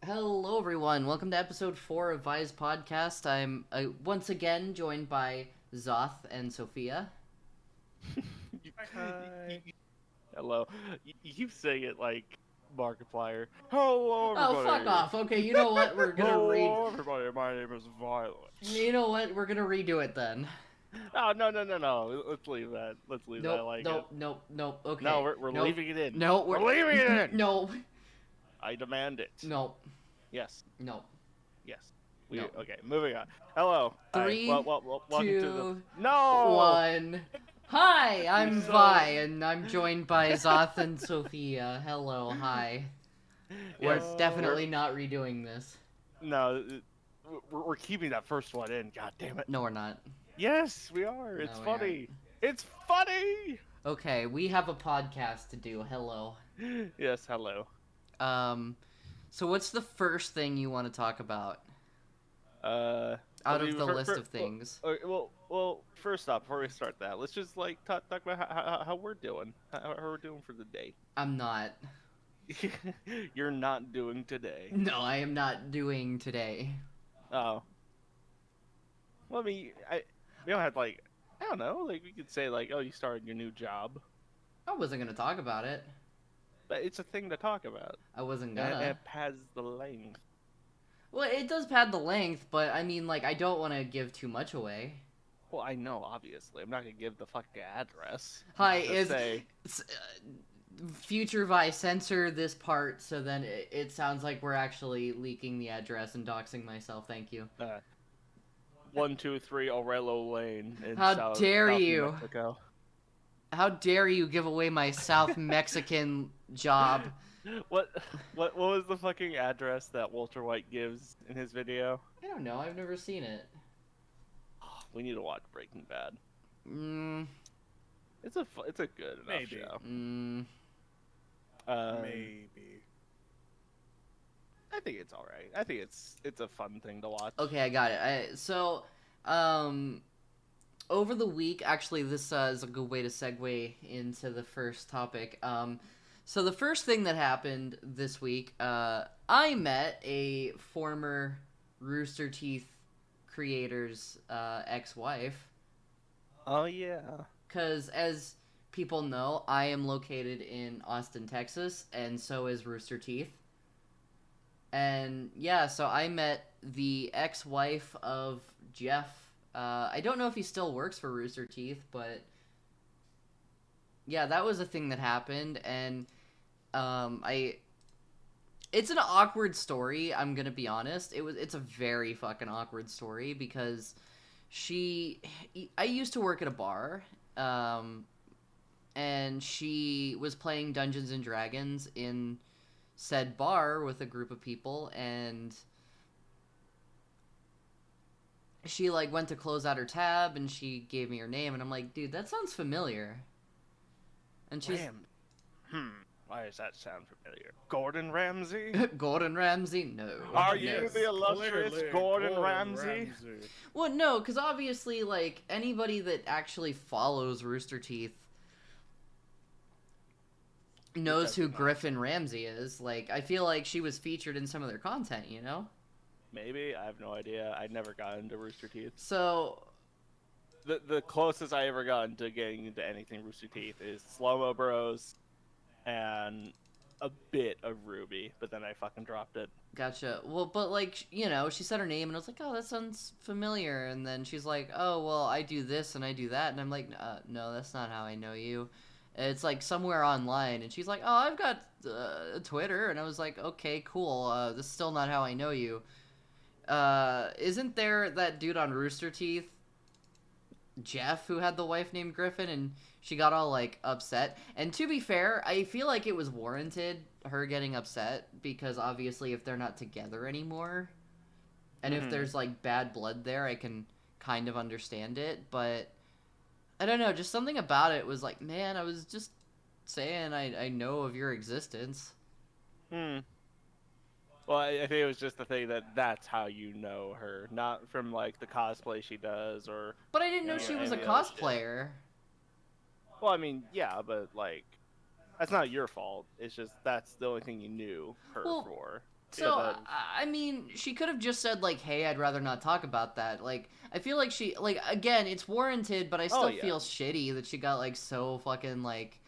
Hello, everyone. Welcome to episode 4 of Vi's podcast. I'm once again joined by Zoth and Sophia. You- Hi. Hello. You keep saying it like Markiplier. Hello, Oh, fuck everybody. off. Okay, you know what? We're gonna read. Hello, everybody. My name is Violet. You know what? We're gonna redo it then. Oh, no. Let's leave that. Let's leave that. I Nope, like it. nope. Okay. No, we're Nope. leaving it in. No, We're leaving it in. No. I demand it. No. Yes. No. Yes. No. Okay. Moving on. Hello. Hi. 3, Welcome to the 2, no 1. Hi, I'm so- Vi, and I'm joined by Zoth and Sophia. Hello, hi. We're Yes, definitely not redoing this. No, we're keeping that first one in. God damn it. No, we're not. Yes, we are. It's No, we funny. It's funny. Okay, we have a podcast to do. Hello. Yes, hello. So what's the first thing you want to talk about Uh, out of the list of things? Well, first off, before we start that, let's just like talk about how we're doing. How we're doing for the day. I'm not. You're not doing today. No, I am not doing today. Oh. Well, I mean, we don't have like, I don't know, like we could say like, oh, you started your new job, I wasn't gonna talk about it. but it's a thing to talk about. I wasn't And gonna. it pads the length. Well, it does pad the length, but I mean, like, I don't want to give too much away. Well, I know, obviously. I'm not gonna give the fucking address. Hi, Just say, Future Vi, censor this part so then it sounds like we're actually leaking the address and doxing myself. Thank you. 123 Orello Lane in How South dare New you. Mexico. How dare you give away my South Mexican job? What was the fucking address that Walter White gives in his video? I don't know. I've never seen it. We need to watch Breaking Bad. Mm, It's a good enough Maybe. show. Maybe. I think it's all right. I think it's a fun thing to watch. okay, I got it. Over the week, actually, this is a good way to segue into the first topic. So the first thing that happened this week, I met a former Rooster Teeth creator's ex-wife. Oh yeah. Because as people know, I am located in Austin, Texas, and so is Rooster Teeth. And yeah, so I met the ex-wife of Jeff. I don't know if he still works for Rooster Teeth, but yeah, that was a thing that happened, and it's an awkward story, I'm gonna be honest. It's a very fucking awkward story because I used to work at a bar, and she was playing Dungeons and Dragons in said bar with a group of people, and she like went to close out her tab and she gave me her name, and I'm like, dude, that sounds familiar. And she's Why does that sound familiar? Gordon Ramsay? Gordon Ramsay? No. Are No. you the illustrious Clearly, Gordon Ramsay? Well, no, because obviously, like, anybody that actually follows Rooster Teeth knows who Griffin Ramsay is. Like, I feel like she was featured in some of their content, you know? Maybe, I have no idea. I never got into Rooster Teeth. So, The closest I ever got into getting into anything Rooster Teeth is Slow Mo Bros and a bit of Ruby, but then I fucking dropped it. gotcha. Well, but, like, you know, she said her name, and I was like, oh, that sounds familiar. And then she's like, oh, well, I do this and I do that. And I'm like, no, that's not how I know you. It's, like, somewhere online. And she's like, oh, I've got Twitter. And I was like, okay, cool. This is still not how I know you. Isn't there that dude on Rooster Teeth, Jeff, who had the wife named Griffin, and she got all, like, upset? And to be fair, I feel like it was warranted, her getting upset, because obviously if they're not together anymore, and if there's, like, bad blood there, I can kind of understand it, but I don't know, just something about it was like, man, I was just saying I know of your existence. Well, I think it was just the thing that's how you know her, not from like the cosplay she does or. But I didn't know Yeah, she was a any other shit. cosplayer. Well, I mean, yeah, but like, that's not your fault. It's just that's the only thing you knew her Well, for. So, I mean, she could have just said, like, hey, I'd rather not talk about that. Like, I feel like she, like, again, it's warranted, but I Oh, still yeah. feel shitty that she got, like, so fucking, like,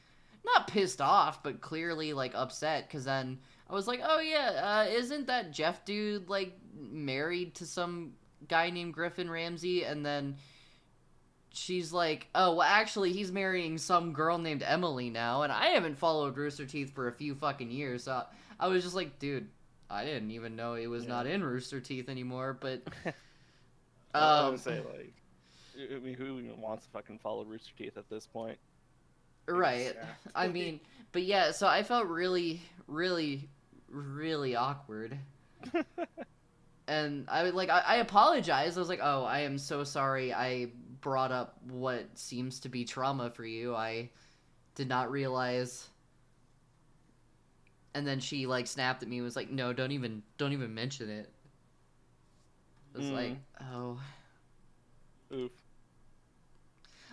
not pissed off, but clearly, like, upset, because then I was like, oh, yeah, isn't that Jeff dude, like, married to some guy named Griffin Ramsey? And then she's like, oh, well, actually, he's marrying some girl named Emily now, and I haven't followed Rooster Teeth for a few fucking years, so I was just like, dude, I didn't even know he was not in Rooster Teeth anymore, but, I would say, like, I mean, who even wants to fucking follow Rooster Teeth at this point? right, Exactly. I mean, but yeah, so I felt really, really, really awkward, and I apologized, I was like, oh, I am so sorry, I brought up what seems to be trauma for you, I did not realize. And then she like snapped at me and was like, no, don't even mention it. I was like, oh. Oof.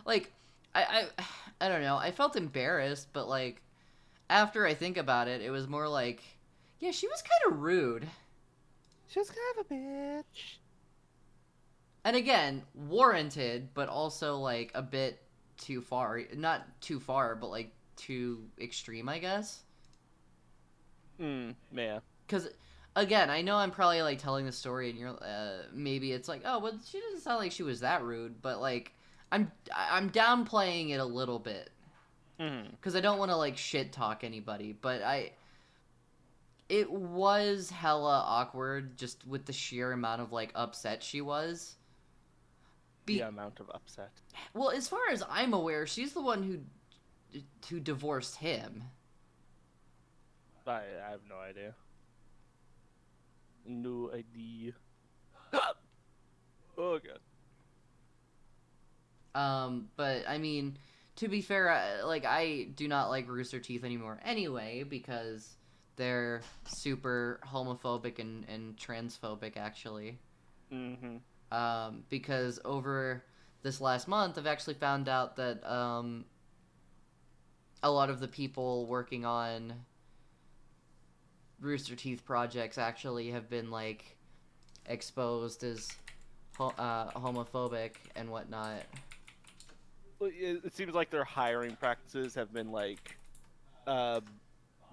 Like, I don't know, I felt embarrassed, but like after I think about it, it was more like, yeah, she was kind of rude. She was kind of a bitch. And again, warranted, but also like a bit too far. Not too far, but like too extreme, I guess. Yeah. Because again, I know I'm probably like telling the story, and you're maybe it's like, oh, well, she doesn't sound like she was that rude, but like I'm downplaying it a little bit because I don't want to like shit talk anybody, but it was hella awkward just with the sheer amount of like upset she was. The amount of upset. Well, as far as I'm aware, she's the one who divorced him. I have no idea. No idea. Oh god. But I mean, to be fair, I do not like Rooster Teeth anymore anyway because they're super homophobic and transphobic actually. Because over this last month, I've actually found out that a lot of the people working on Rooster Teeth projects actually have been like exposed as homophobic and whatnot. It seems like their hiring practices have been like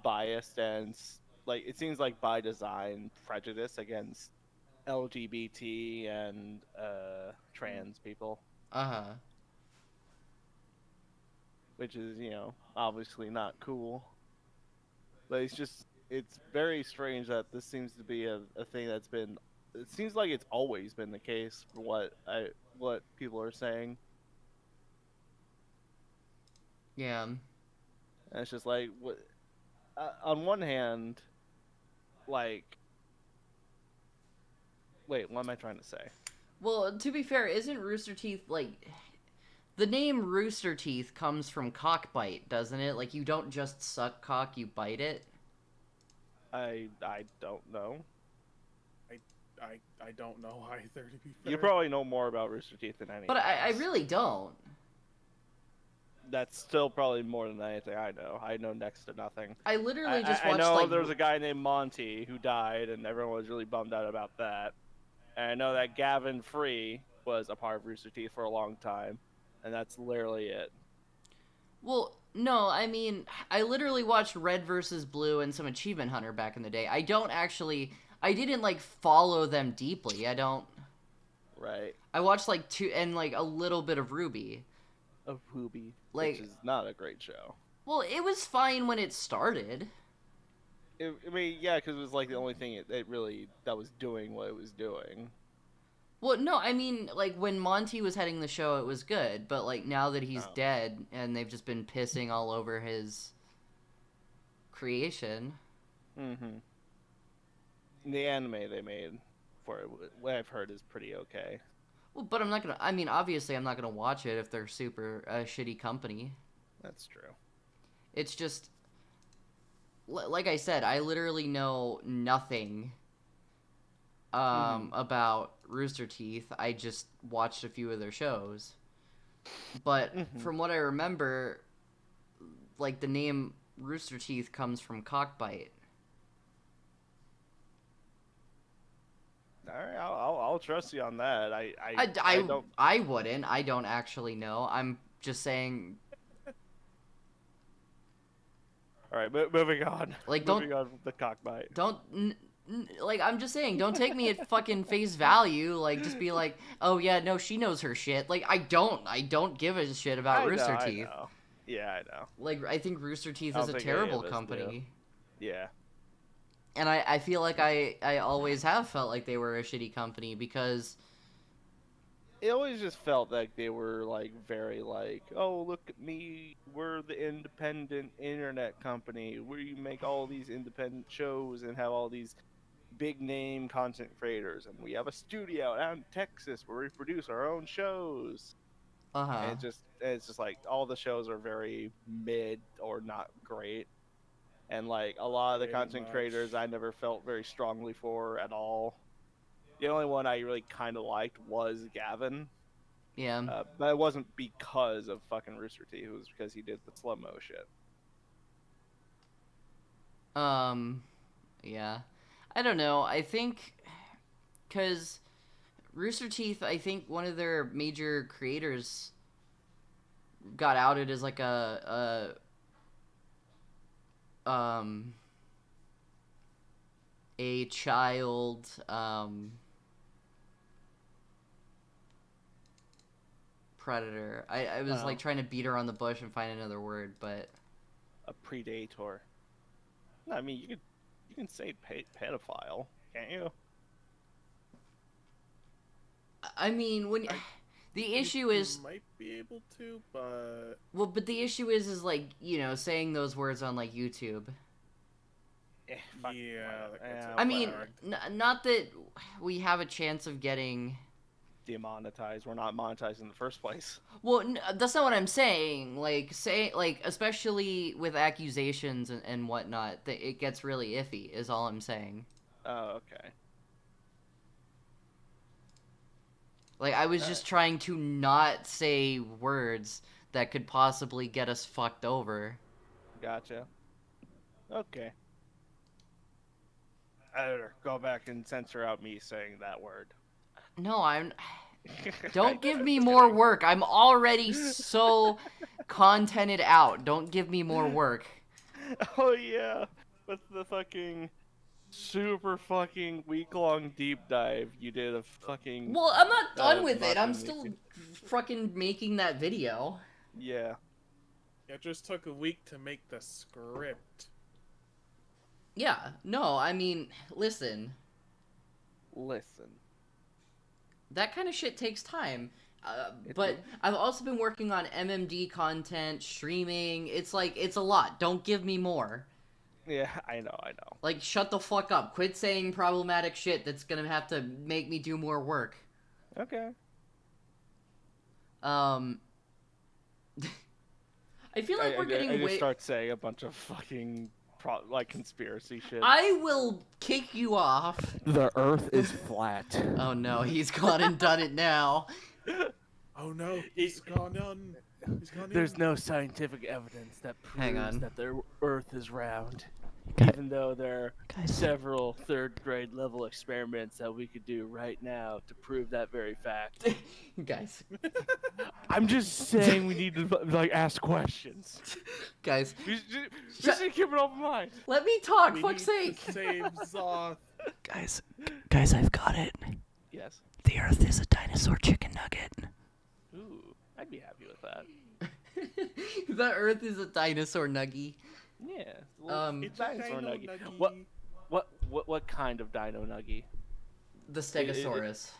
biased and like it seems like by design prejudice against LGBT and trans people. Uh-huh. Which is, obviously not cool. But it's very strange that this seems to be a thing that's been, it seems like it's always been the case for what people are saying. Yeah. And it's just like, on one hand, like, wait, what am I trying to say? Well, to be fair, isn't Rooster Teeth like the name Rooster Teeth comes from cockbite, doesn't it? Like you don't just suck cock, you bite it. I don't know. I don't know either, to be fair. You probably know more about Rooster Teeth than anyone. But I really don't. That's still probably more than anything I know. I know next to nothing. I literally just I watched know like there was a guy named Monty who died, and everyone was really bummed out about that. And I know that Gavin Free was a part of Rooster Teeth for a long time, and that's literally it. Well, no, I mean, I literally watched Red versus Blue and some Achievement Hunter back in the day. I didn't like follow them deeply. I don't. Right. I watched like two and like a little bit of Ruby. Of Ruby, like, which is not a great show. Well, it was fine when it started. I mean, yeah, because it was like the only thing that was doing what it was doing. Well, no, I mean, like, when Monty was heading the show, it was good, but, like, now that he's dead, and they've just been pissing all over his creation. The anime they made for it, what I've heard, is pretty okay. Well, but obviously I'm not gonna watch it if they're super shitty company. That's true. It's just, like I said, I literally know nothing about Rooster Teeth. I just watched a few of their shows. But from what I remember, like, the name Rooster Teeth comes from cockbite. I'll trust you on that. I I don't. I wouldn't. I don't actually know. I'm just saying. All right, moving on. Like, moving on from the cockbite. like, I'm just saying, don't take me at fucking face value. Like, just be like, oh yeah, no, she knows her shit. Like, I don't give a shit about Rooster I Teeth. know. Yeah, I know. Like, I think Rooster Teeth I is don't a think any of terrible us do. company. Yeah. And I feel like I always have felt like they were a shitty company because It always just felt like they were like very like, oh look at me, we're the independent internet company. We make all these independent shows and have all these big name content creators, and we have a studio out in Texas where we produce our own shows. And it's just like all the shows are very mid or not great. And like a lot of the Pretty content much. creators I never felt very strongly for at all. The only one I really kind of liked was Gavin. yeah. But it wasn't because of fucking Rooster Teeth. It was because he did the slow mo shit. Yeah. I don't know. I think because Rooster Teeth, I think one of their major creators got outed as like a child predator. I was like trying to beat her on the bush and find another word, but A predator. No, I mean you can say pedophile, can't you? I mean when the issue You is might be able to, but well, but the issue is like saying those words on like YouTube. Fuck, yeah, that gets I mean, hard. not that we have a chance of getting. Demonetized. We're not monetized in the first place. Well, that's not what I'm saying. Like, especially with accusations and whatnot, that it gets really iffy. Is all I'm saying. Oh, okay. Like, I was just trying to not say words that could possibly get us fucked over. Gotcha. Okay. I better go back and censor out me saying that word. No, I'm. Don't give me more work. I'm already so contented out. Don't give me more work. Oh yeah, with the fucking super fucking week-long deep dive you did of fucking. Well, I'm not done with it. I'm Mutton still meat. fucking making that video. Yeah. It just took a week to make the script. Yeah, no, I mean, listen. That kind of shit takes time. But I've also been working on MMD content, streaming. It's like, it's a lot. Don't give me more. Yeah, I know. Like, shut the fuck up. Quit saying problematic shit that's gonna have to make me do more work. Okay. I feel like we're getting I just start saying a bunch of fucking conspiracy shit. I will kick you off. The Earth is flat. Oh no, he's gone and done it now. Oh no, he's gone on. There's no scientific evidence that Hang on. proves that the Earth is round. Guy- Even though there are several third-grade level experiments that we could do right now to prove that very fact. Guys. I'm just saying we need to ask questions. Guys. We just need to keep an open mind. Let me talk, We fuck's need sake. to save Zoth. Guys, I've got it. Yes. The Earth is a dinosaur chicken nugget. Ooh, I'd be happy with that. The Earth is a dinosaur nuggy. Yeah. It's a dinosaur dino nugget. nugget. What kind of dino nugget? The Stegosaurus.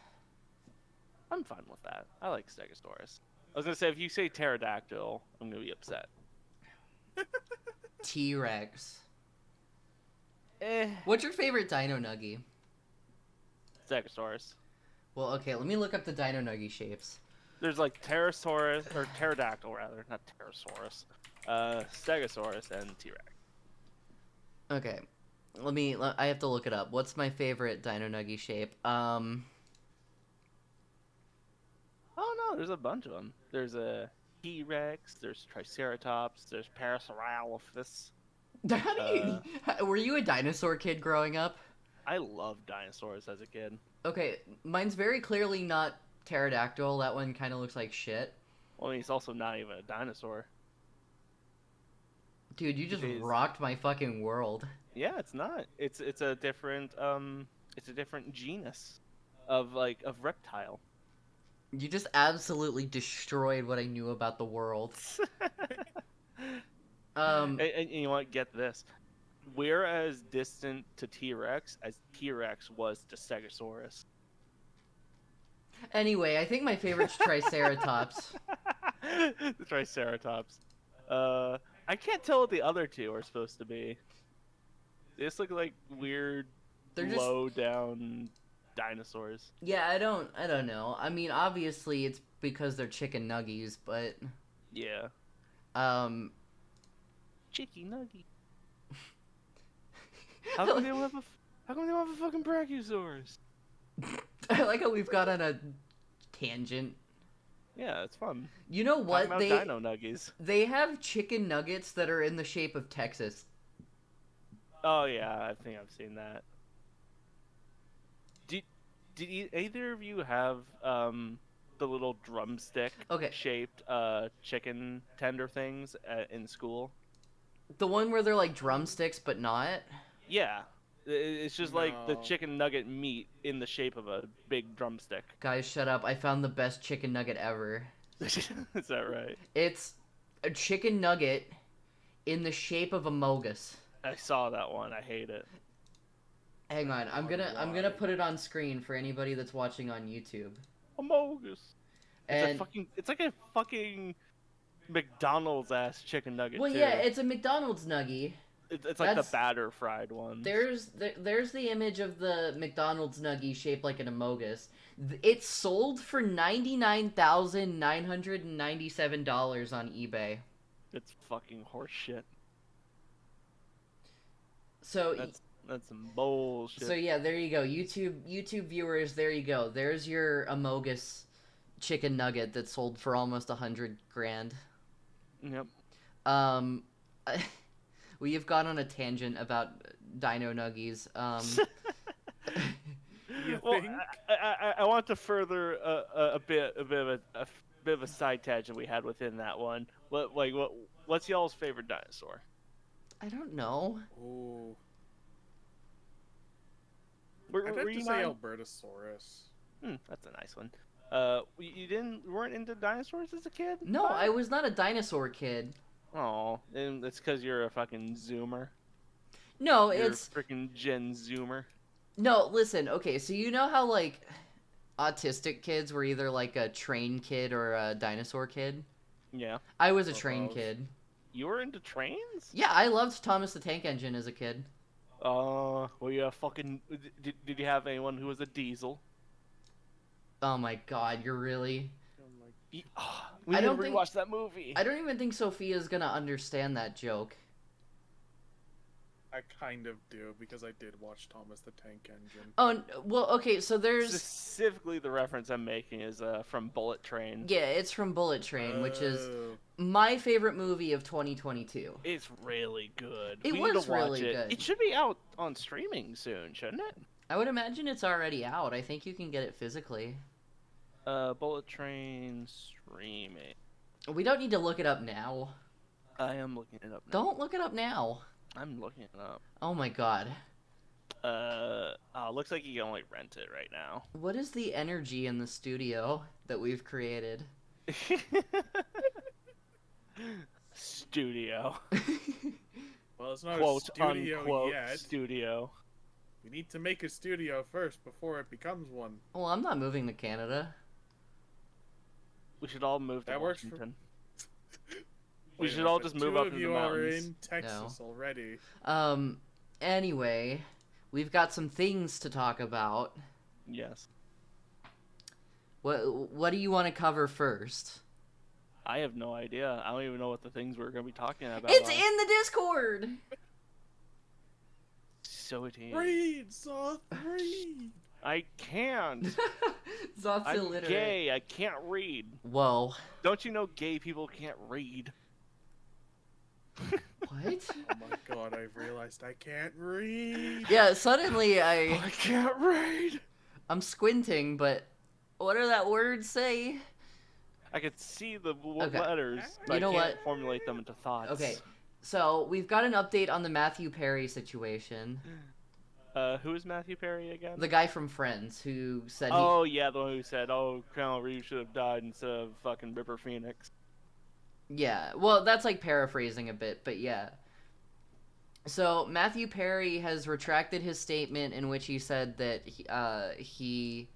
I'm fine with that. I like Stegosaurus. I was gonna say if you say pterodactyl, I'm gonna be upset. T-Rex. What's your favorite dino nuggy? Stegosaurus. Well, okay, let me look up the dino nuggy shapes. There's like Pterosaurus, or pterodactyl rather, not Pterosaurus. Stegosaurus and T-Rex. Okay. I have to look it up. What's my favorite dino nuggy shape? Oh no, there's a bunch of them. There's a T-Rex, there's Triceratops, there's Parasaurolophus. Were you a dinosaur kid growing up? I loved dinosaurs as a kid. Okay, mine's very clearly not pterodactyl. That one kind of looks like shit. Well, he's also not even a dinosaur. Dude, you just It is. rocked my fucking world. Yeah, it's not. It's a different it's a different genus of reptile. You just absolutely destroyed what I knew about the world. And you know what? Get this. We're as distant to T-Rex as T-Rex was to Stegosaurus. Anyway, I think my favorite's Triceratops. The Triceratops. I can't tell what the other two are supposed to be. They just look like weird, They're just low down dinosaurs. yeah. I don't know. I mean, obviously it's because they're chicken nuggies, but Yeah. um, Chicky nuggy. How come they don't have a fucking Brachiosaurus? I like how we've got on a tangent. Yeah, it's fun. You know what? Talking about dino nuggies. They have chicken nuggets that are in the shape of Texas. Oh yeah, I think I've seen that. Did either of you have the little drumstick shaped chicken tender things in school? The one where they're like drumsticks but not? Yeah. It's just like the No. chicken nugget meat in the shape of a big drumstick. Guys, shut up. I found the best chicken nugget ever. Is that right? It's a chicken nugget in the shape of a mogus. I saw that one. I hate it. Hang on. I'm gonna put it on screen for anybody that's watching on YouTube. Amogus. And It's like a fucking McDonald's ass chicken nugget. well, too. yeah, it's a McDonald's nuggie. It's like the That's- batter fried one. There's the image of the McDonald's nuggie shaped like an amogus. It's sold for $99,997 on eBay. It's fucking horse shit. So That's some bullshit. so yeah, there you go. YouTube viewers, there you go. There's your amogus chicken nugget that sold for almost $100,000. Yep. We have gone on a tangent about dino nuggies. You Well, think? I want to further a bit of a side tangent we had within that one. What's y'all's favorite dinosaur? I don't know. Ooh. Were I'd have you to say not- Albertosaurus. That's a nice one. You weren't into dinosaurs as a kid? No, I was not a dinosaur kid. Oh, and it's because you're a fucking Zoomer. No, You're it's a freaking Gen Zoomer. no. Listen, okay. So you know how like autistic kids were either like a train kid or a dinosaur kid. Yeah. I was a Or train both. kid. You were into trains? Yeah, I loved Thomas the Tank Engine as a kid. Well, you fucking. Did you have anyone who was a diesel? Oh my god, you're really. I'm like, We I need to don't think- rewatch that movie. I don't even think Sophia's gonna understand that joke. I kind of do because I did watch Thomas the Tank Engine. Oh, well, okay, so there's Specifically, the reference I'm making is from Bullet Train. yeah, it's from Bullet Train, which is Oh. my favorite movie of 2022. It's really good. It We need to was really watch it. good. It should be out on streaming soon, shouldn't it? I would imagine it's already out. I think you can get it physically. Bullet Train streaming. We don't need to look it up now. I am looking it up now. Don't look it up now. I'm looking it up. Oh my god. Looks like you can only rent it right now. What is the energy in the studio that we've created? Studio. Well, it's not Quote a studio unquote yet. studio. We need to make a studio first before it becomes one. Well, I'm not moving to Canada. We should all move to That works for- Washington. We Wait a should minute, all the just move two up of in you the are mountains. in Texas already. Anyway, we've got some things to talk about. Yes. What do you want to cover first? I have no idea. I don't even know what the things we're going to be talking about. It's are. in the Discord. So it is. Read, Soth, read! I can't. Zoth's I'm illiterate. gay. I can't read. Whoa. Don't you know gay people can't read? What? Oh my god, I've realized I can't read! Yeah, suddenly I can't read. I'm squinting, but what do that word say? I could see the Okay. letters, but You know I can't what? formulate them into thoughts. Okay, so we've got an update on the Matthew Perry situation. Who is Matthew Perry again? The guy from Friends who said he. Oh yeah, the one who said, "Oh, Keanu Reeves should have died instead of fucking River Phoenix." Yeah, well, that's like paraphrasing a bit, but yeah. So Matthew Perry has retracted his statement in which he said that he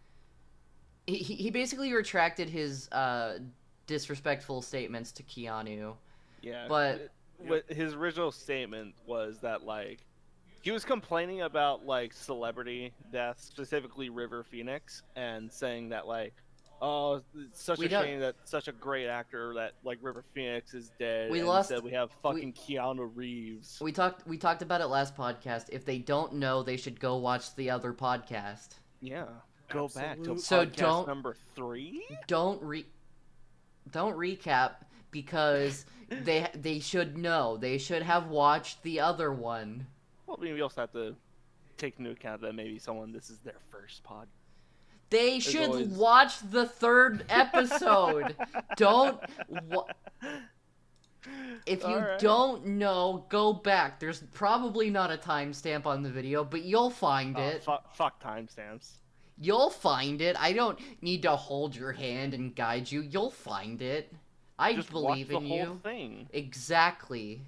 basically retracted his disrespectful statements to Keanu, Yeah, but what his original statement was that like he was complaining about like celebrity deaths, specifically River Phoenix, and saying that like, oh, it's such we a don't shame that such a great actor that like River Phoenix is dead, we and lost instead we have we fucking Keanu Reeves. we talked about it last podcast. If they don't know, they should go watch the other podcast. Yeah, go back to So podcast number 3. don't re don't recap because they should know. They should have watched the other one. Well, I mean, we also have to take into account that maybe this is their first pod. They As should always. watch the 3rd episode. Don't. If you Alright. don't know, go back. There's probably not a timestamp on the video, but you'll find it. Fuck timestamps. You'll find it. I don't need to hold your hand and guide you. You'll find it. I Just believe watch in the you. whole thing. Exactly.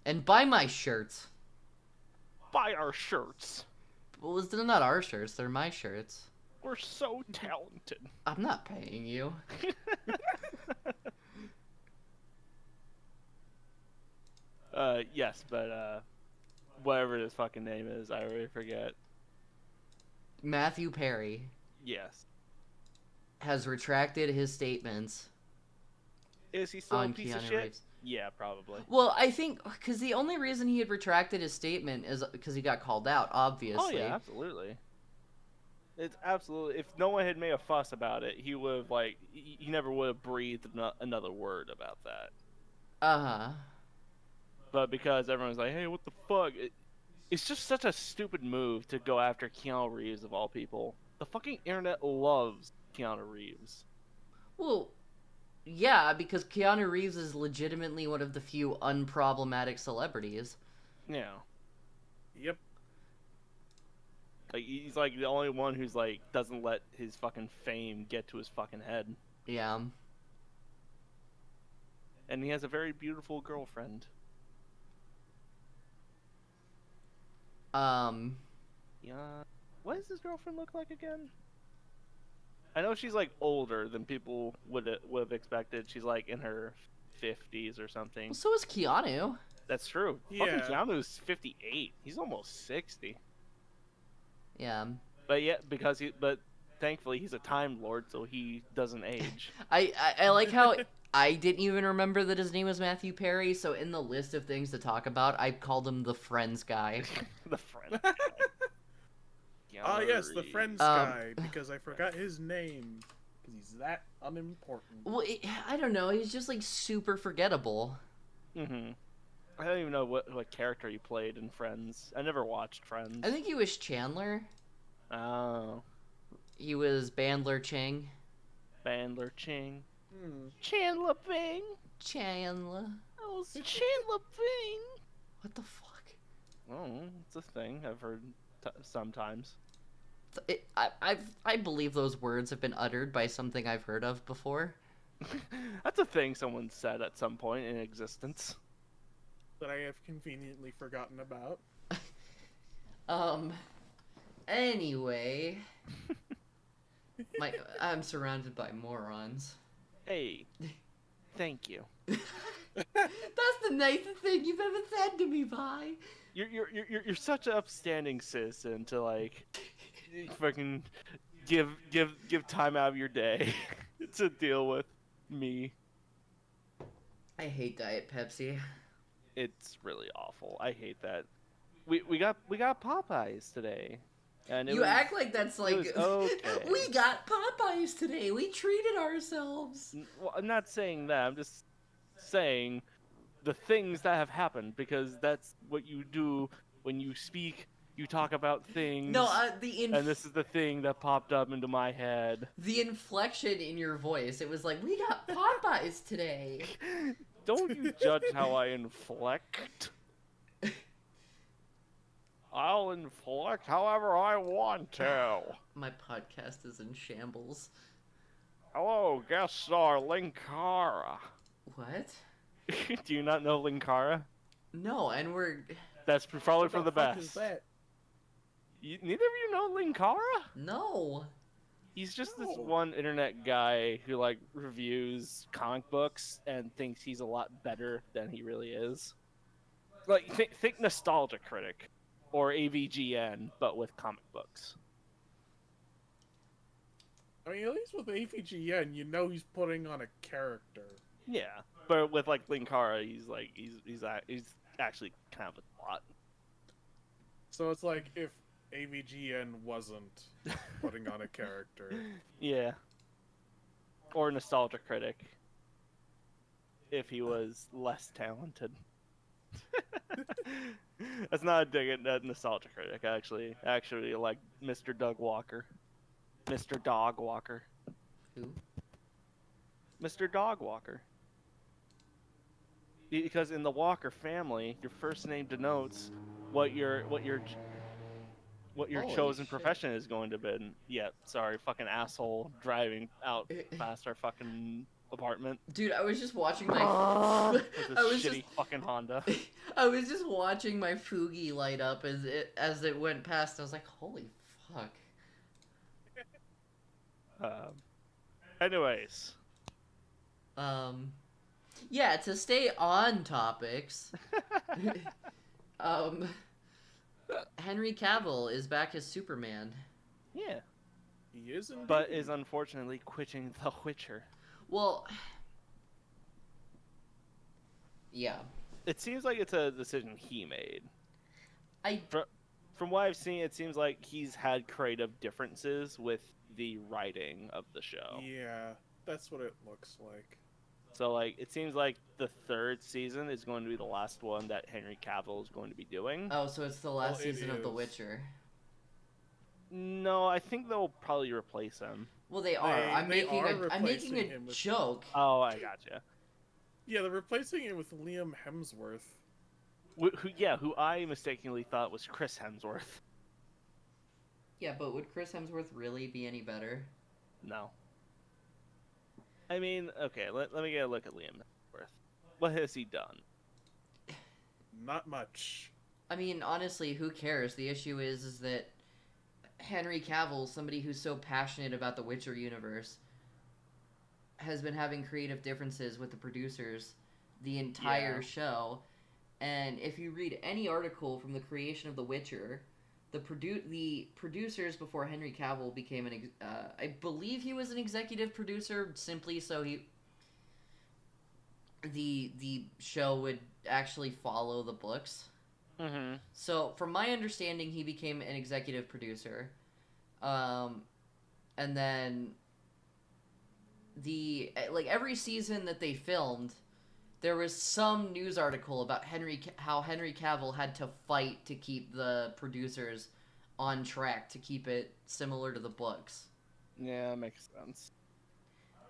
And buy my shirts. Buy our shirts. Well, they're not our shirts. They're my shirts. We're so talented. I'm not paying you. Yes, but whatever his fucking name is, I already forget. Matthew Perry Yes. has retracted his statements Is he still a on piece of Keanu shit? Reeves. Yeah, probably. Well, I think because the only reason he had retracted his statement is because he got called out, obviously. Oh yeah, absolutely. It's absolutely. If no one had made a fuss about it, he would have like he never would have breathed another word about that. Uh-huh. But because everyone's like, "Hey, what the fuck?" It's just such a stupid move to go after Keanu Reeves of all people. The fucking internet loves Keanu Reeves. Well, yeah, because Keanu Reeves is legitimately one of the few unproblematic celebrities. Yeah. Yep. Like he's like the only one who's like doesn't let his fucking fame get to his fucking head. Yeah. And he has a very beautiful girlfriend. Yeah. What does his girlfriend look like again? I know she's like older than people would have expected. She's like in her 50s or something. Well, so is Keanu. That's true. Yeah. Fucking Keanu's 58. He's almost 60. Yeah. But but thankfully he's a Time Lord, so he doesn't age. I like how I didn't even remember that his name was Matthew Perry, so in the list of things to talk about, I called him the Friends guy. The friend. Ah, yes, the Friends Um, guy, because I forgot his name. Because he's that unimportant. Well, I don't know. He's just like super forgettable. Mm-hmm. I don't even know what character he played in Friends. I never watched Friends. I think he was Chandler. Oh. He was Bandler Ching. Bandler Ching. Hmm. Chandler Bing. Chandler. Oh, it's Chandler Bing. What the fuck? Oh, it's a thing I've heard sometimes. I believe those words have been uttered by something I've heard of before. That's a thing someone said at some point in existence. That I have conveniently forgotten about. Anyway. I'm surrounded by morons. Hey, thank you. That's the nicest thing you've ever said to me, Vi. You're such an upstanding citizen to like fucking give time out of your day to deal with me. I hate Diet Pepsi. It's really awful. I hate that. We got Popeyes today. And You act like that's like was okay. we got Popeyes today. We treated ourselves. Well, I'm not saying that. I'm just saying the things that have happened because that's what you do when you speak You talk about things, No, and this is the thing that popped up into my head. the inflection in your voice. It was like, we got Popeyes today. Don't you judge how I inflect. I'll inflect however I want to. My podcast is in shambles. Hello, guest star Linkara. What? Do you not know Linkara? No, and we're... That's probably What for the fuck best. is that? Neither of you know Linkara? No. He's just this No. one internet guy who like reviews comic books and thinks he's a lot better than he really is. Like think Nostalgia Critic or AVGN, but with comic books. I mean, at least with AVGN, you know he's putting on a character. Yeah, but with like Linkara, he's actually kind of a plot. So it's like if AVGN wasn't putting on a character. Yeah. Or Nostalgia Critic. If he was less talented. That's not a dig at Nostalgia Critic, actually. Actually, like Mr. Doug Walker. Mr. Dog Walker. Who? Mr. Dog Walker. Because in the Walker family, your first name denotes what your Holy chosen shit. profession is going to be. Yeah, sorry, fucking asshole driving out past our fucking apartment Dude, I was just watching my... with this I was shitty just... fucking Honda. I was just watching my Fugi light up as it went past. I was like, holy fuck. Anyways, Yeah, to stay on topics, Henry Cavill is back as Superman. yeah, He is indeed. but is unfortunately quitting The Witcher. Well, yeah. It seems like it's a decision he made. I From what I've seen, it seems like he's had creative differences with the writing of the show. Yeah, that's what it looks like. So, like, it seems like the third season is going to be the last one that Henry Cavill is going to be doing. Oh, so it's the last Well, it season of The is. Witcher. No, I think they'll probably replace him. Well, they are. I'm they making are I'm making replacing a him with- joke. Oh, I gotcha. Yeah, they're replacing it with Liam Hemsworth. Who I mistakenly thought was Chris Hemsworth. Yeah, but would Chris Hemsworth really be any better? No. I mean, okay, let me get a look at Liam Hemsworth. What has he done? Not much. I mean, honestly, who cares? The issue is that Henry Cavill, somebody who's so passionate about the Witcher universe, has been having creative differences with the producers the entire show. And if you read any article from the creation of The Witcher, the producers before Henry Cavill became I believe he was an executive producer simply so the show would actually follow the books. Mm-hmm. So, from my understanding, he became an executive producer. And then every season that they filmed, there was some news article about how Henry Cavill had to fight to keep the producers on track to keep it similar to the books. Yeah, that makes sense.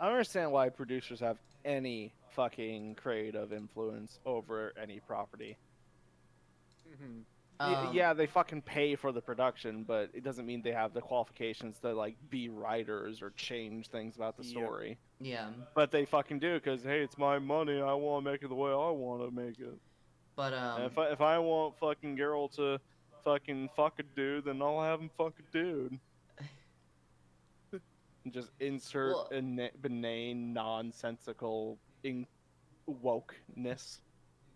I don't understand why producers have any fucking creative influence over any property. Mm-hmm. Yeah, they fucking pay for the production, but it doesn't mean they have the qualifications to like be writers or change things about the Yep. story. Yeah, But they fucking do because hey, it's my money. I want to make it the way I want to make it. but And if I want fucking Geralt to fucking fuck a dude, then I'll have him fuck a dude. And just insert Well- benign, nonsensical wokeness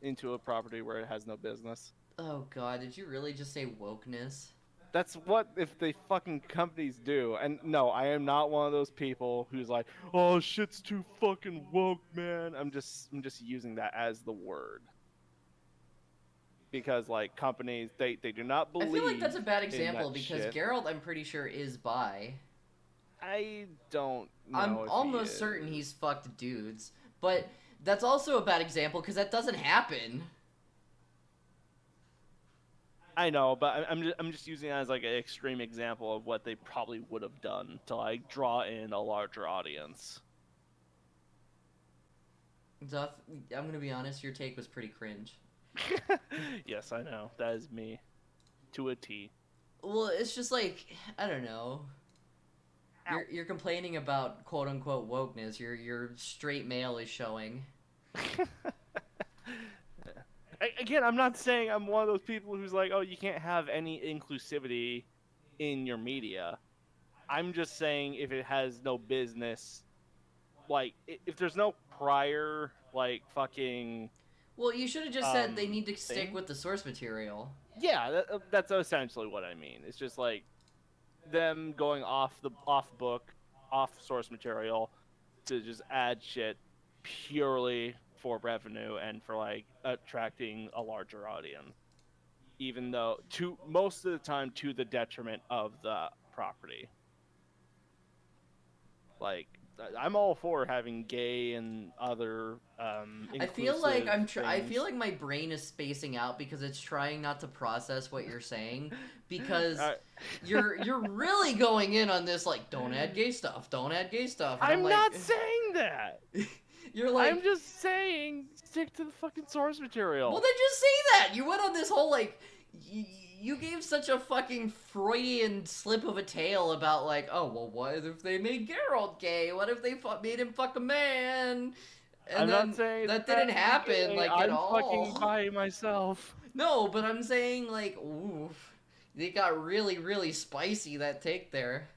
into a property where it has no business. oh god, did you really just say wokeness? That's what if the fucking companies do. And no, I am not one of those people who's like, "Oh, shit's too fucking woke, man." I'm just using that as the word. Because like companies they do not believe I feel like that's a bad in example that because shit. Geralt, I'm pretty sure, is bi. I don't know. I'm if he almost is. certain he's fucked dudes, but that's also a bad example because that doesn't happen. I know, but I'm just using it as like an extreme example of what they probably would have done to like draw in a larger audience. Duff, I'm gonna be honest, your take was pretty cringe. Yes, I know. That is me to a T. Well, it's just like, I don't know. You're complaining about quote unquote wokeness. Your straight male is showing. Again, I'm not saying I'm one of those people who's like, oh, you can't have any inclusivity in your media. I'm just saying if it has no business, like if there's no prior like fucking Well, you should have just said they need to stick thing. with the source material. Yeah, that's essentially what I mean. It's just like them going off book, off source material to just add shit purely for revenue and for like attracting a larger audience. Even though to most of the time to the detriment of the property. Like I'm all for having gay and other I feel like inclusive I feel things. like my brain is spacing out because it's trying not to process what you're saying because you're really going in on this like don't add gay stuff, don't add gay stuff. And I'm I'm like not saying that. you're like I'm just saying stick to the fucking source material. well then just say that. You went on this whole like you gave such a fucking Freudian slip of a tale about like, oh well, what if they made Geralt gay? What if they made him fuck a man? And I'm then not saying that didn't happen like at I'm all. fucking by myself. No, but I'm saying like, oof, they got really, really spicy that take there.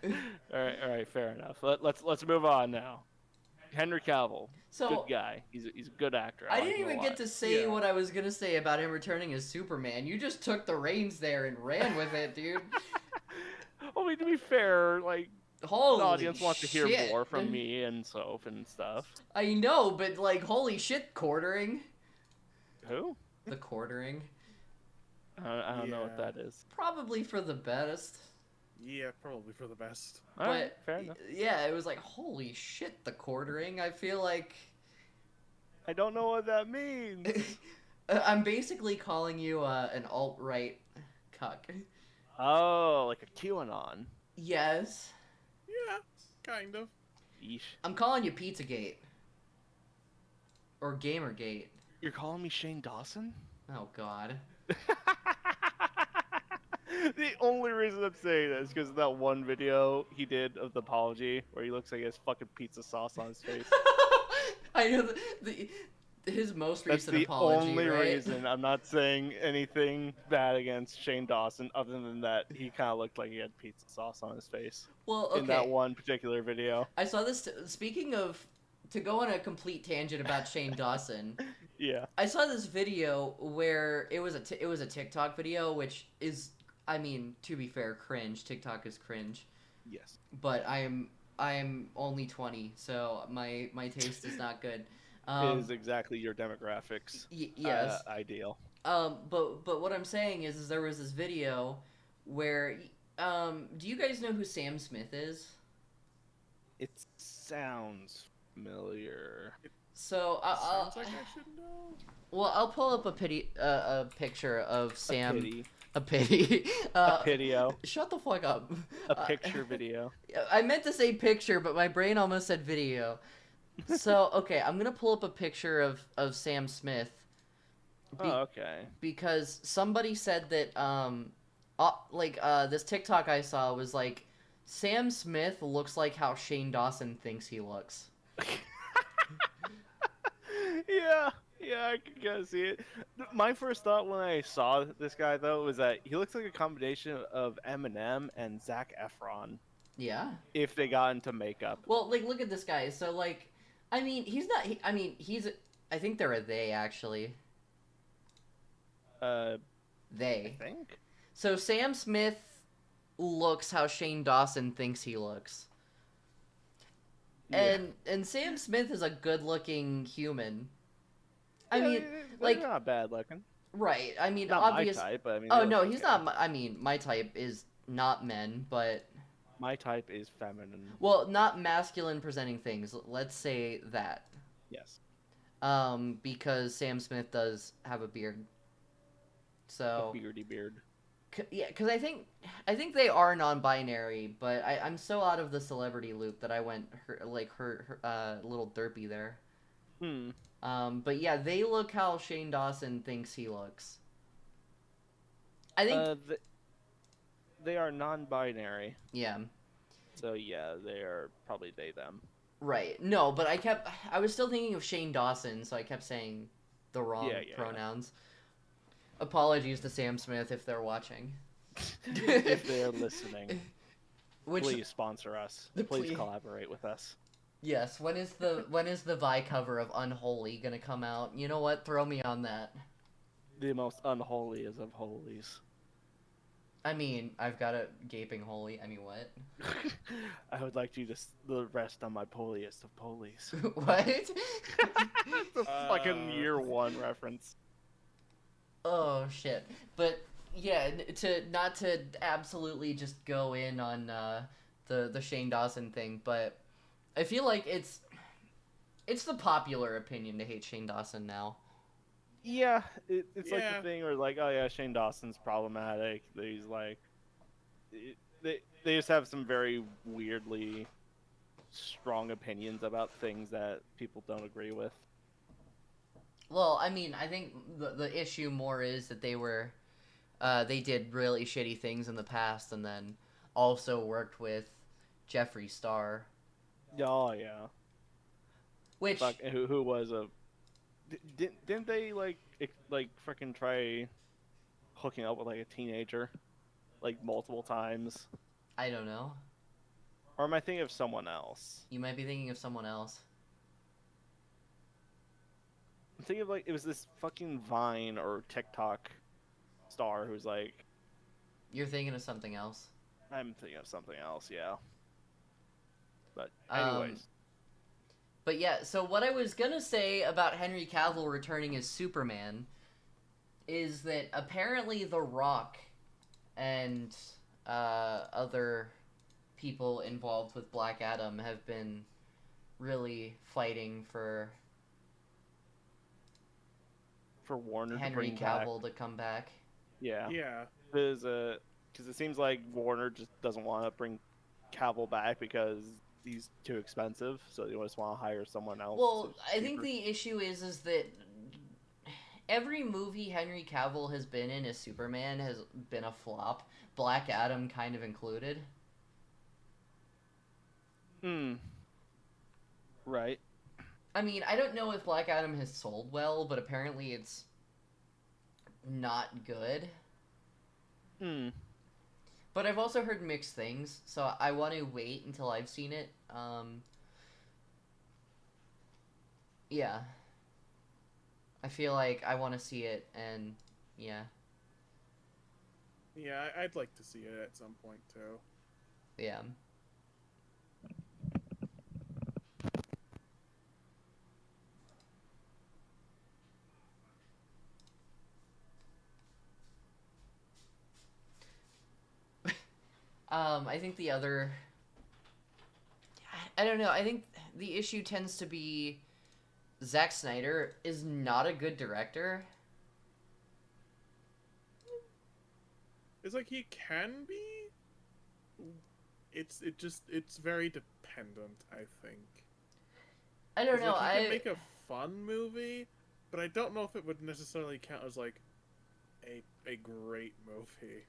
all right, fair enough. Let's move on now. Henry Cavill, So good guy. He's a good actor. I like didn't him a even lot. get to say Yeah. what I was gonna say about him returning as Superman. You just took the reins there and ran with it, dude. Well, I mean, to be fair, like Holy the audience wants to hear shit. more from me and Soph and stuff. I know, but like, holy shit, quartering. Who? The quartering. I don't know what Yeah. that is. Probably for the best. Yeah, probably for the best. All right, fair enough. Yeah, it was like, holy shit, the quartering. I feel like I don't know what that means. I'm basically calling you an alt-right cuck. Oh, like a QAnon. Yes. Yeah, kind of. Yeesh. I'm calling you Pizzagate. Or Gamergate. You're calling me Shane Dawson? Oh, God. The only reason I'm saying that is because of that one video he did of the apology where he looks like he has fucking pizza sauce on his face. I know his most That's recent the apology, only right? reason. I'm not saying anything bad against Shane Dawson other than that he kind of looked like he had pizza sauce on his face Well, okay. in that one particular video. I saw this. Speaking of, to go on a complete tangent about Shane Dawson, Yeah. I saw this video where it was a TikTok video, which is, I mean, to be fair, cringe. TikTok is cringe, Yes. but I am only 20, so my taste is not good. It is exactly your demographics. Yes. Ideal. But what I'm saying is there was this video where, do you guys know who Sam Smith is? It sounds familiar. So Sounds like I should know. well, I'll pull up a picture of Sam. Pity. A pity. A pitio. Shut the fuck up. A picture video. I meant to say picture, but my brain almost said video. So okay, I'm gonna pull up a picture of Sam Smith. Okay. Because somebody said that this TikTok I saw was like Sam Smith looks like how Shane Dawson thinks he looks. Yeah, I can kind of see it. My first thought when I saw this guy though was that he looks like a combination of Eminem and Zac Efron Yeah. if they got into makeup. Well, like look at this guy. So like, I mean, he's not. I mean, he's. I think they're a they actually. I They. think. So Sam Smith looks how Shane Dawson thinks he looks. Yeah. And Sam Smith is a good-looking human. I Yeah, mean, they're like not bad looking. right. I mean, Not obvious. my type, but I mean. Oh they no, look he's okay. not. I mean, my type is not men, but My type is feminine. well, not masculine presenting things. Let's say that. Yes. Because Sam Smith does have a beard. A So beardy beard. yeah, because I think they are non-binary, but I'm so out of the celebrity loop that I went her little derpy there. Hmm. But yeah, they look how Shane Dawson thinks he looks. I think Th they are non-binary, yeah, so yeah, they are probably they them. right. No, but I was still thinking of Shane Dawson, so I kept saying the Yeah, wrong yeah, pronouns. Apologies to Sam Smith if they're watching. yeah. If they are listening, Which please sponsor us. the Please plea. collaborate with us. Yes, when is the Vi cover of Unholy gonna come out? You know what? Throw me on that. The most unholiest of holies. I mean, I've got a gaping holy. I mean, what? I would like you to rest on my poliest of polies. What? It's a fucking year one reference. Oh shit! But yeah, to not to absolutely just go in on the Shane Dawson thing, but I feel like it's the popular opinion to hate Shane Dawson now. Yeah, it's like the Yeah. thing where like, oh yeah, Shane Dawson's problematic. He's like, they just have some very weirdly strong opinions about things that people don't agree with. Well, I mean, I think the issue more is that they did really shitty things in the past, and then also worked with Jeffree Star, Oh yeah, which fuck, who was a didn't they like freaking try hooking up with like a teenager like multiple times? I don't know. Or am I thinking of someone else? You might be thinking of someone else. I'm thinking of like it was this fucking Vine or TikTok star who's like, You're thinking of something else. I'm thinking of something else, yeah. But Um, anyways, but yeah, so what I was gonna say about Henry Cavill returning as Superman is that apparently The Rock and other people involved with Black Adam have been really fighting for Warner to Henry bring back, Cavill to come back. yeah, Yeah. because it seems like Warner just doesn't want to bring Cavill back because he's too expensive, so they just want to hire someone else. Well, I think cheaper. the issue is that every movie Henry Cavill has been in as Superman has been a flop, Black Adam kind of included. Hmm. Right. I mean, I don't know if Black Adam has sold well, but apparently it's not good. Hmm. But I've also heard mixed things, so I want to wait until I've seen it. Yeah. I feel like I want to see it, and yeah. Yeah, I'd like to see it at some point too. Yeah. I think the other. I don't know. I think the issue tends to be Zack Snyder is not a good director. It's like he can be. It's very dependent, I think. I don't It's know. like he can make a fun movie, but I don't know if it would necessarily count as like a great movie.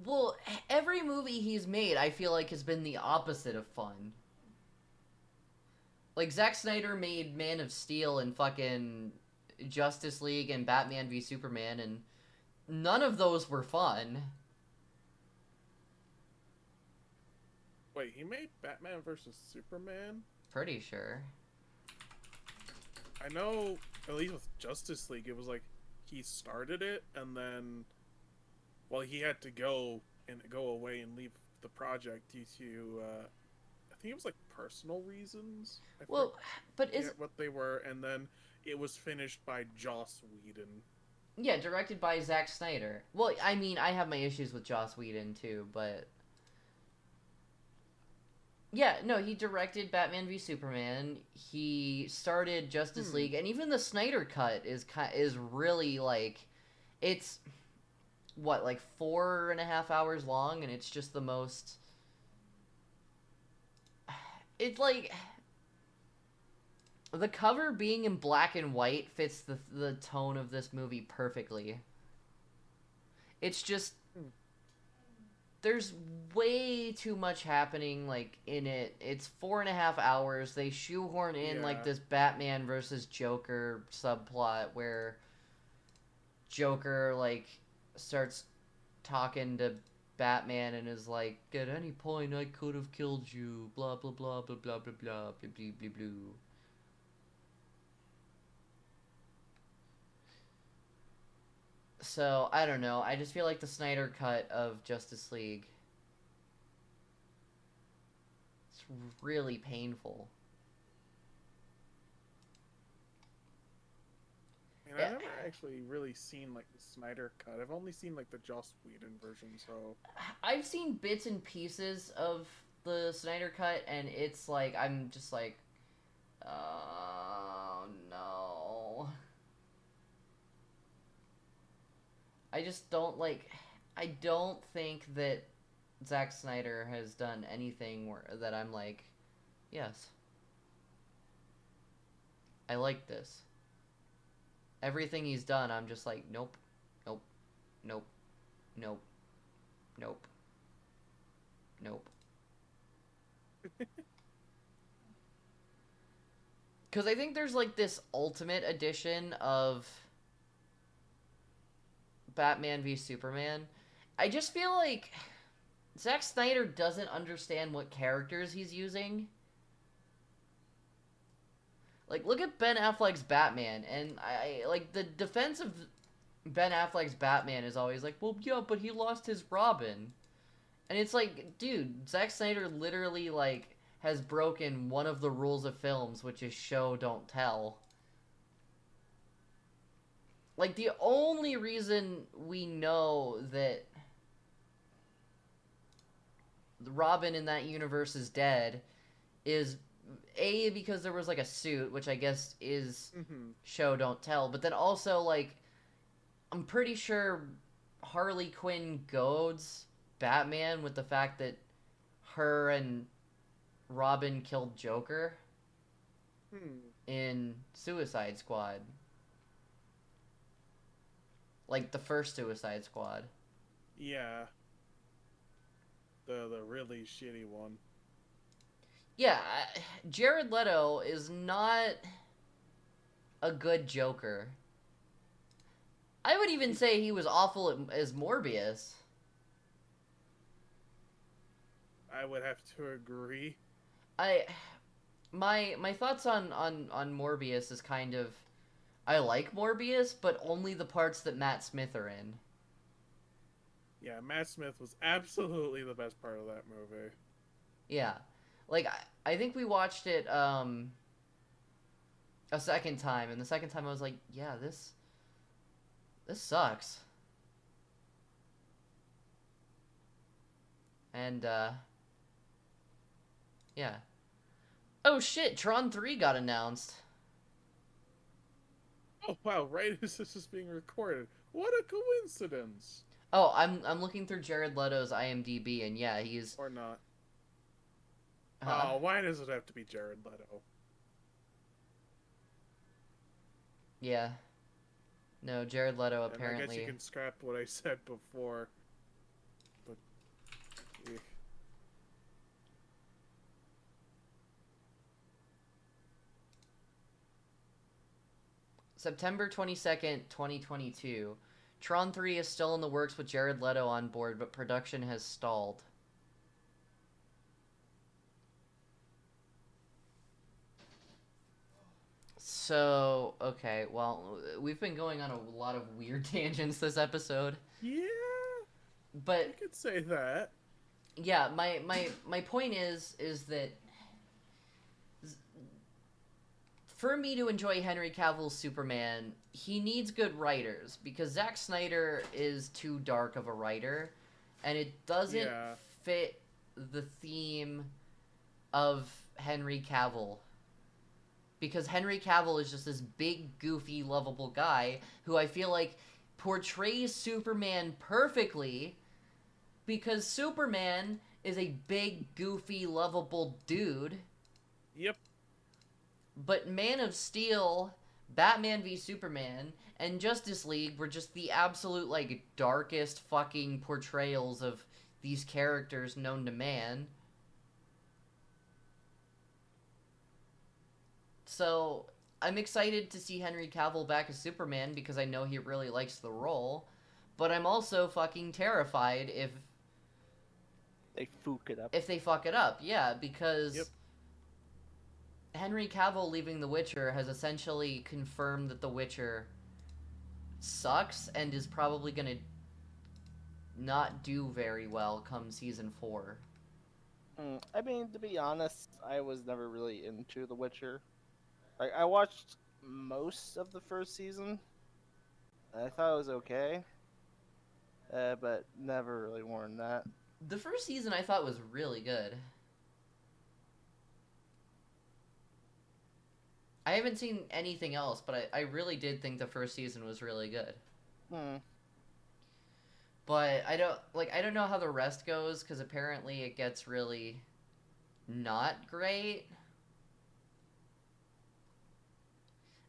Well, every movie he's made, I feel like has been the opposite of fun. Like Zack Snyder made Man of Steel and fucking Justice League and Batman v Superman, and none of those were fun. Wait, he made Batman versus Superman? Pretty sure. I know, at least with Justice League, it was like he started it and then, well, he had to go away and leave the project due to, I think it was like personal reasons. Well, but is forget what they were, and then it was finished by Joss Whedon. yeah, directed by Zack Snyder. Well, I mean, I have my issues with Joss Whedon too, but yeah, no, he directed Batman v Superman. He started Justice League, and even the Snyder cut is really like it's what, like 4.5 hours long, and it's just the most. It's like the cover being in black and white fits the tone of this movie perfectly. It's just there's way too much happening like in it. It's 4.5 hours. They shoehorn in like this Batman versus Joker subplot where Joker like starts talking to Batman and is like, at any point I could have killed you, blah blah blah blah blah blah blah blah blah blah blah. So I don't know. I just feel like the Snyder cut of Justice League, it's really painful. And I've never actually really seen like the Snyder cut. I've only seen like the Joss Whedon version. So I've seen bits and pieces of the Snyder cut, and it's like I'm just like, oh no. I just don't like. I don't think that Zack Snyder has done anything that I'm like, yes, I like this. Everything he's done, I'm just like, nope, nope, nope, nope, nope, nope. Because I think there's like this ultimate edition of Batman v Superman. I just feel like Zack Snyder doesn't understand what characters he's using. Like, look at Ben Affleck's Batman, and I like the defense of Ben Affleck's Batman is always like, well, yeah, but he lost his Robin, and it's like, dude, Zack Snyder literally like has broken one of the rules of films, which is show don't tell. Like, the only reason we know that Robin in that universe is dead is A, because there was like a suit, which I guess is show don't tell, but then also like I'm pretty sure Harley Quinn goads Batman with the fact that her and Robin killed Joker in Suicide Squad. Like the first Suicide Squad. yeah, the really shitty one. Yeah, Jared Leto is not a good Joker. I would even say he was awful as Morbius. I would have to agree. My thoughts on Morbius is kind of, I like Morbius, but only the parts that Matt Smith are in. Yeah, Matt Smith was absolutely the best part of that movie. Yeah. Like, I think we watched it a second time, and the second time I was like, yeah, this sucks. And, yeah. Oh shit, Tron 3 got announced. Oh wow, right as this is being recorded. What a coincidence. Oh, I'm looking through Jared Leto's IMDb, and yeah, he's... Or not. Oh, why does it have to be Jared Leto? Yeah. No, Jared Leto apparently... And I guess you can scrap what I said before. But... Yeah. September 22nd, 2022. Tron 3 is still in the works with Jared Leto on board, but production has stalled. So, okay, well, we've been going on a lot of weird tangents this episode. Yeah, but you could say that. Yeah, my point is that for me to enjoy Henry Cavill's Superman, he needs good writers, because Zack Snyder is too dark of a writer, and it doesn't fit the theme of Henry Cavill. Because Henry Cavill is just this big, goofy, lovable guy who I feel like portrays Superman perfectly because Superman is a big, goofy, lovable dude. Yep. But Man of Steel, Batman v Superman, and Justice League were just the absolute, like, darkest fucking portrayals of these characters known to man. So, I'm excited to see Henry Cavill back as Superman because I know he really likes the role. But I'm also fucking terrified They fook it up. if they fuck it up. Yeah, because Yep. Henry Cavill leaving The Witcher has essentially confirmed that The Witcher sucks and is probably gonna not do very well come season 4. I mean, to be honest, I was never really into The Witcher. Like, I watched most of the first season. I thought it was okay, but never really more than that. The first season I thought was really good. I haven't seen anything else, but I really did think the first season was really good. But I don't know how the rest goes because apparently it gets really not great.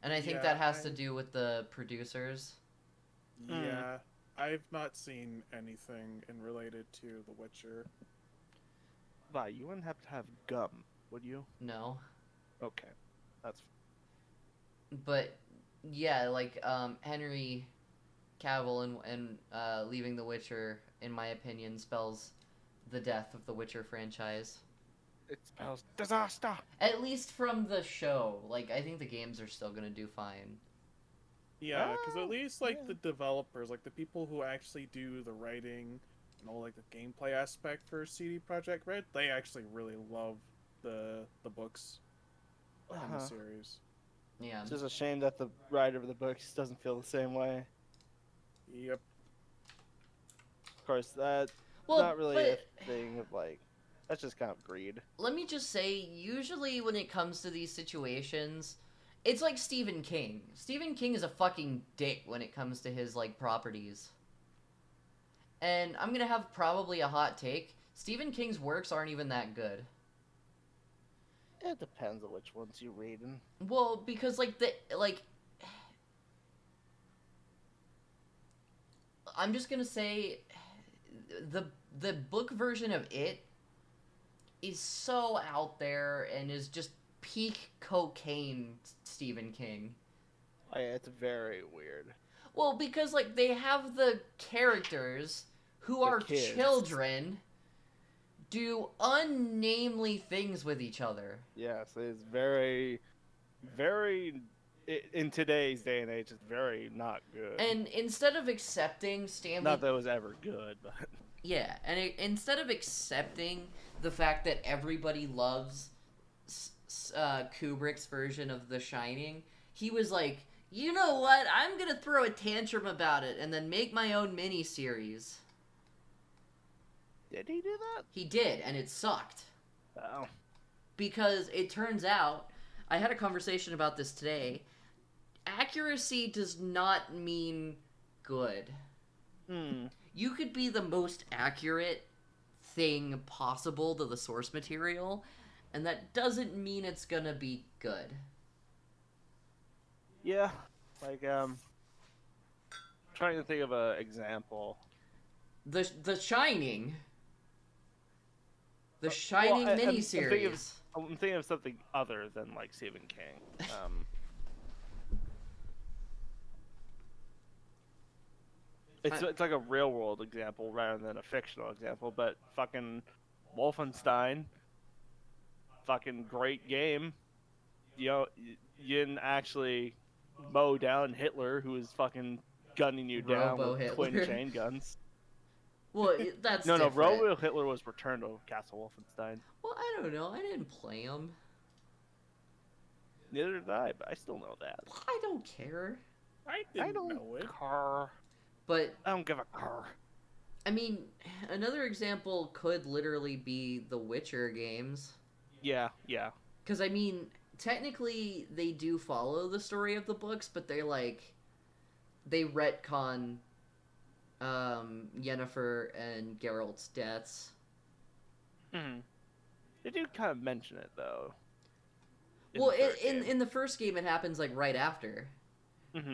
And I think that has to do with the producers. Yeah. I've not seen anything in related to The Witcher. Wow, you wouldn't have to have gum, would you? No. Okay, that's. But yeah, like Henry Cavill and leaving The Witcher, in my opinion, spells the death of the Witcher franchise. It spells disaster. At least from the show. Like, I think the games are still gonna do fine. Yeah, because at least like yeah. the developers, like the people who actually do the writing and all like the gameplay aspect for CD Projekt Red, they actually really love the books and the series. Yeah. It's just a shame that the writer of the books doesn't feel the same way. Yep. Of course, that's not really a thing of like. That's just kind of greed. Let me just say, usually when it comes to these situations, it's like Stephen King. Stephen King is a fucking dick when it comes to his, like, properties. And I'm gonna have probably a hot take. Stephen King's works aren't even that good. It depends on which ones you read. Well, because, I'm just gonna say, the book version of it is so out there and is just peak cocaine Stephen King. It's very weird. Well, because, like, they have the characters who are kids. children do unnamely things with each other. Yes, it's very, very. In today's day and age, it's very not good. And instead of accepting Stanley... Not that it was ever good, but... Yeah, and instead of accepting the fact that everybody loves Kubrick's version of The Shining, he was like, you know what, I'm gonna throw a tantrum about it and then make my own miniseries. Did he do that? He did, and it sucked. Oh. Because it turns out, I had a conversation about this today, accuracy does not mean good. You could be the most accurate thing possible to the source material, and that doesn't mean it's gonna be good. Yeah, like trying to think of an example. The Shining. The Shining miniseries. I'm thinking of something other than like Stephen King. It's like a real world example rather than a fictional example, but fucking Wolfenstein, fucking great game. You know, you didn't actually mow down Hitler, who was fucking gunning you down with twin chain guns. Well, that's no, different. Robo Hitler was Return to Castle Wolfenstein. Well, I don't know. I didn't play him. Neither did I, but I still know that. I don't care. I don't know it. Care. But I don't give a car. I mean, another example could literally be the Witcher games. Yeah. Because, I mean, technically they do follow the story of the books, but they're like they retcon Yennefer and Geralt's deaths. Hmm. They do kind of mention it though. Well, in the first game, it happens like right after,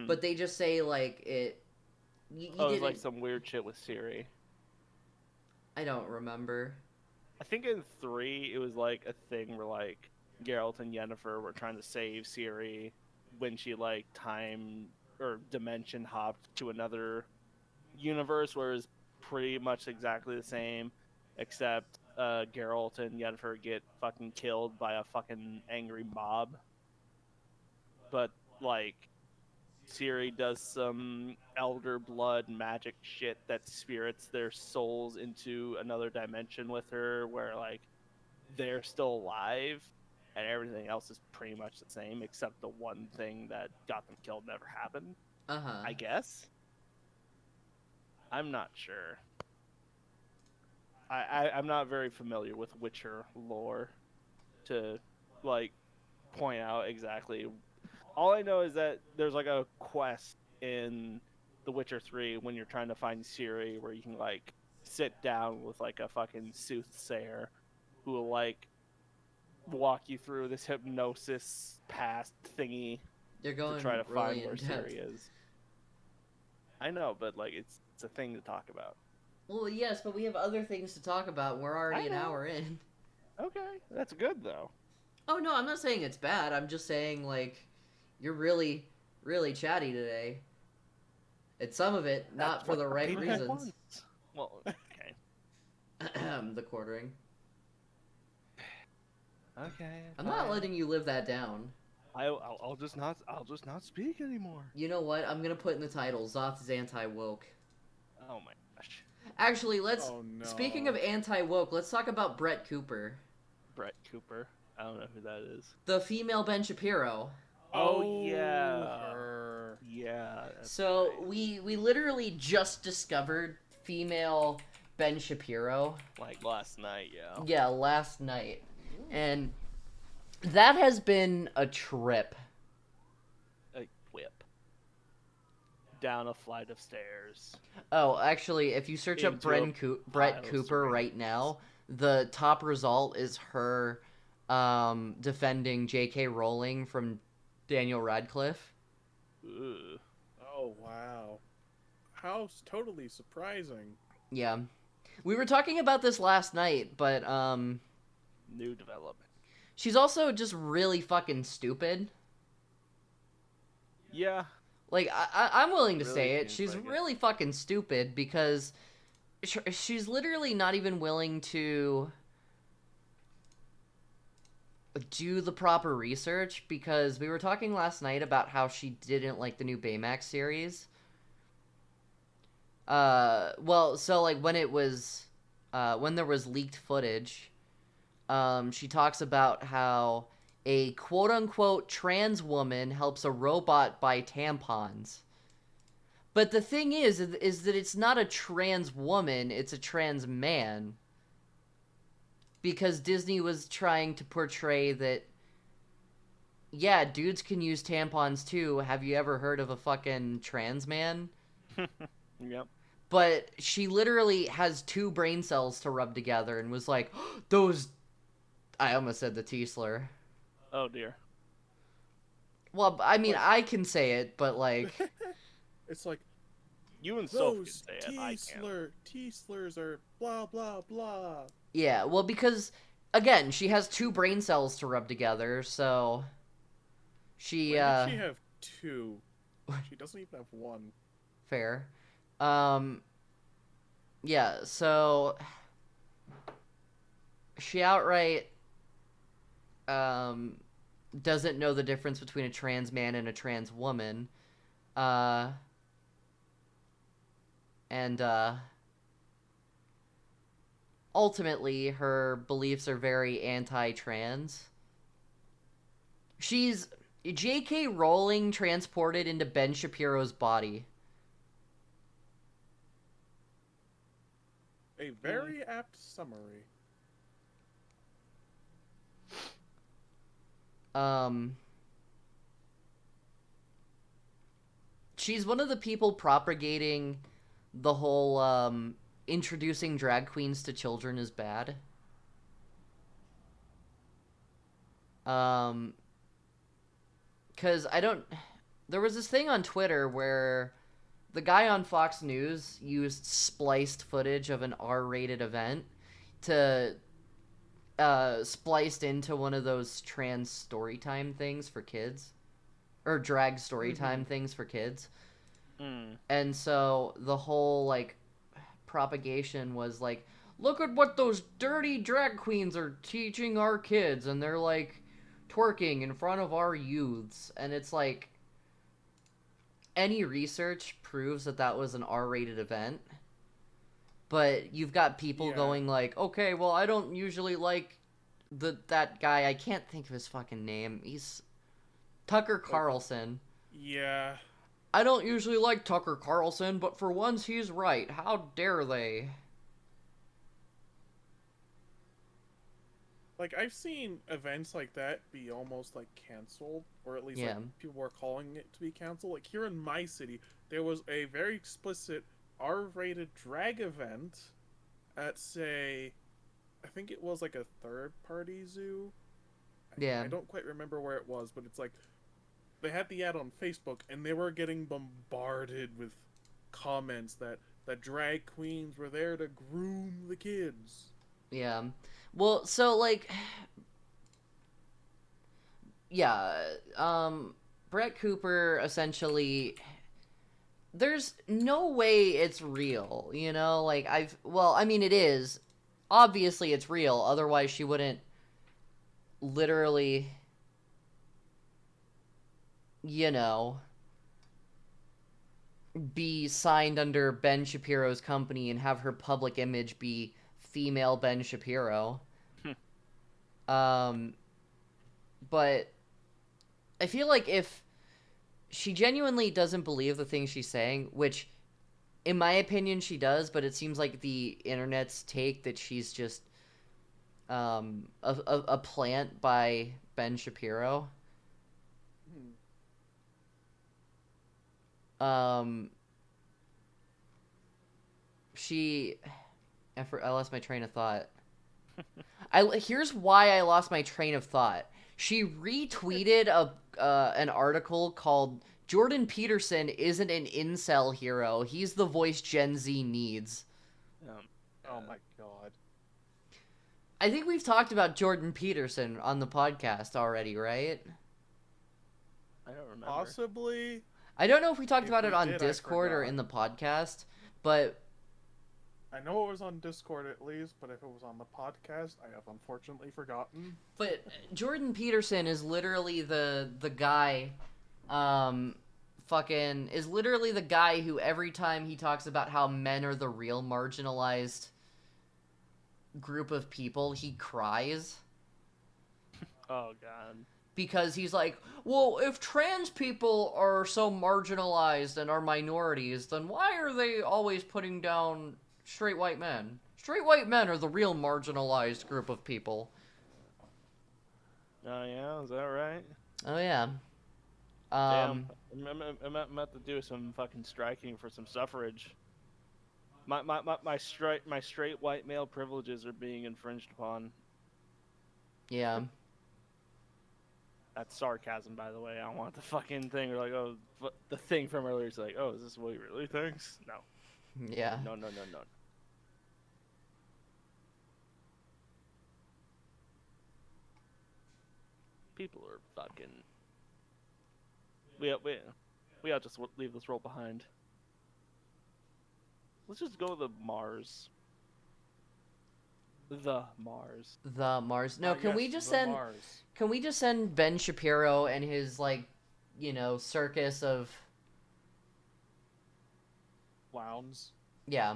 but they just say like it. You it was didn't. like some weird shit with Ciri. I don't remember. I think in 3 it was like a thing where like Geralt and Yennefer were trying to save Ciri when she like time or dimension hopped to another universe where it's pretty much exactly the same, except Geralt and Yennefer get fucking killed by a fucking angry mob. But like Ciri does some elder blood magic shit that spirits their souls into another dimension with her, where like they're still alive and everything else is pretty much the same, except the one thing that got them killed never happened. Uh-huh. I guess. I'm not sure. I'm not very familiar with Witcher lore to like point out exactly. All I know is that there's like a quest in The Witcher 3 when you're trying to find Ciri where you can like sit down with like a fucking soothsayer who will like walk you through this hypnosis past thingy You're to going try to really find where in depth. Ciri is. I know, but like it's a thing to talk about. Well, yes, but we have other things to talk about. And we're already I an know. hour in. Okay, that's good though. Oh no, I'm not saying it's bad. I'm just saying like you're really, really chatty today. And some of it not That's for what the right people reasons. want. Well, okay. The quartering. Okay. I'm not letting you live that down. I'll just not speak anymore. You know what? I'm gonna put in the title. Zoth is anti-woke. Oh my gosh. Actually, let's. Oh no. Speaking of anti-woke, let's talk about Brett Cooper, Brett Cooper. I don't know who that is. the female Ben Shapiro. Oh, yeah. Her. Yeah. So right. we literally just discovered female Ben Shapiro. Like last night, yeah. Yeah, last night, and that has been a trip. A whip. Down a flight of stairs. Oh, actually, if you search up Into a Brett pile of Cooper right now, the top result is her defending J.K. Rowling from Daniel Radcliffe. Ugh. Oh wow. How totally surprising. Yeah. We were talking about this last night, but New development. she's also just really fucking stupid. Yeah. Like, I'm willing to Really say it. seems She's like it. really fucking stupid because she's literally not even willing to do the proper research, because we were talking last night about how she didn't like the new Baymax series. Well, so like when it was, when there was leaked footage, she talks about how a quote-unquote trans woman helps a robot buy tampons. But the thing is that it's not a trans woman, it's a trans man. Because Disney was trying to portray that, yeah, dudes can use tampons too. Have you ever heard of a fucking trans man? Yep. But she literally has two brain cells to rub together and was like, oh, those... I almost said the T slur. Oh dear. Well, I mean, I can say it, but like... It's like You and Soph can those say it. I can't. T-slurs are blah blah blah. Yeah, well, because, again, she has two brain cells to rub together, so... She, When did she have two? She doesn't even have one. Fair. Yeah, so... She outright, doesn't know the difference between a trans man and a trans woman. And ultimately, her beliefs are very anti-trans. She's J.K. Rowling transported into Ben Shapiro's body. A very apt summary. she's one of the people propagating the whole introducing drag queens to children is bad. Because there was this thing on Twitter where the guy on Fox News used spliced footage of an R-rated event to spliced into one of those trans storytime things for kids, or drag storytime things for kids. And so the whole like propagation was like, look at what those dirty drag queens are teaching our kids, and they're like twerking in front of our youths. And it's like, any research proves that was an R-rated event, but you've got people going like, okay, well, I don't usually like that guy. I can't think of his fucking name. He's Tucker Carlson. Yeah. I don't usually like Tucker Carlson, but for once he's right. How dare they? Like, I've seen events like that be almost, like, canceled, or at least, like, people were calling it to be canceled. Like, here in my city, there was a very explicit R-rated drag event at, say, I think it was, like, a third-party zoo? Yeah. I don't quite remember where it was, but it's like, they had the ad on Facebook, and they were getting bombarded with comments that drag queens were there to groom the kids. Yeah. Well, so, like, yeah, Brett Cooper, essentially, there's no way it's real, you know? Like, I mean, it is. Obviously, it's real, otherwise she wouldn't literally, you know, be signed under Ben Shapiro's company and have her public image be female Ben Shapiro. But I feel like if she genuinely doesn't believe the things she's saying, which in my opinion she does, but it seems like the internet's take that she's just a plant by Ben Shapiro. I lost my train of thought. Here's why I lost my train of thought. She retweeted an article called "Jordan Peterson isn't an incel hero. He's the voice Gen Z needs." Oh my god. I think we've talked about Jordan Peterson on the podcast already, right? I don't remember. Possibly. I don't know if we talked If about it we on did, I Discord or forgot. in the podcast, but I know it was on Discord at least, but if it was on the podcast, I have unfortunately forgotten. But Jordan Peterson is literally the guy, is literally the guy who every time he talks about how men are the real marginalized group of people, he cries. Oh god. Because he's like, well, if trans people are so marginalized and are minorities, then why are they always putting down straight white men? Straight white men are the real marginalized group of people. Oh yeah, is that right? Oh yeah. Damn, I'm about to do some fucking striking for some suffrage. My straight white male privileges are being infringed upon. Yeah. That's sarcasm, by the way. I don't want the fucking thing. Or like, oh, the thing from earlier is like, oh, is this what he really thinks? No. Yeah. No. People are fucking. We ought to just leave this role behind. Let's just go to the Mars. The Mars. The Mars. No, can Yes, we just the send? Mars. Can we just send Ben Shapiro and his circus of? Clowns. Yeah.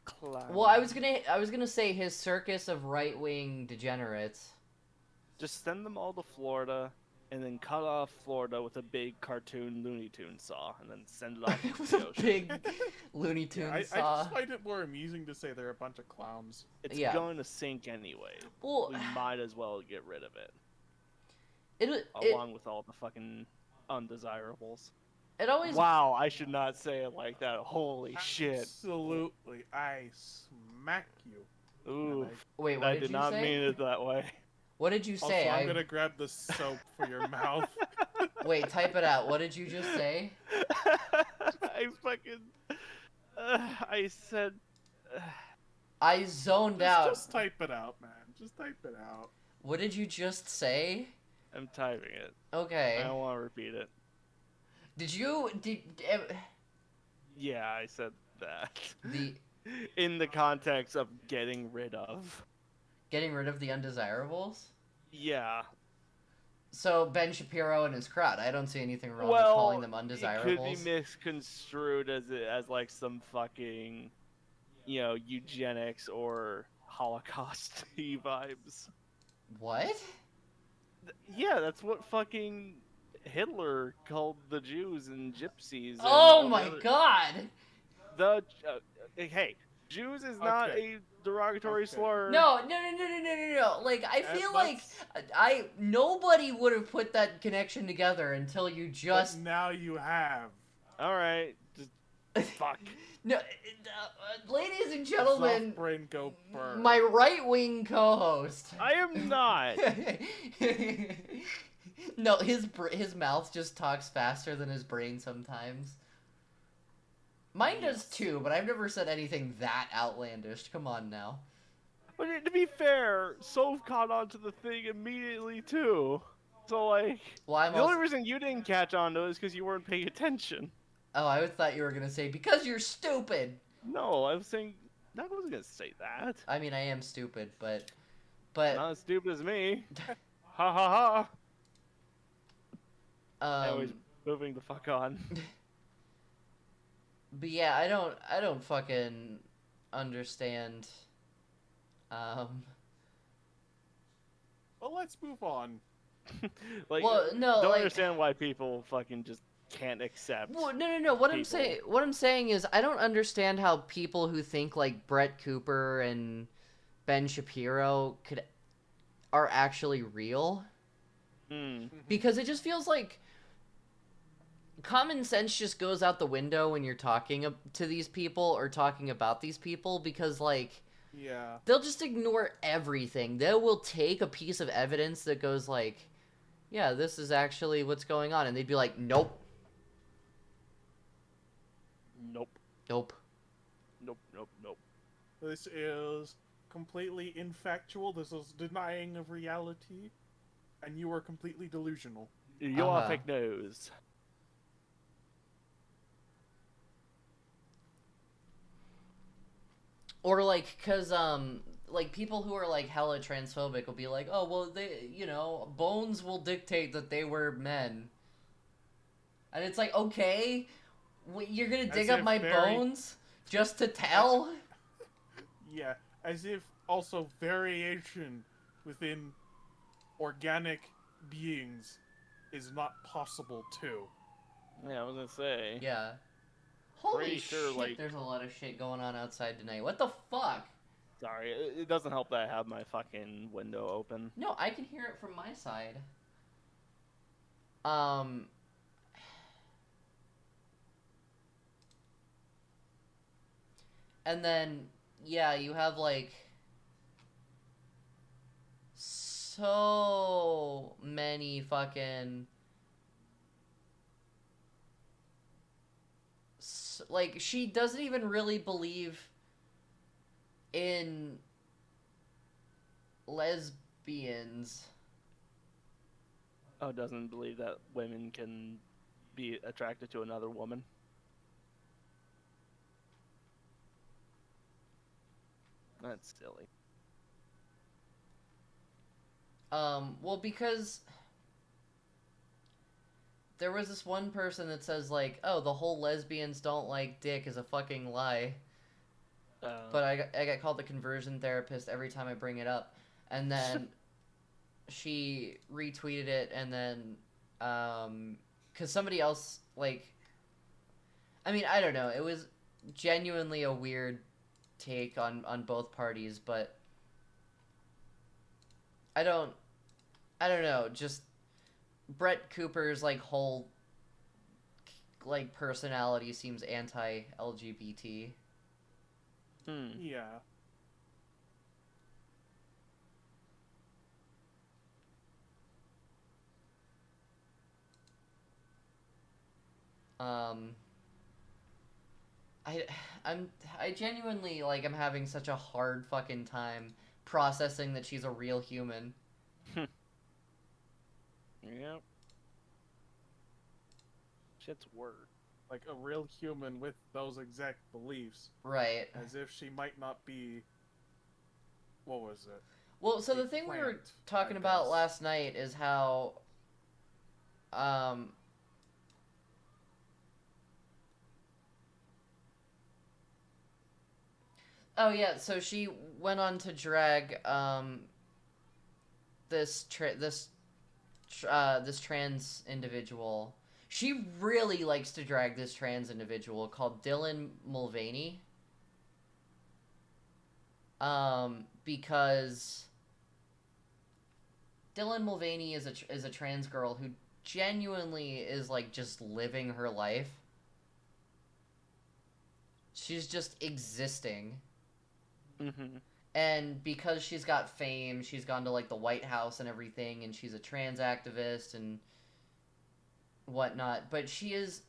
Clown. Well, I was gonna say his circus of right-wing degenerates. Just send them all to Florida, and then cut off Florida with a big cartoon Looney Tune saw, and then send it off into With the a ocean. big Looney Tunes I saw. just find it more amusing to say they're a bunch of clowns. It's Yeah. going to sink anyway. Well, We might as well get rid of it. it Along with all the fucking undesirables. It always. Wow, I should not say it like that. Holy shit. Absolutely, I smack you. Ooh, Wait, what I did did you not say? mean it that way. What did you say? Also, I'm gonna grab the soap for your mouth. Wait, type it out. What did you just say? I fucking. I said. I zoned out. Just type it out, man. Just type it out. What did you just say? I'm typing it. Okay. I don't want to repeat it. Did you Yeah, I said that. the In the context of getting rid of. getting rid of the undesirables? Yeah. So Ben Shapiro and his crowd. I don't see anything wrong with Well, calling them it undesirables. could be misconstrued as like some fucking, eugenics or Holocaust vibes. What? Yeah, that's what fucking Hitler called the Jews and gypsies. And Oh all the my other- god! Hey, Jews is not Okay. a derogatory Okay. slur. No. Like I feel like nobody would have put that connection together until you But just now you have. All right, just fuck. No, ladies and gentlemen, Soft brain go burn. my right-wing co-host. I am not. No, his mouth just talks faster than his brain sometimes. Mine does too, but I've never said anything that outlandish. Come on now. But to be fair, Soph caught on to the thing immediately too. So like, Well, I'm the also... only reason you didn't catch on to it is because you weren't paying attention. Oh, I thought you were gonna say because you're stupid. No, I was saying I wasn't gonna say that. I mean, I am stupid, but Not as stupid as me. Ha ha ha. Anyways, moving the fuck on. But yeah, I don't fucking understand. Well, let's move on. Like, Well, no, don't like- understand why people fucking just can't accept. Well, no. What I'm saying is, I don't understand how people who think like Brett Cooper and Ben Shapiro are actually real, because it just feels like common sense just goes out the window when you're talking to these people or talking about these people, because like Yeah. they'll just ignore everything. They will take a piece of evidence that goes like, yeah, this is actually what's going on, and they'd be like, nope. Nope. This is completely infactual. This is denying of reality. And you are completely delusional. You're Uh-huh. fake news. Or like, cause like people who are like hella transphobic will be like, oh well, they, Bones will dictate that they were men, and it's like, okay, you're gonna dig up if my very- bones just to tell? Yeah, as if also variation within organic beings is not possible too. Yeah, I was gonna say. Yeah. Holy Pretty sure, shit, like- there's a lot of shit going on outside tonight. What the fuck? Sorry, it doesn't help that I have my fucking window open. No, I can hear it from my side. And then, yeah, you have, like, so many fucking... Like, she doesn't even really believe in lesbians. Oh, doesn't believe that women can be attracted to another woman. That's silly. Well, because there was this one person that says, like, oh, the whole lesbians don't like dick is a fucking lie. But I got called the conversion therapist every time I bring it up. And then she retweeted it, and then, because somebody else, like, I mean, I don't know. It was genuinely a weird take on both parties, but I don't know. Just Brett Cooper's, like, whole like personality seems anti-LGBT. Yeah. Um, I I'm I genuinely like I'm having such a hard fucking time processing that she's a real human. Yep. Shit's word. Like a real human with those exact beliefs. Right. As if she might not be. What was it? Well, so A the thing we were plant, talking I about guess. last night is how um oh yeah, so she went on to drag this trans individual. She really likes to drag this trans individual called Dylan Mulvaney. Because Dylan Mulvaney is a trans girl who genuinely is like just living her life. She's just existing. Mm-hmm. And because she's got fame, she's gone to like the White House and everything, and she's a trans activist and whatnot. But she is,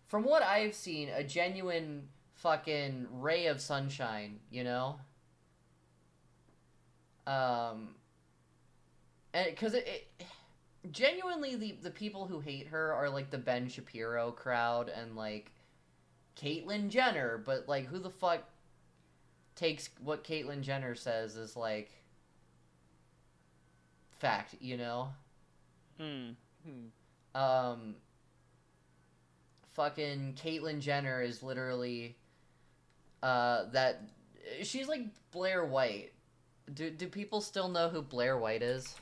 from what I've seen, a genuine fucking ray of sunshine, you know? Um, and because it genuinely the people who hate her are like the Ben Shapiro crowd and like Caitlyn Jenner, but like who the fuck takes what Caitlyn Jenner says as like fact, you know? Hmm. Um, fucking Caitlyn Jenner is literally that she's like Blair White. Do people still know who Blair White is?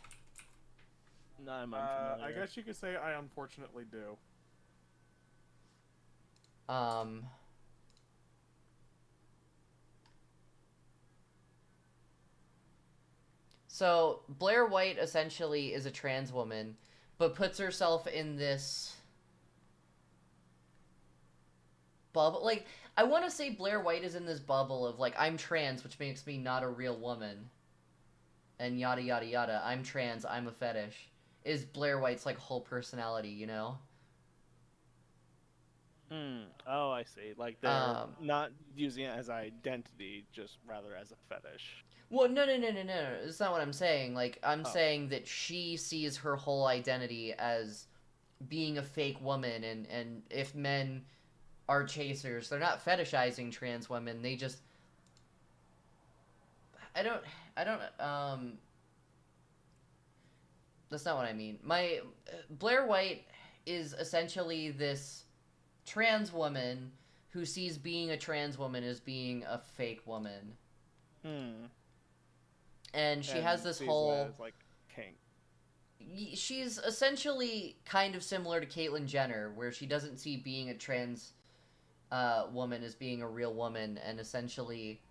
No, I'm unfamiliar. I guess you could say I unfortunately do. Um, so Blair White essentially is a trans woman, but puts herself in this bubble. Like, I want to say Blair White is in this bubble of like, I'm trans, which makes me not a real woman, and yada yada yada. I'm trans, I'm a fetish. Is Blair White's like whole personality, you know? Oh, I see. Like they're Um, not using it as identity, just rather as a fetish. well, no. It's not what I'm saying. Like, I'm Oh. saying that she sees her whole identity as being a fake woman, and if men are chasers, they're not fetishizing trans women. They just, I don't, that's not what I mean. My Blair White is essentially this trans woman who sees being a trans woman as being a fake woman. Hmm. And she And has this sees whole that as like kink. she's essentially kind of similar to Caitlyn Jenner, where she doesn't see being a trans woman as being a real woman, and essentially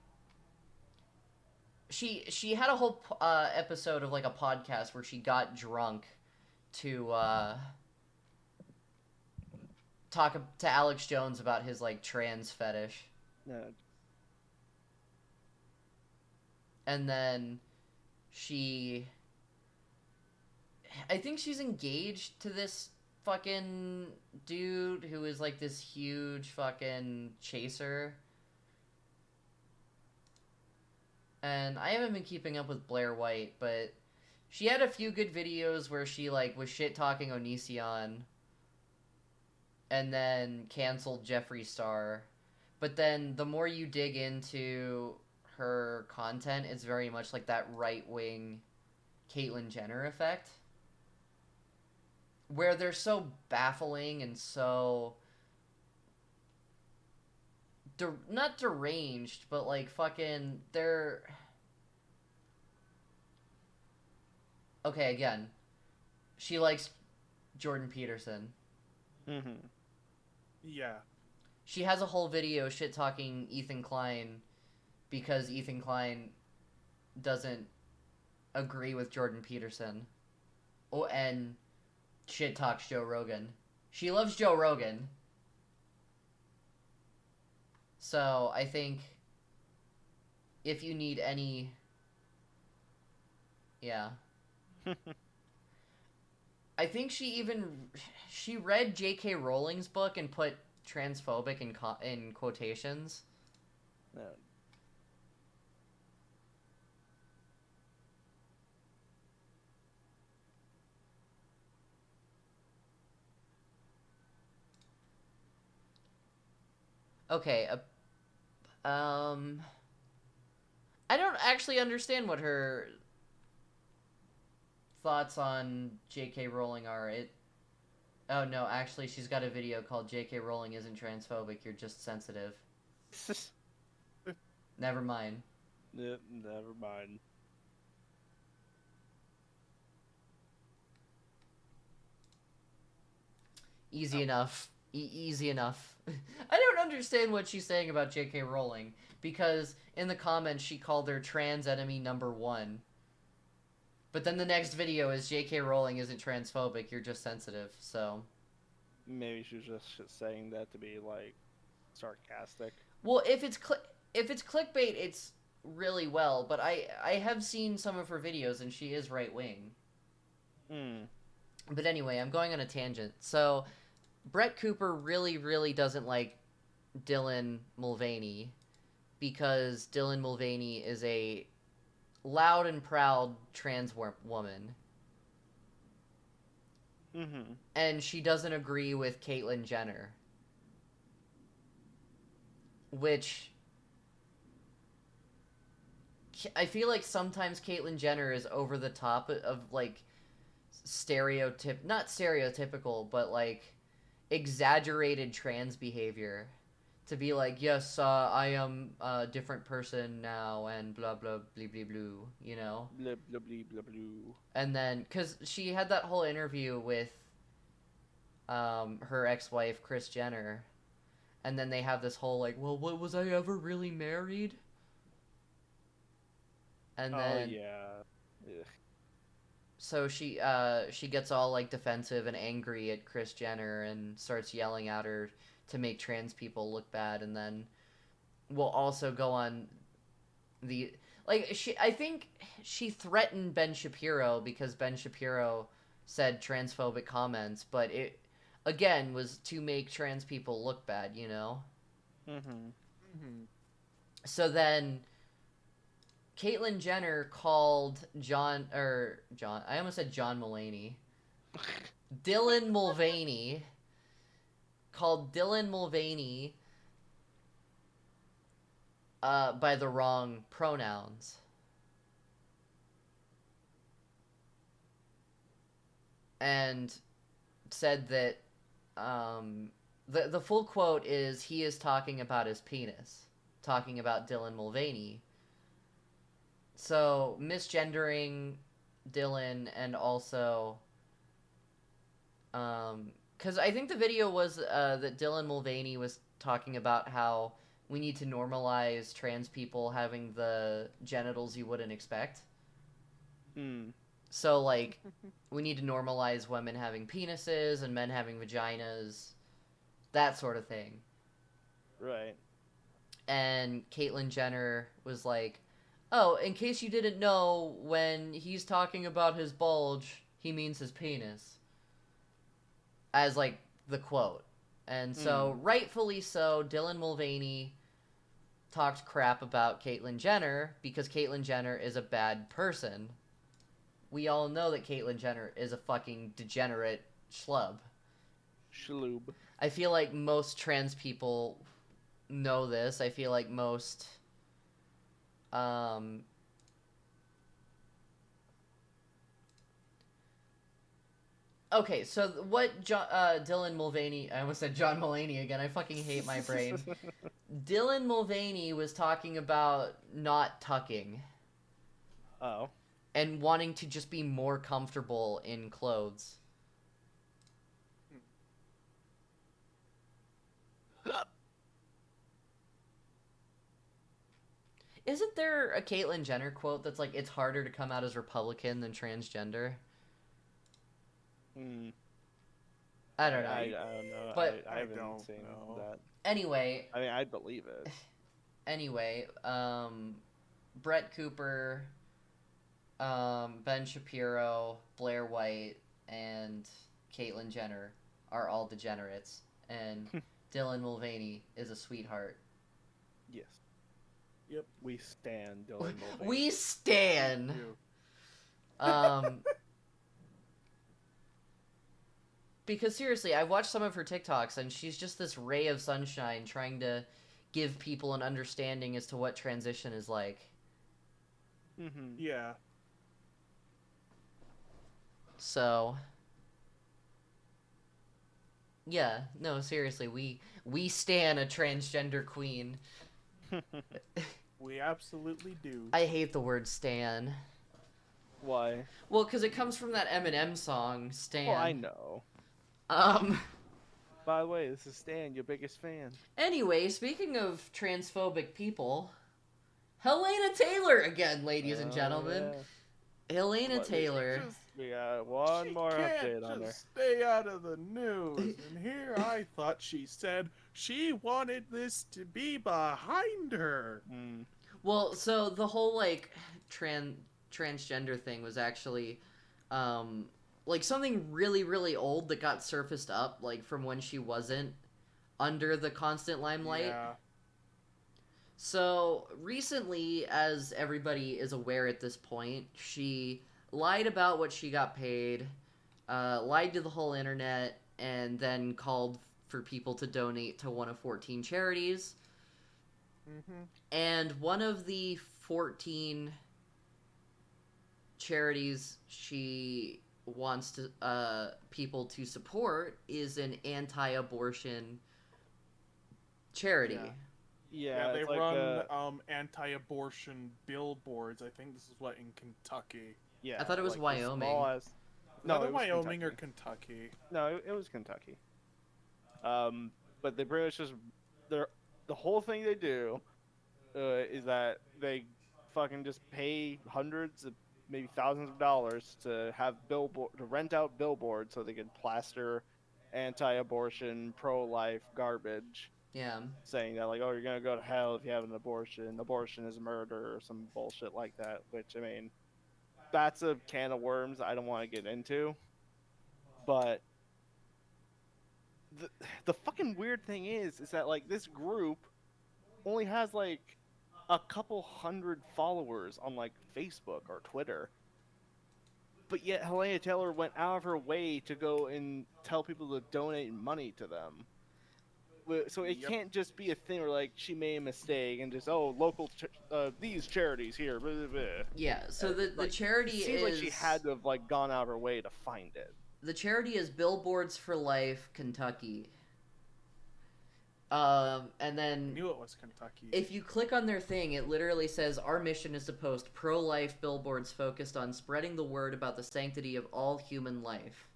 she had a whole episode of like a podcast where she got drunk to talk to Alex Jones about his like trans fetish, No. and then she I think she's engaged to this fucking dude who is like this huge fucking chaser. And I haven't been keeping up with Blair White, but she had a few good videos where she like was shit talking Onision and then canceled Jeffree Star. But then the more you dig into her content, it's very much like that right wing Caitlyn Jenner effect. Where they're so baffling and so not deranged, but like fucking they're okay. Again, she likes Jordan Peterson. Mm-hmm. Yeah. She has a whole video shit talking Ethan Klein because Ethan Klein doesn't agree with Jordan Peterson. Oh, and shit talks Joe Rogan. She loves Joe Rogan. So I think if you need any, yeah, I think she read J.K. Rowling's book and put transphobic in quotations. No. Okay, I don't actually understand what her thoughts on J.K. Rowling are. Oh no, actually, she's got a video called "J.K. Rowling isn't transphobic. You're just sensitive." Never mind. Yep, never mind. Easy enough. Easy enough. I don't understand what she's saying about J.K. Rowling because in the comments she called her trans enemy number 1. But then the next video is J.K. Rowling isn't transphobic. You're just sensitive. So. Maybe she was just saying that to be like sarcastic. Well, if it's clickbait, it's really well. But I have seen some of her videos, and she is right wing. Hmm. But anyway, I'm going on a tangent. So, Brett Cooper really doesn't like Dylan Mulvaney because Dylan Mulvaney is a loud and proud trans woman. Mm-hmm. And she doesn't agree with Caitlyn Jenner. Which I feel like sometimes Caitlyn Jenner is over the top of like not stereotypical, but like exaggerated trans behavior to be like, yes, I am a different person now and blah blah blah blah blah, you know. Blah blah blah blah blah. And then because she had that whole interview with her ex-wife Kris Jenner, and then they have this whole like, well, what was I ever really married? And then yeah. Ugh. so she gets all like defensive and angry at Kris Jenner and starts yelling at her to make trans people look bad, and then will also go on the I think she threatened Ben Shapiro because Ben Shapiro said transphobic comments, but it again was to make trans people look bad, you know. Mm-hmm. Mm-hmm. So then Caitlyn Jenner called John. I almost said John Mulaney. Dylan Mulvaney called Dylan Mulvaney by the wrong pronouns. And said that the full quote is he is talking about his penis, talking about Dylan Mulvaney. So misgendering Dylan and also because I think the video was that Dylan Mulvaney was talking about how we need to normalize trans people having the genitals you wouldn't expect. Hmm. So, like, we need to normalize women having penises and men having vaginas, that sort of thing. Right. And Caitlyn Jenner was like, oh, in case you didn't know, when he's talking about his bulge, he means his penis. As, like, the quote. And so, rightfully so, Dylan Mulvaney talked crap about Caitlyn Jenner because Caitlyn Jenner is a bad person. We all know that Caitlyn Jenner is a fucking degenerate schlub. Schloob. I feel like most trans people know this. I feel like most okay, so what Dylan Mulvaney, I almost said John Mulaney again. I fucking hate my brain. Dylan Mulvaney was talking about not tucking. Oh. And wanting to just be more comfortable in clothes. Isn't there a Caitlyn Jenner quote that's like, it's harder to come out as Republican than transgender? I don't know. I don't know. But I I haven't don't seen know. that. anyway, I mean, I'd believe it. Brett Cooper, Ben Shapiro, Blair White, and Caitlyn Jenner are all degenerates, and Dylan Mulvaney is a sweetheart. Yes. Yep. We stand Dylan Mulvaney. We stan. You. Because seriously, I've watched some of her TikToks, and she's just this ray of sunshine trying to give people an understanding as to what transition is like. Mm-hmm. Yeah. So, yeah, no, seriously, we stan a transgender queen. We absolutely do. I hate the word stan. Why? Well, because it comes from that Eminem song, Stan. Well, I know. By the way, this is Stan, your biggest fan. Anyway, speaking of transphobic people, Helena Taylor again, ladies and gentlemen. Yeah. Helena Taylor. We got one more update on her. Just stay out of the news. And here I thought she said she wanted this to be behind her. Mm. Well, so the whole like transgender thing was actually like something really really old that got surfaced up like from when she wasn't under the constant limelight. Yeah. So recently, as everybody is aware at this point, she lied about what she got paid, lied to the whole internet, and then called for people to donate to one of 14 charities. Mm-hmm. And one of the 14 charities she wants to people to support is an anti-abortion charity. Yeah. Yeah, they it's like run anti-abortion billboards. I think this is what in Kentucky. Yeah, I thought it was like the Wyoming. smallest- No, No, it was Wyoming or Kentucky. Kentucky. No, it was Kentucky. But they pretty much just the whole thing they do is that they fucking just pay hundreds of maybe thousands of dollars to have to rent out billboards so they can plaster anti-abortion, pro-life garbage, Yeah. saying that like, oh, you're gonna go to hell if you have an abortion. Abortion is murder or some bullshit like that. Which I mean, that's a can of worms I don't want to get into. But the fucking weird thing is that like this group only has like a couple hundred followers on like Facebook or Twitter. But yet Helena Taylor went out of her way to go and tell people to donate money to them. So it can't just be a thing where like she made a mistake and just local these charities here. Blah, blah, blah. Yeah. So the like, charity it seems is like she had to have like gone out of her way to find it. the charity is Billboards for Life Kentucky. And I then knew it was Kentucky. if you click on their thing, it literally says our mission is to post pro-life billboards focused on spreading the word about the sanctity of all human life.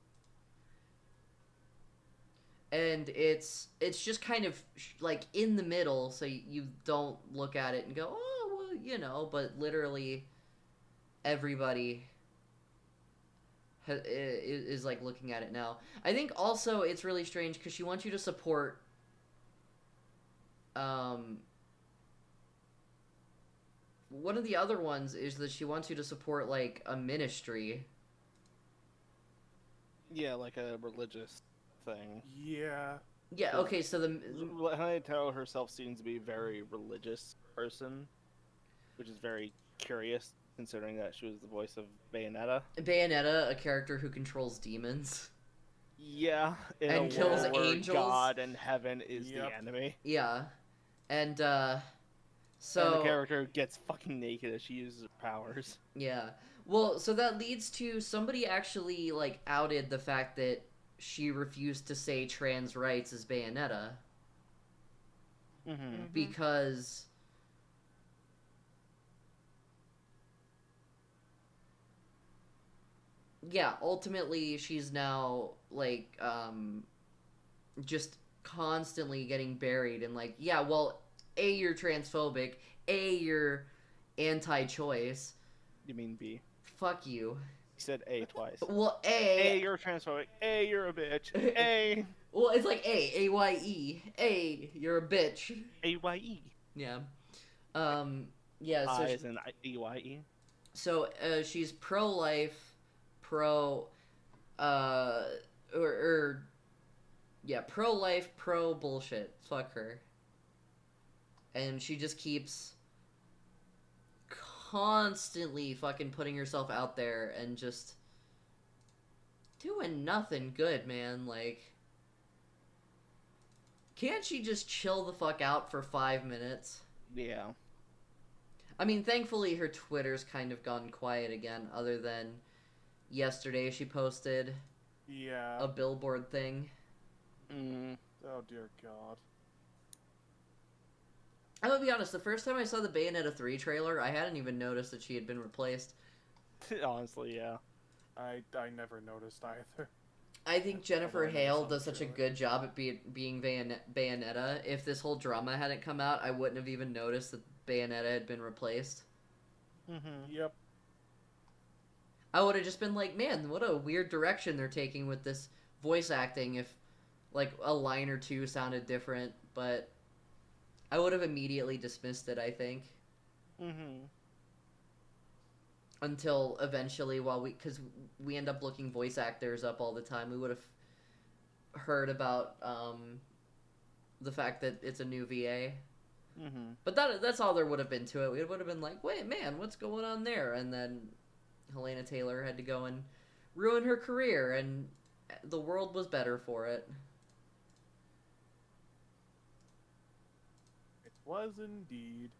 And it's just kind of like in the middle, so you don't look at it and go, oh, well, you know, but literally everybody is like looking at it now. I think also it's really strange because she wants you to support one of the other ones is that she wants you to support like a ministry. Yeah, like a religious thing. Yeah. Yeah, okay, so the Helena Taylor herself seems to be a very religious person, which is very curious considering that she was the voice of Bayonetta. Bayonetta, a character who controls demons. Yeah, in And a kills world where angels. God and heaven is Yep. the enemy. Yeah. And so And the character gets fucking naked as she uses her powers. yeah. Well, so that leads to somebody actually like outed the fact that she refused to say trans rights as Bayonetta Mm-hmm. because yeah, ultimately she's now like just constantly getting buried and like, yeah, well, A, you're transphobic, A, you're anti-choice. You mean B? Fuck you. said A twice. Well, A, you're transphobic. A, you're a bitch. A. Well, it's like A-Y-E. A, you're a bitch. A-Y-E. Yeah. Um, yeah, so I as in E-Y-E. she's pro-life, pro, uh, or yeah, pro-life, pro-bullshit. Fuck her. And she just keeps constantly fucking putting herself out there and just doing nothing good, man. Like, can't she just chill the fuck out for 5 minutes? Yeah. I mean, thankfully her Twitter's kind of gone quiet again, other than yesterday she posted Yeah. a billboard thing. Mm. Oh dear God. I'm gonna be honest, the first time I saw the Bayonetta 3 trailer, I hadn't even noticed that she had been replaced. Honestly, yeah. I never noticed either. I think Jennifer Although I never Hale saw the does such a trailer. good job at being Bayonetta. If this whole drama hadn't come out, I wouldn't have even noticed that Bayonetta had been replaced. Mm-hmm. Yep. I would have just been like, man, what a weird direction they're taking with this voice acting if, like, a line or two sounded different, but I would have immediately dismissed it, I think. Mm-hmm. Until eventually, because we end up looking voice actors up all the time, we would have heard about the fact that it's a new VA. Mm-hmm. But that's all there would have been to it. We would have been like, wait, man, what's going on there? And then Helena Taylor had to go and ruin her career, and the world was better for it. It was indeed.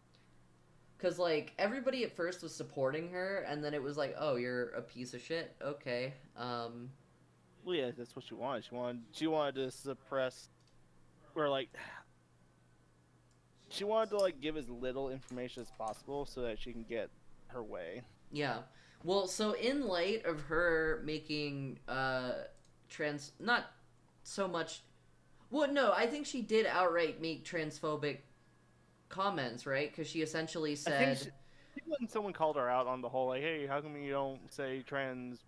Because, like, everybody at first was supporting her, and then it was like, oh, you're a piece of shit? Okay. Well, yeah, that's what she wanted. She wanted to suppress, or like, she wanted to like give as little information as possible so that she can get her way. Yeah. Well, so in light of her making, not so much... Well, no, I think she did outright make transphobic comments, right? Because she essentially I think said... when someone called her out on the whole, like, hey, how come you don't say trans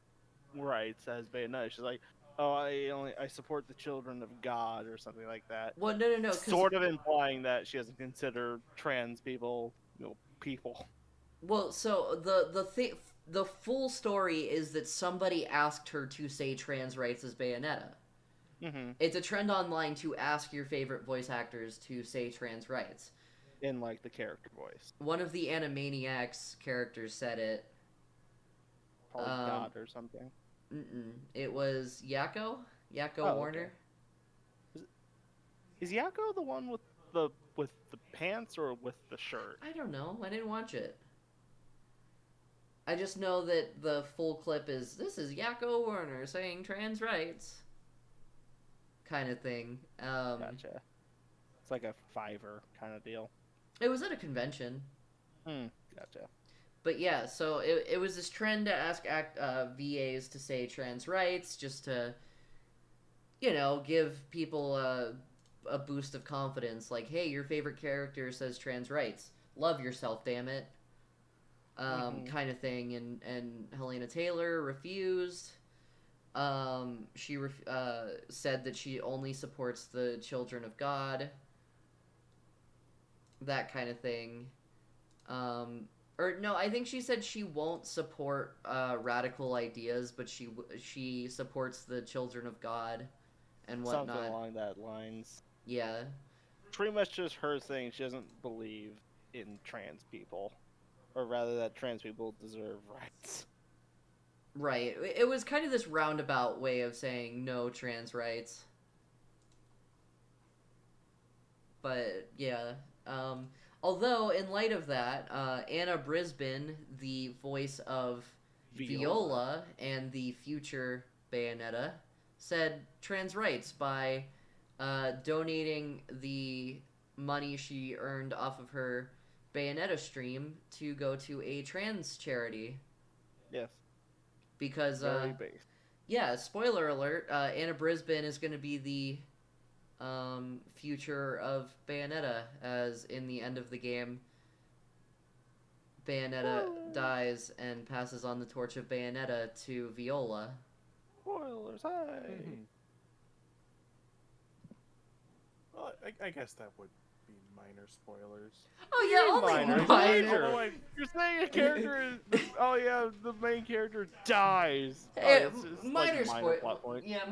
rights as Bayonetta? She's like, oh, I support the children of God or something like that. Well, no, Sort of implying that she doesn't consider trans people, people. Well, so the full story is that somebody asked her to say trans rights as Bayonetta. Mm-hmm. It's a trend online to ask your favorite voice actors to say trans rights. In like the character voice. One of the Animaniacs characters said it. Called God or something. It was Yakko Warner. Okay. Is Yakko the one with the pants or with the shirt? I don't know. I didn't watch it. I just know that the full clip is, this is Yakko Warner saying trans rights. Kind of thing. Gotcha. It's like a Fiverr kind of deal. It was at a convention. Gotcha. But yeah, so it was this trend to ask VAs to say trans rights, just to, give people a boost of confidence. Like, hey, your favorite character says trans rights. Love yourself, damn it. Kind of thing. And Helena Taylor refused. She said that she only supports the children of God. That kind of thing. Or no, I think she said she won't support radical ideas, but she supports the children of God and whatnot. Something along that lines. Yeah. Pretty much just her saying she doesn't believe in trans people, or rather that trans people deserve rights. Right. It was kind of this roundabout way of saying no trans rights. But yeah. Although, in light of that, Anna Brisbane, the voice of Viola and the future Bayonetta, said trans rights by donating the money she earned off of her Bayonetta stream to go to a trans charity. Yes. Because, very base. Yeah, spoiler alert, Anna Brisbane is going to be the future of Bayonetta, as in the end of the game, Bayonetta dies and passes on the torch of Bayonetta to Viola. Spoilers, hi. Well, I guess that would be minor spoilers. Oh yeah, only Minor. minor. Although You're saying a character is... Oh yeah, the main character dies. Hey, It's minor like minor plot point. Yeah,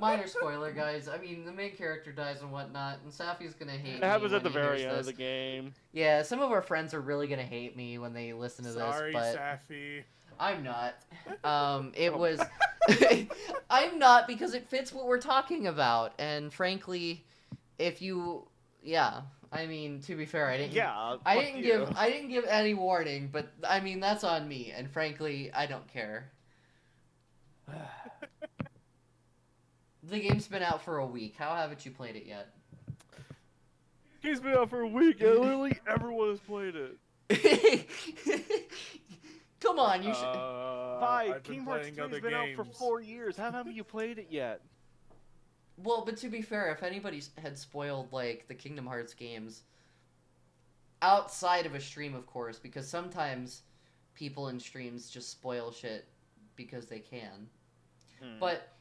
minor spoiler, guys. I mean, the main character dies and whatnot, and Safi's gonna hate It me happens when at the he hears very end of this. the game. Yeah, some of our friends are really gonna hate me when they listen to Sorry, this, but Safi. I'm not. It Oh. was. I'm not because it fits what we're talking about, and frankly, if you, yeah, I mean, to be fair, I didn't give any warning, but I mean that's on me, and frankly, I don't care. The game's been out for a week. How haven't you played it yet? He's been out for a week, and literally everyone has played it. Come on, you should. I've been Kingdom Hearts playing 3 other has been games. out for 4 years. How haven't you played it yet? Well, but to be fair, if anybody had spoiled like the Kingdom Hearts games outside of a stream, of course, because sometimes people in streams just spoil shit because they can. But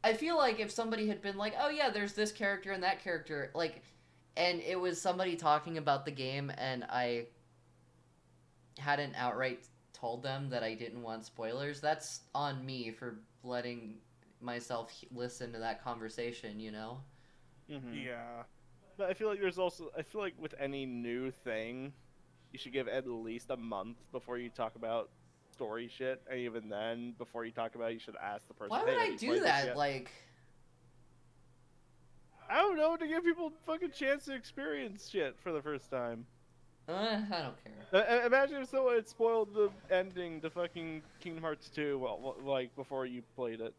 I feel like if somebody had been like, "Oh yeah, there's this character and that character," like, and it was somebody talking about the game, and I hadn't outright told them that I didn't want spoilers, that's on me for letting myself listen to that conversation, you know? Yeah. But I feel like with any new thing, you should give at least a month before you talk about story shit, and even then, before you talk about it, you should ask the person. Why "Hey, would have I you do played this that? yet?" Like, I don't know, to give people a fucking chance to experience shit for the first time. I don't care. Imagine if someone had spoiled the ending to fucking Kingdom Hearts 2, like before you played it.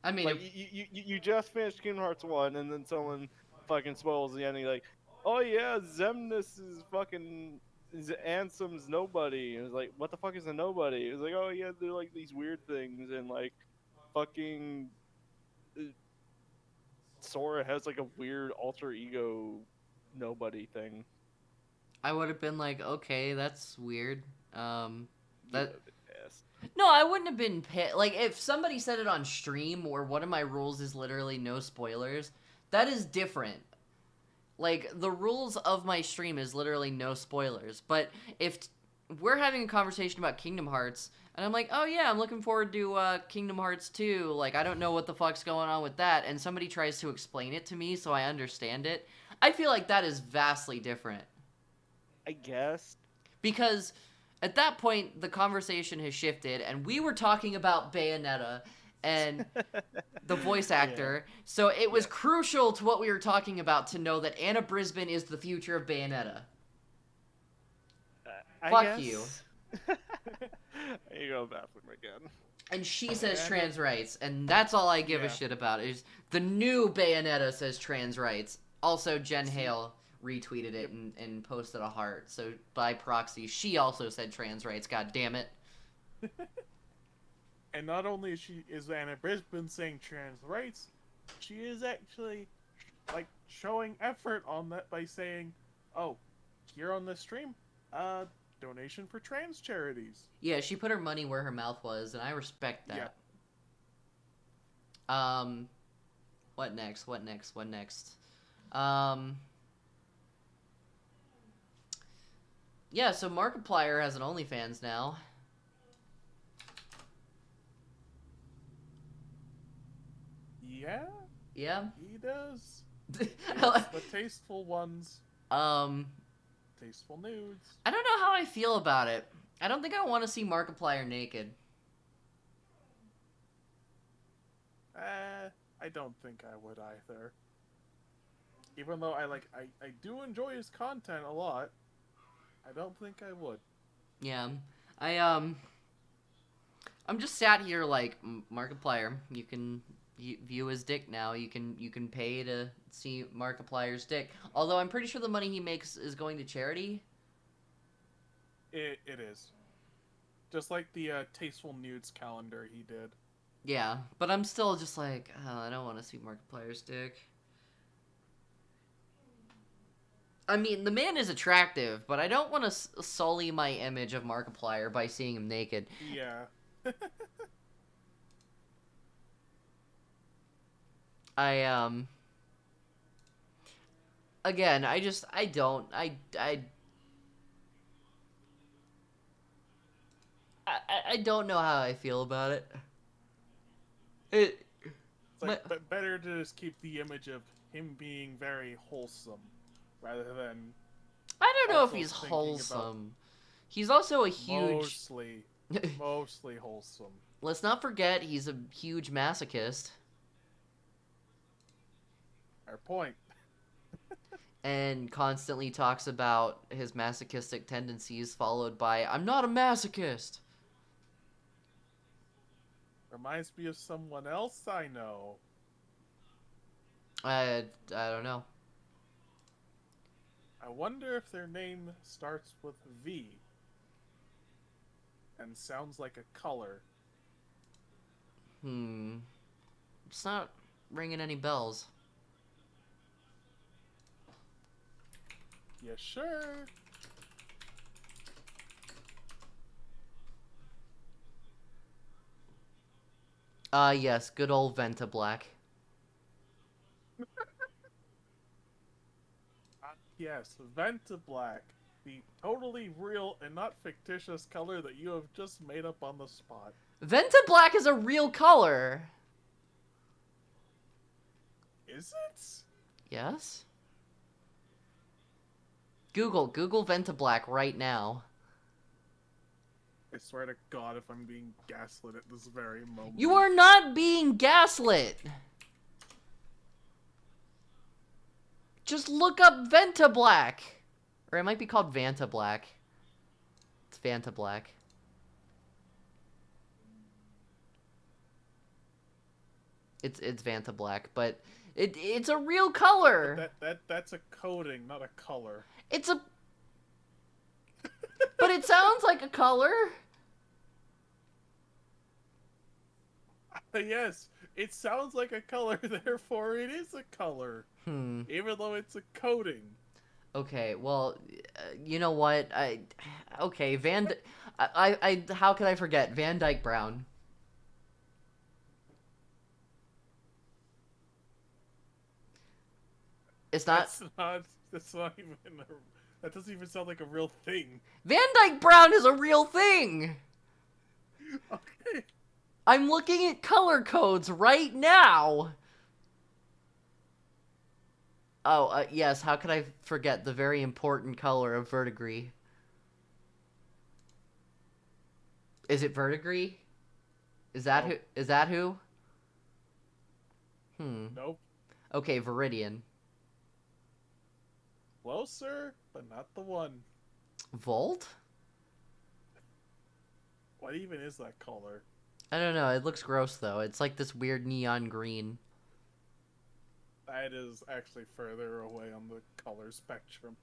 I mean, Like you just finished Kingdom Hearts 1, and then someone fucking spoils the ending, like, "Oh yeah, Xemnas is fucking Ansem's nobody." And it's like, what the fuck is a nobody? It's like, oh yeah, they're like these weird things, and like fucking Sora has like a weird alter ego nobody thing. I would have been like, okay, that's weird. That Yes. No, I wouldn't have been like if somebody said it on stream where one of my rules is literally no spoilers. That is different. Like the rules of my stream is literally no spoilers. But if we're having a conversation about Kingdom Hearts and I'm like, "Oh yeah, I'm looking forward to Kingdom Hearts 2. Like I don't know what the fuck's going on with that." And somebody tries to explain it to me so I understand it. I feel like that is vastly different. I guess. Because at that point, the conversation has shifted, and we were talking about Bayonetta and the voice actor, so it was crucial to what we were talking about to know that Anna Brisbane is the future of Bayonetta. Fuck you. You go bathroom again. And she says trans rights, and that's all I give a shit about. Is the new Bayonetta says trans rights. Also, Jen Hale retweeted it and posted a heart. So by proxy, she also said trans rights. God damn it! And not only is Anna Brisbane saying trans rights, she is actually like showing effort on that by saying, "Oh, here on this stream, donation for trans charities." Yeah, she put her money where her mouth was, and I respect that. Yeah. What next? Yeah, so Markiplier has an OnlyFans now. Yeah? Yeah? He does. It's the tasteful ones. Tasteful nudes. I don't know how I feel about it. I don't think I want to see Markiplier naked. I don't think I would either. Even though I do enjoy his content a lot, I don't think I would. Yeah. I'm just sat here like, Markiplier, you can view his dick now. You can pay to see Markiplier's dick. Although I'm pretty sure the money he makes is going to charity. It is. Just like the Tasteful Nudes calendar he did. Yeah, but I'm still just like, oh, I don't want to see Markiplier's dick. I mean, the man is attractive, but I don't want to sully my image of Markiplier by seeing him naked. Yeah. I again, I don't know how I feel about it. It, It's my, like better to just keep the image of him being very wholesome, rather than I don't know if also he's thinking about wholesome. He's also a huge. mostly wholesome. Let's not forget he's a huge masochist. Our point. And constantly talks about his masochistic tendencies, followed by, I'm not a masochist. Reminds me of someone else I know. I don't know. I wonder if their name starts with V and sounds like a color. It's not ringing any bells. Yeah, sure. Yes, good old Venta Black. Yes, Venta Black. The totally real and not fictitious color that you have just made up on the spot. Venta Black is a real color. Is it? Yes? Google Venta Black right now. I swear to God if I'm being gaslit at this very moment. You are not being gaslit. Just look up Venta Black. Or it might be called Vanta Black. It's Vanta Black. It's Vanta Black, but it's a real color. That's a coating, not a color. It's a But it sounds like a color. Yes, it sounds like a color, therefore it is a color. Even though it's a coating. Okay, well, you know what? Okay, how could I forget Van Dyke Brown? It's not. That's not even. That doesn't even sound like a real thing. Van Dyke Brown is a real thing. Okay. I'm looking at color codes right now. Oh, yes, how could I forget the very important color of verdigris? Is it verdigris? Is that Nope. who? Is that who? Nope. Okay, Viridian. Closer, but not the one. Volt? What even is that color? I don't know. It looks gross, though. It's like this weird neon green. That is actually further away on the color spectrum.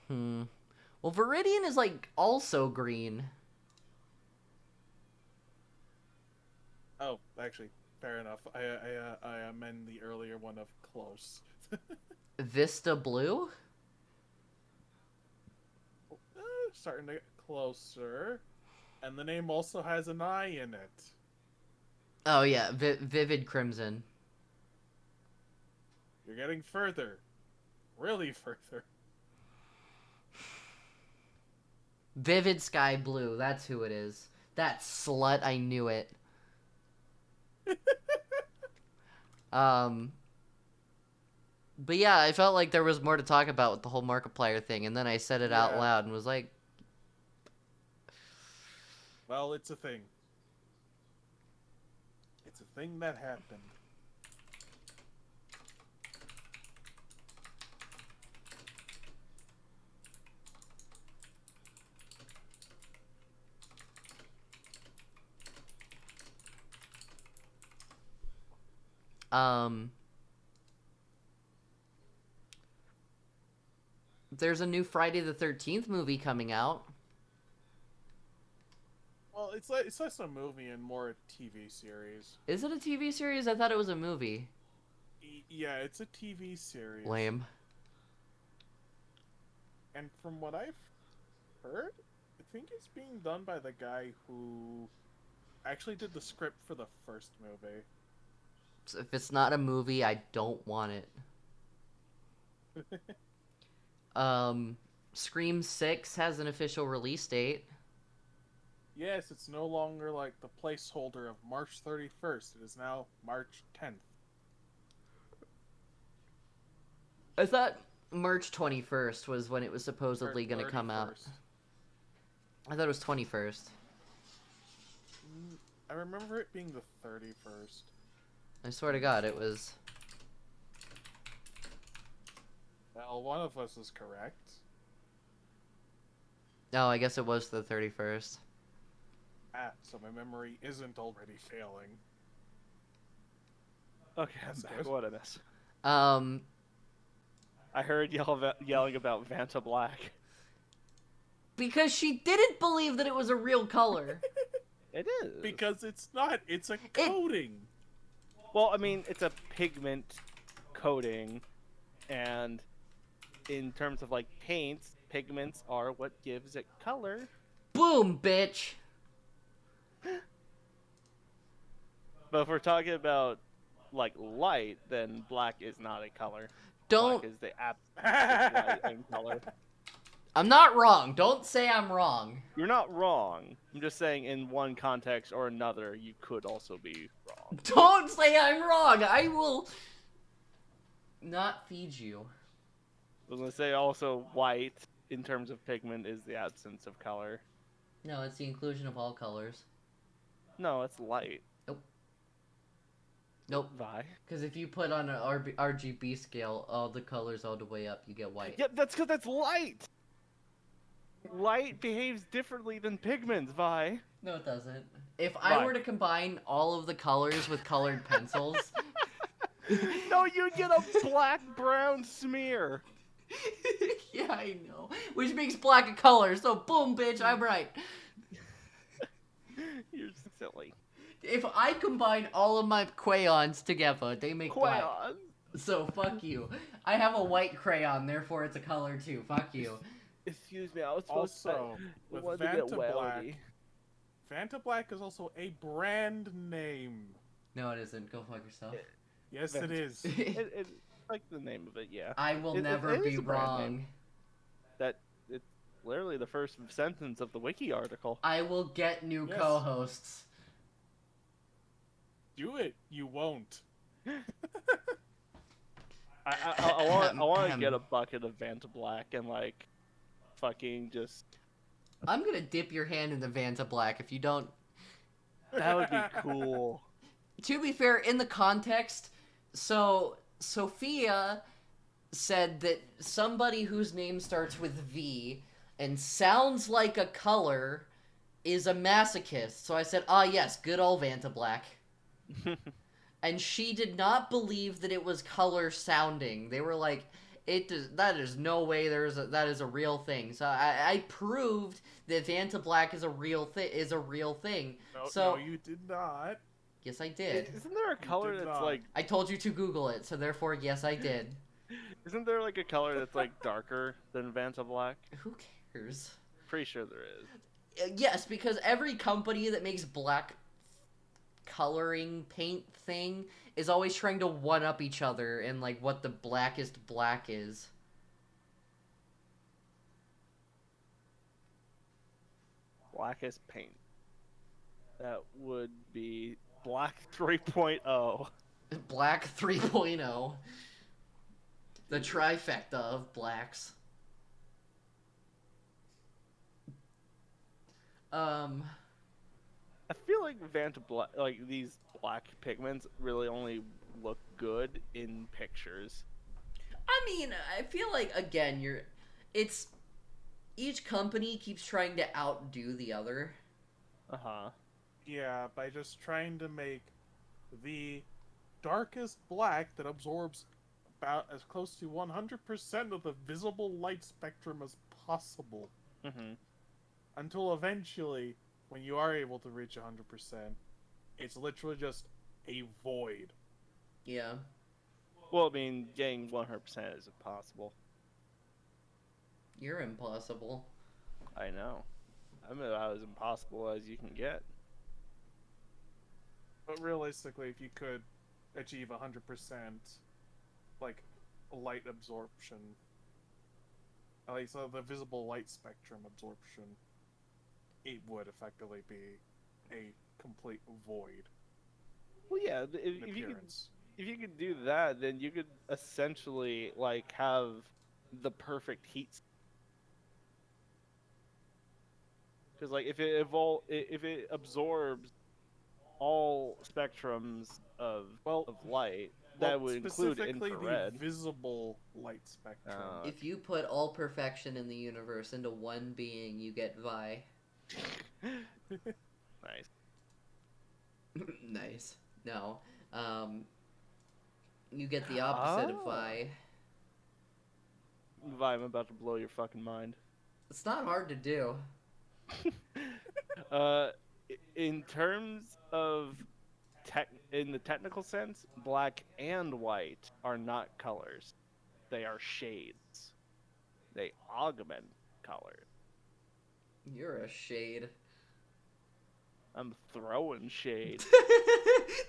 Well, Viridian is, like, also green. Oh, actually, fair enough. I amend the earlier one of close. Vista Blue? Starting to get closer. And the name also has an I in it. Oh, yeah. Vivid Crimson. You're getting further. Really further. Vivid Sky Blue. That's who it is. That slut. I knew it. But yeah, I felt like there was more to talk about with the whole Markiplier thing, and then I said it out loud and was like... Well, it's a thing. It's a thing that happened. There's a new Friday the 13th movie coming out. Well, it's less a movie and more a TV series. Is it a TV series? I thought it was a movie. Yeah, it's a TV series. Lame. And from what I've heard, I think it's being done by the guy who actually did the script for the first movie. So if it's not a movie, I don't want it. Scream 6 has an official release date. Yes, it's no longer like the placeholder of March 31st. It is now March 10th. I thought March 21st was when it was supposedly going to come out. 31st. I thought it was 21st. I remember it being the 31st. I swear to God, it was. Well, one of us is correct. No, I guess it was the 31st. Ah, so my memory isn't already failing. Okay, That's I'm back. good. What a mess. I heard yelling about Vanta Black. Because she didn't believe that it was a real color. It is. Because it's not. It's a coating. Well, I mean, it's a pigment coating, and in terms of like paints, pigments are what gives it color. Boom, bitch. But if we're talking about like light, then black is not a color. Don't. Black is the absence of light and color. I'm not wrong. Don't say I'm wrong. You're not wrong. I'm just saying in one context or another, you could also be wrong. Don't say I'm wrong. I will not feed you. I was gonna say also white, in terms of pigment, is the absence of color. No, it's the inclusion of all colors. No, it's light. Nope. Vi. Because if you put on an RGB scale all the colors all the way up, you get white. Yeah, that's because that's light. Light behaves differently than pigments, Vi. No, it doesn't. If I were to combine all of the colors with colored pencils... No, you'd get a black-brown smear. Yeah, I know. Which makes black a color, so boom, bitch, I'm right. You're silly. If I combine all of my crayons together, they make black. Crayon. So, fuck you. I have a white crayon, therefore it's a color too. Fuck you. Excuse me, I was supposed Also, to with wanted to get Vanta Black, weldy. Vanta Black is also a brand name. No, it isn't. Go fuck yourself. Yes, it is. It's like the name of it, yeah. I will It never is be a brand name. wrong. That it's literally the first sentence of the wiki article. I will get new Yes. co-hosts. Do it. You won't. I want to get a bucket of Vanta Black and like fucking just. I'm gonna dip your hand in the Vanta Black if you don't. That would be cool. To be fair, in the context, so Sophia said that somebody whose name starts with V and sounds like a color is a masochist. So I said, ah, yes, good old Vanta Black. And she did not believe that it was color sounding. They were like, that is no way that is a real thing. So I proved that Vanta Black is a real thing. No, you did not. Yes, I did. Isn't there a color did that's not. like? I told you to Google it, so therefore, yes, I did. Isn't there like a color that's like darker than Vanta Black? Who cares? Pretty sure there is. Yes, because every company that makes black coloring paint thing is always trying to one-up each other in, like, what the blackest black is. Blackest paint. That would be Black 3.0. Black 3.0. The trifecta of blacks. I feel like Vanta Black, like these black pigments, really only look good in pictures. I mean, I feel like, again, each company keeps trying to outdo the other. Uh-huh. Yeah, by just trying to make the darkest black that absorbs about as close to 100% of the visible light spectrum as possible. Mm-hmm. Until eventually, when you are able to reach 100%, it's literally just a void. Yeah. Well, I mean, getting 100% is impossible. You're impossible. I know. I'm about as impossible as you can get. But realistically, if you could achieve 100% like light absorption, like so the visible light spectrum absorption, it would effectively be a complete void Well, yeah. in appearance. If you could do that, then you could essentially like have the perfect heat. Because like if it absorbs all spectrums Well, of light, well, that would include specifically the infrared. visible light spectrum. If you put all perfection in the universe into one being, you get Vi. Nice. Nice. No. You get the opposite of Vi. Vi, I'm about to blow your fucking mind. It's not hard to do. In terms of in the technical sense, black and white are not colors. They are shades. They augment color. You're a shade. I'm throwing shade.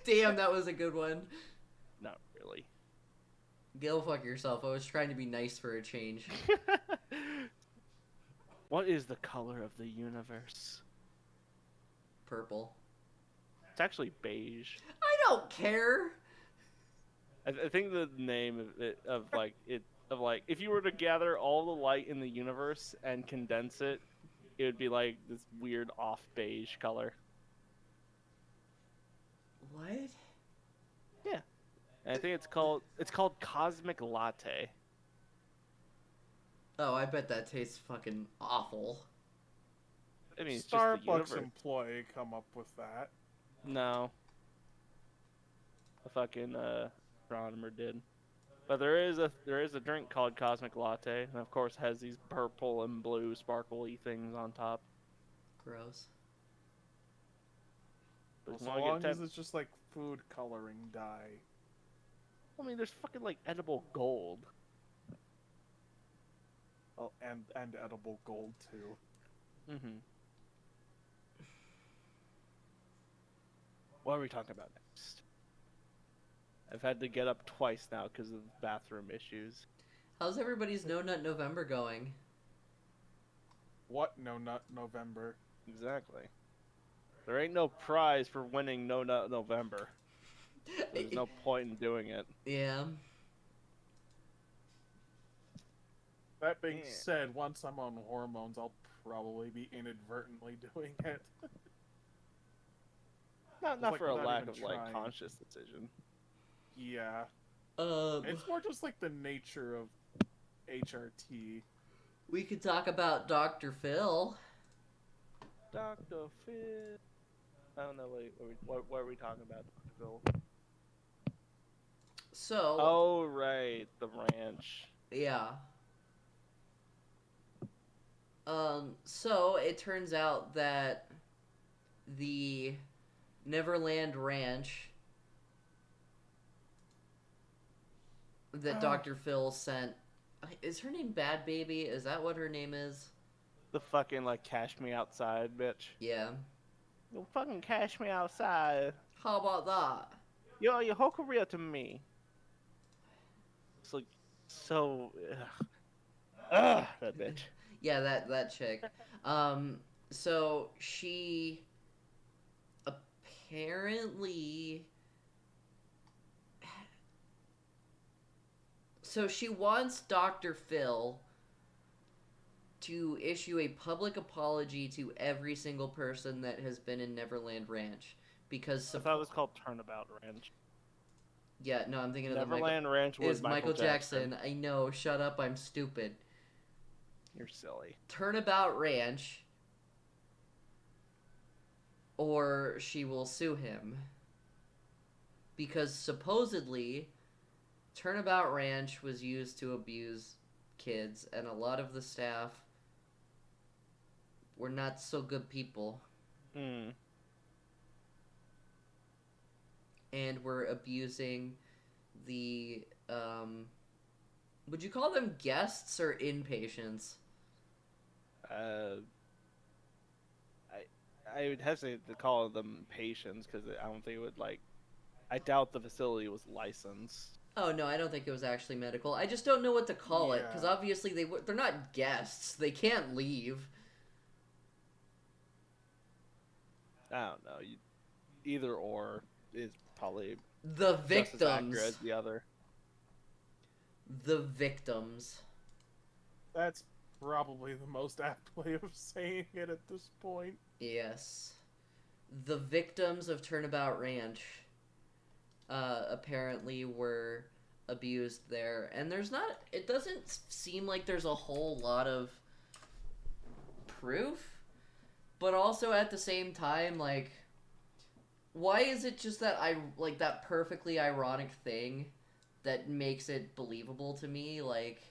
Damn, that was a good one. Not really. Go fuck yourself. I was trying to be nice for a change. What is the color of the universe? Purple. It's actually beige. I don't care. I think the name of if you were to gather all the light in the universe and condense it, it would be like this weird off beige color. What? Yeah. And I think it's called Cosmic Latte. Oh, I bet that tastes fucking awful. I mean, it's just the Starbucks universe. employee come up with that. No. A fucking astronomer did. But there is a drink called Cosmic Latte, and of course has these purple and blue sparkly things on top. Gross. But So if you wanna long get as it's just like food coloring dye. I mean, there's fucking like edible gold. Oh, and edible gold too. Mm-hmm. What are we talking about next? I've had to get up twice now because of bathroom issues. How's everybody's No Nut November going? What? No, not November. Exactly. There ain't no prize for winning No Nut November. There's no point in doing it. Yeah. That being Yeah. said, once I'm on hormones, I'll probably be inadvertently doing it. Not like for a without lack even of like trying. conscious decision. Yeah. Um, It's more just like the nature of HRT. we could talk about Dr. Phil. Dr. Phil. I don't know. Wait, what are we talking about, Dr. Phil? So, Oh right, the ranch. yeah. So it turns out that the Neverland Ranch that Dr. Phil sent, is her name Bad Baby? Is that what her name is? The fucking like cash me outside, bitch. Yeah. You fucking cash me outside. How about that? You owe your whole career to me. It's like so. That bitch. Yeah, that chick. So she apparently. So she wants Dr. Phil to issue a public apology to every single person that has been in Neverland Ranch because I thought it was called Turnabout Ranch. yeah, no, I'm thinking of Neverland Ranch the was Michael Jackson. I know. Shut up. I'm stupid. You're silly. Turnabout Ranch, or she will sue him. Because supposedly, Turnabout Ranch was used to abuse kids, and a lot of the staff were not so good people, Hmm. and were abusing the, would you call them guests or inpatients? Uh, I would hesitate to call them patients because I don't think it would like. I doubt the facility was licensed. Oh no, I don't think it was actually medical. I just don't know what to call it because Yeah. obviously they're not guests. They can't leave. I don't know. Either or is probably The just as accurate victims. as the other. The victims. That's probably the most apt way of saying it at this point. Yes. The victims of Turnabout Ranch apparently were abused there. And it doesn't seem like there's a whole lot of proof. But also at the same time, like, why is it just that perfectly ironic thing that makes it believable to me? Like,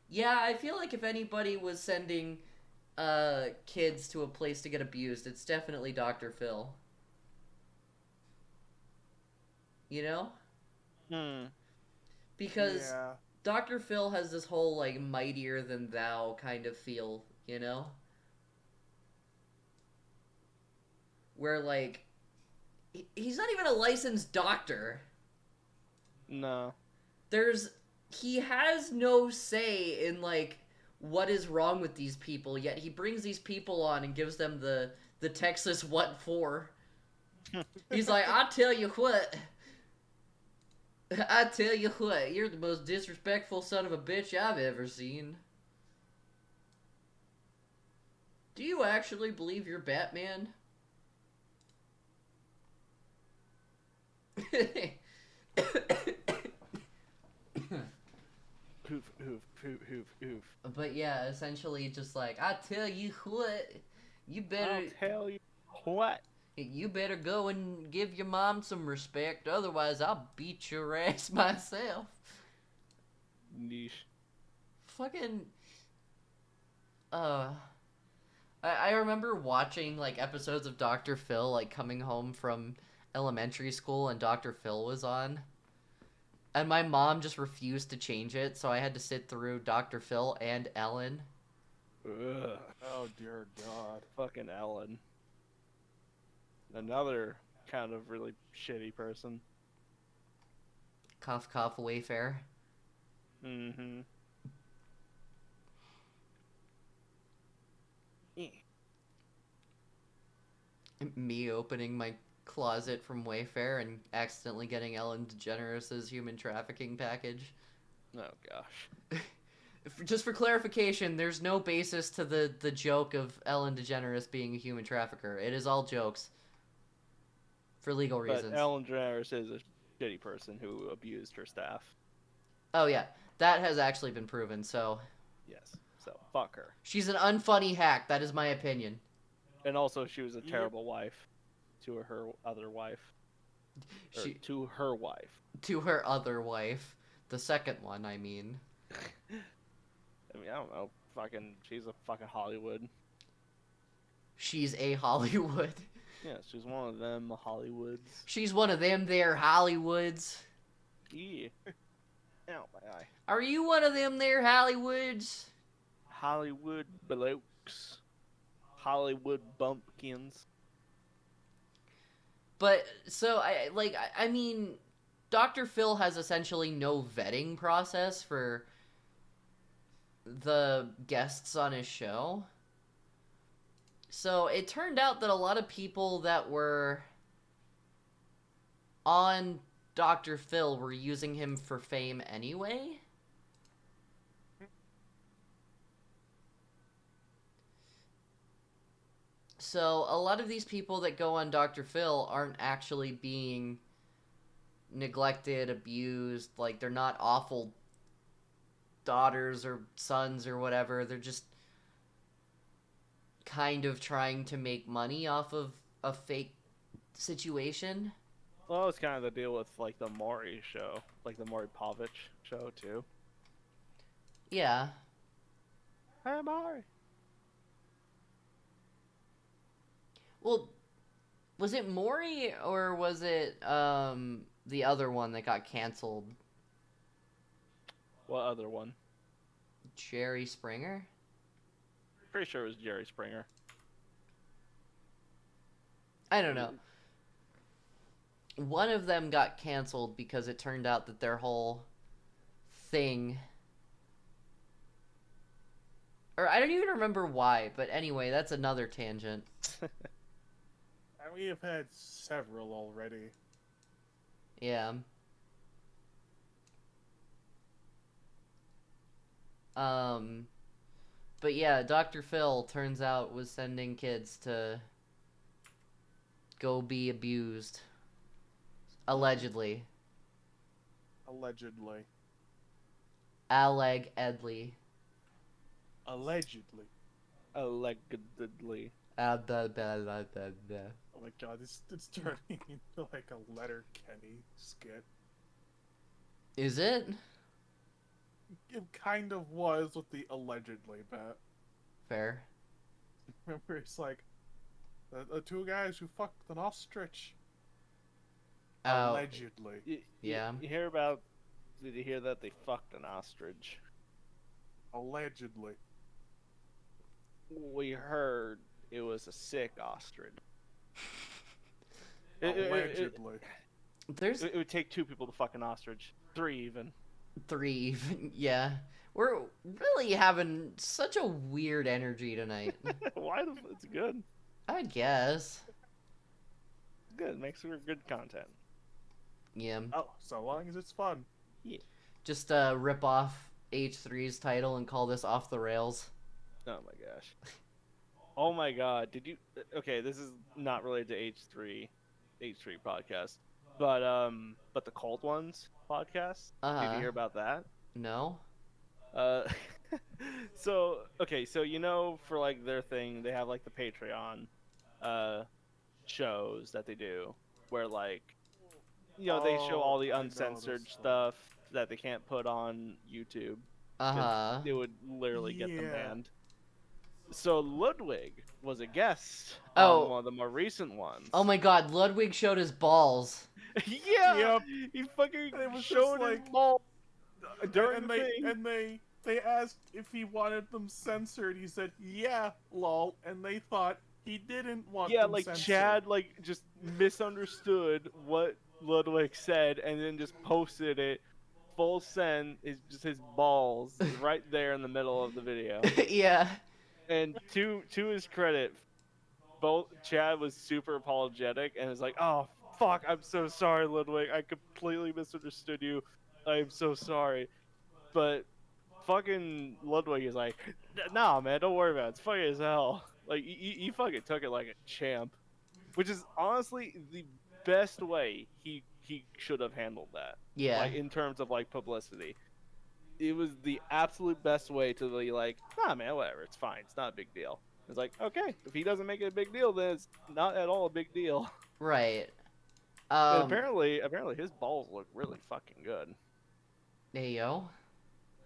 yeah, I feel like if anybody was sending kids to a place to get abused, it's definitely Dr. Phil. You know? Hmm. Because Yeah. Dr. Phil has this whole, like, mightier than thou kind of feel, you know? Where, like, he's not even a licensed doctor. No. He has no say in, like, what is wrong with these people, yet he brings these people on and gives them the Texas what for. He's like, I tell you what, you're the most disrespectful son of a bitch I've ever seen. Do you actually believe you're Batman? Hoof, hoof, hoof, hoof, hoof. But yeah, essentially just like, I tell you what, you better I'll tell you what. you better go and give your mom some respect, otherwise I'll beat your ass myself. Niche. Fucking uh I remember watching like episodes of Dr. Phil, like coming home from elementary school and Dr. Phil was on. And my mom just refused to change it, so I had to sit through Dr. Phil and Ellen. Ugh. Oh dear God. Fucking Ellen. Another kind of really shitty person. Cough cough Wayfair. Mm-hmm. Me opening my closet from Wayfair and accidentally getting Ellen DeGeneres' human trafficking package. Oh gosh. Just for clarification, there's no basis to the joke of Ellen DeGeneres being a human trafficker. It is all jokes. For legal reasons. But Ellen DeGeneres is a shitty person who abused her staff. Oh yeah, that has actually been proven, so... Yes. So, fuck her. She's an unfunny hack, that is my opinion. And also, she was a Yep. terrible wife to her other wife. To her wife. To her other wife. The second one, I mean. I mean, I don't know. She's a fucking Hollywood. She's a Hollywood. Yeah, she's one of them Hollywoods. She's one of them there Hollywoods. Yeah. Ow, my eye. Are you one of them there Hollywoods? Hollywood blokes. Hollywood bumpkins. But, so, I mean, Dr. Phil has essentially no vetting process for the guests on his show. So, it turned out that a lot of people that were on Dr. Phil were using him for fame anyway. So, a lot of these people that go on Dr. Phil aren't actually being neglected, abused, like, they're not awful daughters or sons or whatever. They're just kind of trying to make money off of a fake situation. Well, that was kind of the deal with, like, the Maury show. Like, the Maury Povich show, too. Yeah. Hey, Maury. Well, was it Maury or was it the other one that got canceled? What other one? Jerry Springer? pretty sure it was Jerry Springer. I don't know. One of them got canceled because it turned out that their whole thing, or I don't even remember why, but anyway, that's another tangent. And we have had several already. Yeah. But yeah, Dr. Phil turns out was sending kids to go be abused. Allegedly. Allegedly. Alleg Edley. Allegedly. Allegedly. Blah, blah, blah, blah, blah. Oh my god, it's turning into like a Letter Kenny skit. Is it? It kind of was with the allegedly bit. Fair. Remember, it's like the two guys who fucked an ostrich. Oh, Allegedly. yeah. You hear about? Did you hear that they fucked an ostrich? Allegedly. We heard it was a sick ostrich. Allegedly. There's It would take 2 people to fuck an ostrich. 3 even. 3 even. Yeah. We're really having such a weird energy tonight. Why? It's good. I guess. Good. Makes for good content. Yeah. Oh, so long as it's fun. Just rip off H3's title and call this Off the Rails. Oh my gosh. Oh my god. Did you? Okay, this is not related to H3 podcast, but the Cold Ones podcast. Did you hear about that? No. Uh, so you know, for like their thing, they have like the Patreon, shows that they do, where like, you know, they show all the I know uncensored this stuff that they can't put on YouTube. 'Cause Uh-huh. It would literally get them Yeah. banned. So Ludwig was a guest Oh. on one of the more recent ones. Oh my god, Ludwig Ludwig showed his balls. Yeah, Yep. he fucking It was just showed his like- ball during and the thing. they asked if he wanted them censored. He said, "Yeah, lol," and they thought he didn't want Yeah, them like censored. Chad like just misunderstood what Ludwig said and then just posted it full send. Is just his balls right there in the middle of the video. Yeah. And to his credit, both Chad was super apologetic and was like, "Oh fuck, I'm so sorry, Ludwig. I completely misunderstood you. I am so sorry." But fucking Ludwig is like, "Nah, man, don't worry about it. It's funny as hell." Like he fucking took it like a champ, which is honestly the best way he should have handled that. Yeah. Like in terms of like publicity. It was the absolute best way to be like, "Nah, man, whatever. It's fine. It's not a big deal." It's like, okay, if he doesn't make it a big deal, then it's not at all a big deal. Right. And apparently his balls look really fucking good. There you go.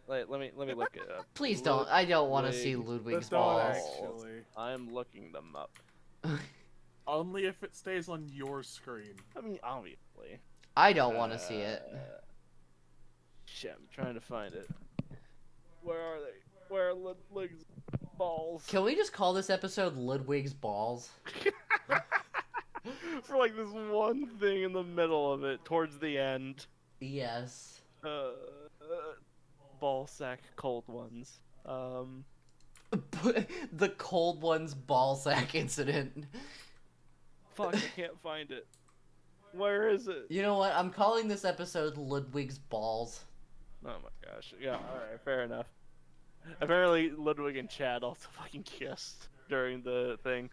Like, let me look it up. Please don't. I don't want to see Ludwig Ludwig's Don't balls. actually. I'm looking them up. Only if it stays on your screen. I mean, obviously. I don't want to see it. Shit, I'm trying to find it. Where are they? Where are Ludwig's balls? Can we just call this episode Ludwig's balls? For like this one thing in the middle of it, towards the end. Yes. Ball sack cold ones. The cold one's ball sack incident. Fuck, I can't find it. Where is it? You know what? I'm calling this episode Ludwig's balls. Oh my gosh. Yeah, alright, fair enough. Apparently, Ludwig and Chad also fucking kissed during the thing.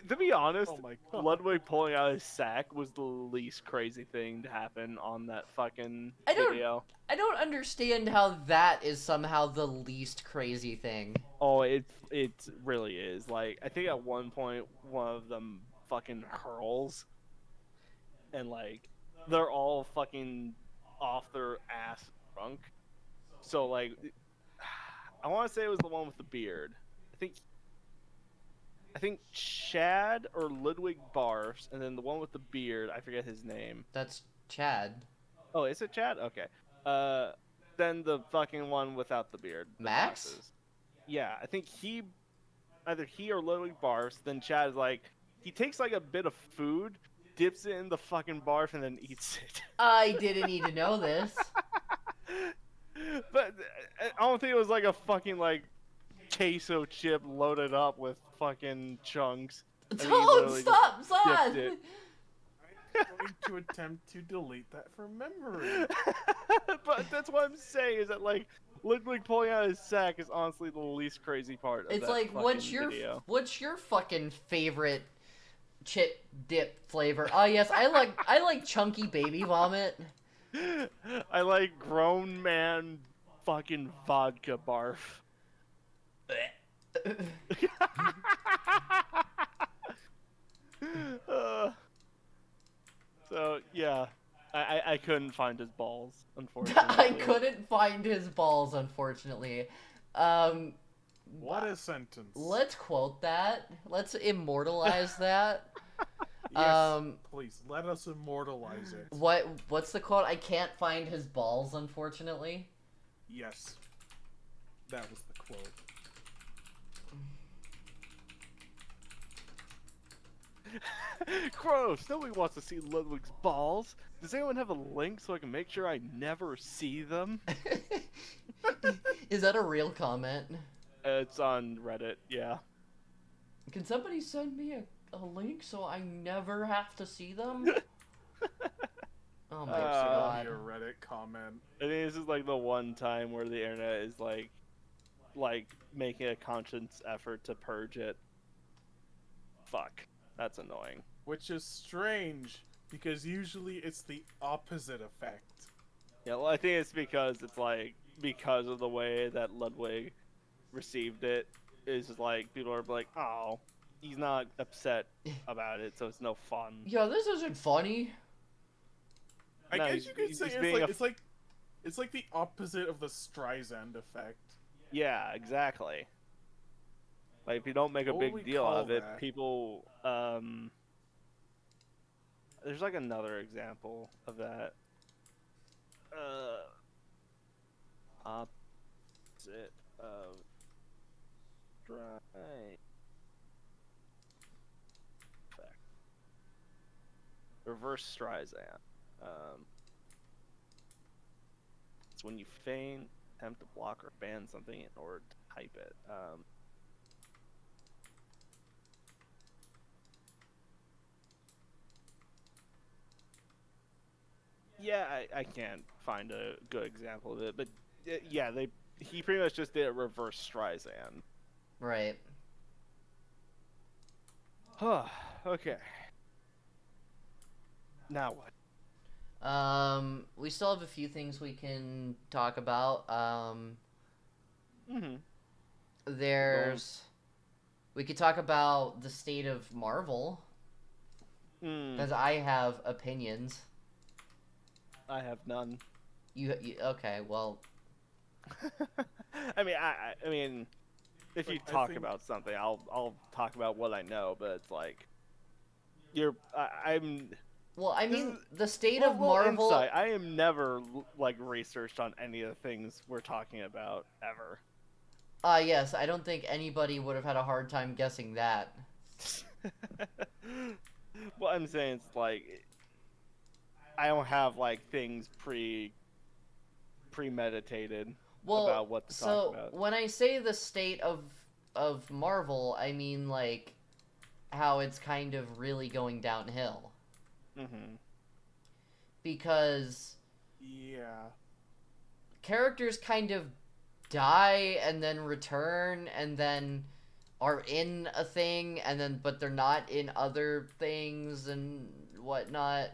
To be honest, Oh my god. Ludwig pulling out his sack was the least crazy thing to happen on that fucking I don't- video. I don't understand how that is somehow the least crazy thing. Oh, it really is. Like, I think at one point, one of them fucking hurls. And, like, they're all fucking off their ass drunk. So, like, I want to say it was the one with the beard. I think Chad or Ludwig barfs, and then the one with the beard, I forget his name. That's Chad. Oh, is it Chad? Okay. Then the fucking one without the beard. the Max? glasses. Yeah, I think he either he or Ludwig barfs. Then Chad is like, he takes like a bit of food, dips it in the fucking barf, and then eats it. I didn't need to know this. But I don't think it was like a fucking like queso chip loaded up with fucking chunks. I think he Don't literally stop, just Zod! dipped it. I'm going to attempt to delete that from memory. But that's what I'm saying is that like Ludwig pulling out his sack is honestly the least crazy part of It's that like, fucking video. what's your fucking favorite chip dip flavor? Oh yes, I like chunky baby vomit. I like grown man fucking vodka barf. Uh, so yeah, I couldn't find his balls, unfortunately. I couldn't find his balls, unfortunately. What a sentence. Let's quote that. Let's immortalize that. Yes, please, let us immortalize it. What's the quote? I can't find his balls, unfortunately. Yes. That was the quote. Gross! Nobody wants to see Ludwig's balls. Does anyone have a link so I can make sure I never see them? Is that a real comment? It's on Reddit, yeah. Can somebody send me a link so I never have to see them? Oh my god. Your Reddit comment. I think this is like the one time where the internet is like making a conscious effort to purge it. Fuck. That's annoying. Which is strange, because usually it's the opposite effect. Yeah, well, I think it's because because of the way that Ludwig received it is just like people are like, oh, he's not upset about it, so it's no fun. Yeah, this isn't funny. I No, guess you could say it's like the opposite of the Streisand effect. Yeah, exactly. Like if you don't make a What would we big deal call of it, that? people there's like another example of that. Opposite of Streisand effect. Reverse Streisand. It's when you feign, attempt to block or ban something in order to type it. Yeah, I can't find a good example of it, but yeah, he pretty much just did a reverse Streisand. Right. Okay. Now what? We still have a few things we can talk about. We could talk about the state of Marvel, because I have opinions. I have none. You okay? Well, I mean, if you talk about something, I'll talk about what I know. But it's like, I'm. well, I mean, the state Well, of Marvel. insight. I am never like researched on any of the things we're talking about ever. Yes, I don't think anybody would have had a hard time guessing that. What I'm saying is like, I don't have like things premeditated about what to talk about. When I say the state of Marvel, I mean like how it's kind of really going downhill. Because characters kind of die and then return and then are in a thing and then but they're not in other things and whatnot.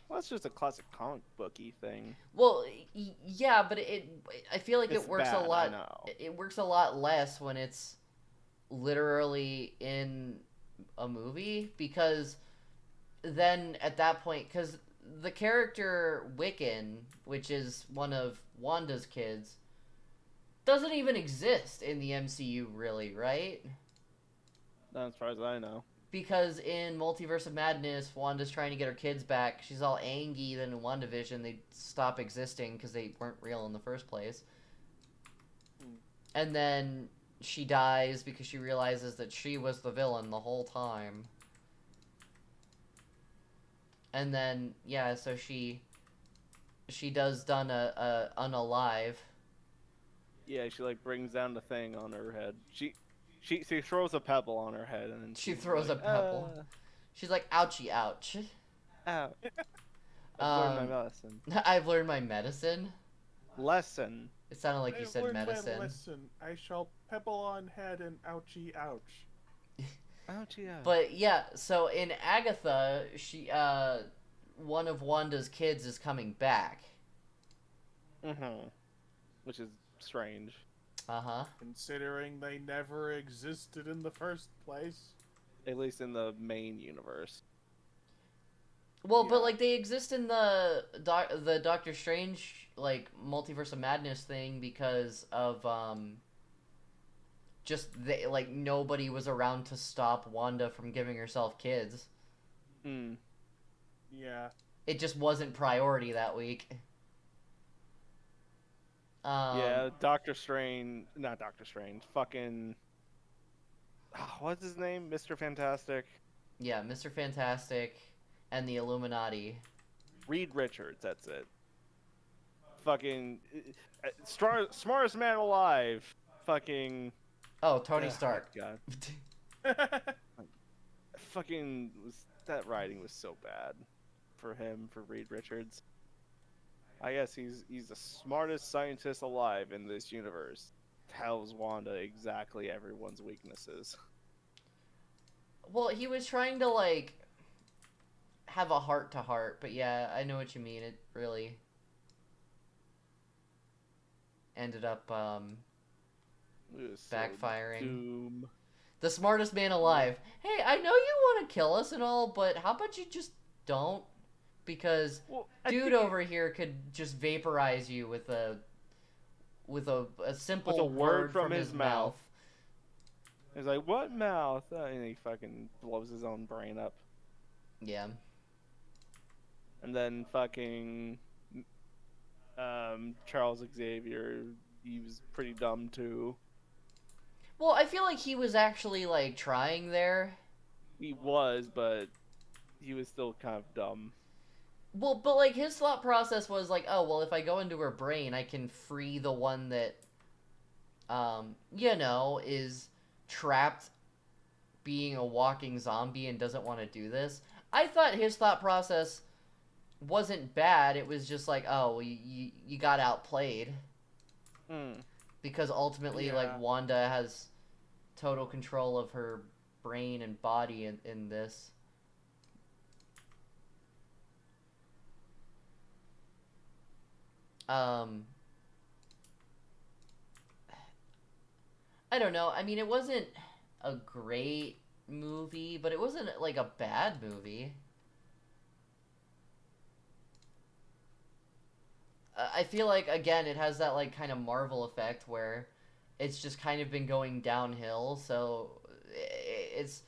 Well, that's just a classic comic booky thing. Well, yeah, but I feel like It's it works bad, a lot. I know. It works a lot less when it's literally in a movie, because then at that point, because the character Wiccan, which is one of Wanda's kids, doesn't even exist in the MCU, really, right? Not as far as I know. Because in Multiverse of Madness, Wanda's trying to get her kids back. She's all angry. Then in WandaVision, they stop existing because they weren't real in the first place. And then she dies because she realizes that she was the villain the whole time. And then, yeah, so she does done a unalive. Yeah, she like brings down the thing on her head. She throws a pebble on her head, and then She she's throws like, a pebble. She's like, ouchie, ouch. ow. I've learned my lesson. I've learned my medicine. Lesson. It sounded like I you have said learned medicine. my lesson. I shall pebble on head and ouchie ouch. Ouchie, ouch. But yeah, so in Agatha, she one of Wanda's kids is coming back. Mm-hmm. Which is strange. Uh-huh. Considering they never existed in the first place. At least in the main universe. Well, Yeah. but like they exist in the Doctor Strange like Multiverse of Madness thing because of just they like nobody was around to stop Wanda from giving herself kids. Hmm. Yeah. It just wasn't priority that week. Yeah, Doctor Strange. Not Doctor Strange. Fucking. What's his name? Mr. Fantastic? Yeah, Mr. Fantastic and the Illuminati. Reed Richards, that's it. Fucking. Smartest man alive. Fucking. Oh, Tony Stark. God. Fucking. That writing was so bad for him, for Reed Richards. I guess he's the smartest scientist alive in this universe. Tells Wanda exactly everyone's weaknesses. Well, he was trying to like have a heart to heart, but yeah, I know what you mean. It really ended up It was so backfiring. doom. The smartest man alive. Hey, I know you want to kill us and all, but how about you just don't? Because Well, dude over here could just vaporize you with a simple With a word from from his his mouth. He's like, what mouth? And he fucking blows his own brain up. Yeah. And then fucking Charles Xavier, he was pretty dumb too. Well, I feel like he was actually like trying there. He was, but he was still kind of dumb. Well, but like his thought process was like, oh, well, if I go into her brain, I can free the one that is trapped being a walking zombie and doesn't want to do this. I thought his thought process wasn't bad. It was just like, oh, well, you got outplayed. Because ultimately, like, Wanda has total control of her brain and body in this. I don't know. I mean, it wasn't a great movie, but it wasn't, like, a bad movie. I feel like, again, it has that, like, kind of Marvel effect where it's just kind of been going downhill, so it's...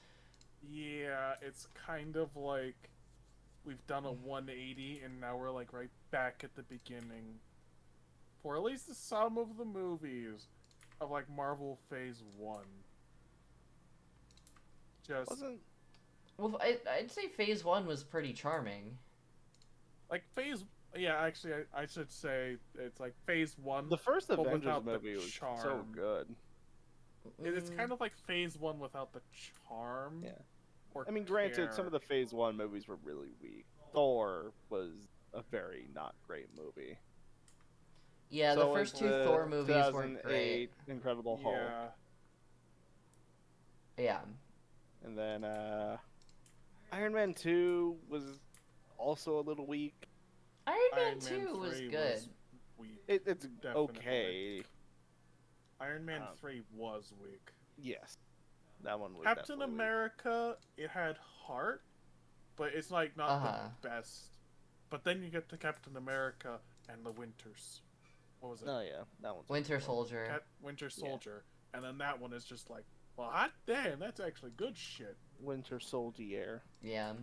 Yeah, it's kind of like we've done a 180 and now we're, like, right back at the beginning. For at least some of the movies of, like, Marvel Phase 1. Just... Wasn't... Well, I'd say Phase 1 was pretty charming. Like, Phase... Yeah, actually, I should say it's like Phase 1. The first but Avengers without movie the was charm. so good. It's kind of like Phase 1 without the charm. Yeah. Or I mean, granted, care. some of the Phase 1 movies were really weak. Thor was a very not great movie. Yeah, so the first two Thor movies weren't great. Incredible Hulk. Yeah. And then Iron Man 2 was also a little weak. Iron Man 2 was good. Weak. It's Definitely. okay. Iron Man 3 was weak. Yes. That one was Captain America, it had heart, but it's like not the best. But then you get to Captain America and the Winters. What was it? Oh yeah, that one's Winter Soldier. Winter Soldier. Yeah. And then that one is just like, well, hot damn, that's actually good shit. Winter Soldier. Yeah.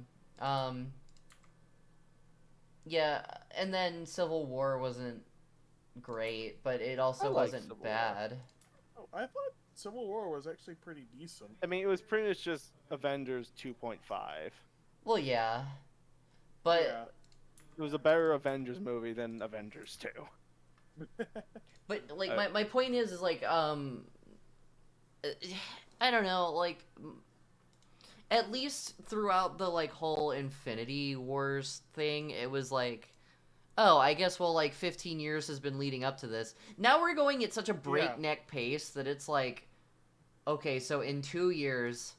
Yeah, and then Civil War wasn't great, but it also wasn't bad. Oh, I thought Civil War was actually pretty decent. I mean, it was pretty much just Avengers 2.5. Well, yeah, but Yeah. It was a better Avengers movie than Avengers 2. like my point is like I don't know, like at least throughout the like whole Infinity Wars thing, it was like, oh, I guess well like 15 years has been leading up to this. Now we're going at such a breakneck pace that it's like, okay, so in 2 years,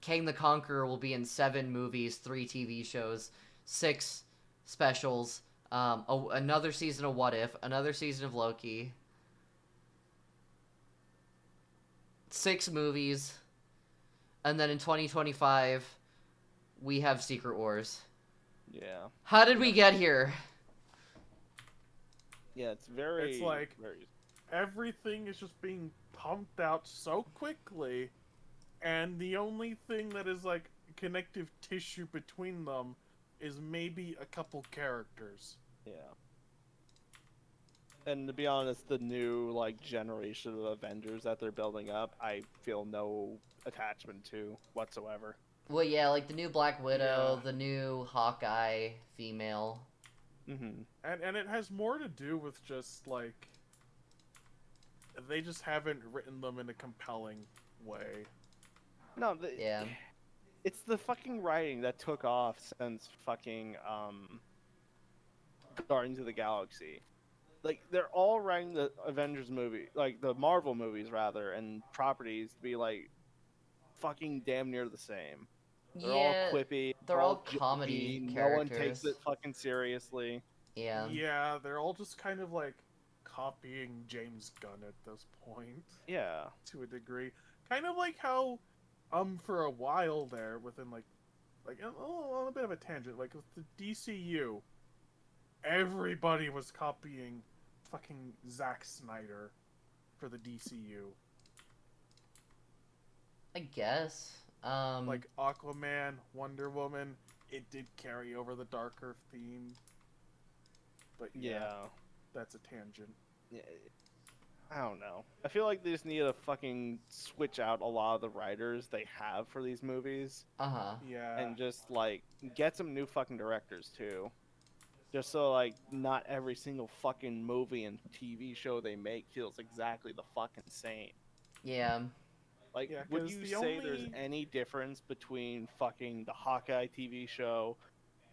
Kang the Conqueror will be in 7 movies, 3 TV shows, 6 specials, another season of What If, another season of Loki, 6 movies, and then in 2025, we have Secret Wars. Yeah. How did we get here? Yeah, it's very... It's like, very... everything is just being pumped out so quickly, and the only thing that is like connective tissue between them is maybe a couple characters. Yeah. And to be honest, the new like generation of Avengers that they're building up, I feel no attachment to whatsoever. Well, yeah, like the new Black Widow, Yeah. the new Hawkeye female. Mm-hmm. And it has more to do with just like they just haven't written them in a compelling way. No, Yeah. it's the fucking writing that took off since fucking Guardians of the Galaxy. Like they're all writing the Avengers movie, like the Marvel movies rather, and properties to be like fucking damn near the same. They're all quippy. They're all comedy jokey, characters. No one takes it fucking seriously. Yeah. Yeah, they're all just kind of like copying James Gunn at this point. Yeah. To a degree. Kind of like how for a while there within like a bit of a tangent, like with the DCU, everybody was copying fucking Zack Snyder for the DCU. I guess. Like Aquaman, Wonder Woman, it did carry over the darker theme. But yeah, that's a tangent. Yeah. I don't know. I feel like they just need to fucking switch out a lot of the writers they have for these movies. Uh-huh. Yeah. And just like get some new fucking directors too. Just so like not every single fucking movie and TV show they make feels exactly the fucking same. Yeah. Like, Yeah, would 'cause you the say there's only- any difference between fucking the Hawkeye TV show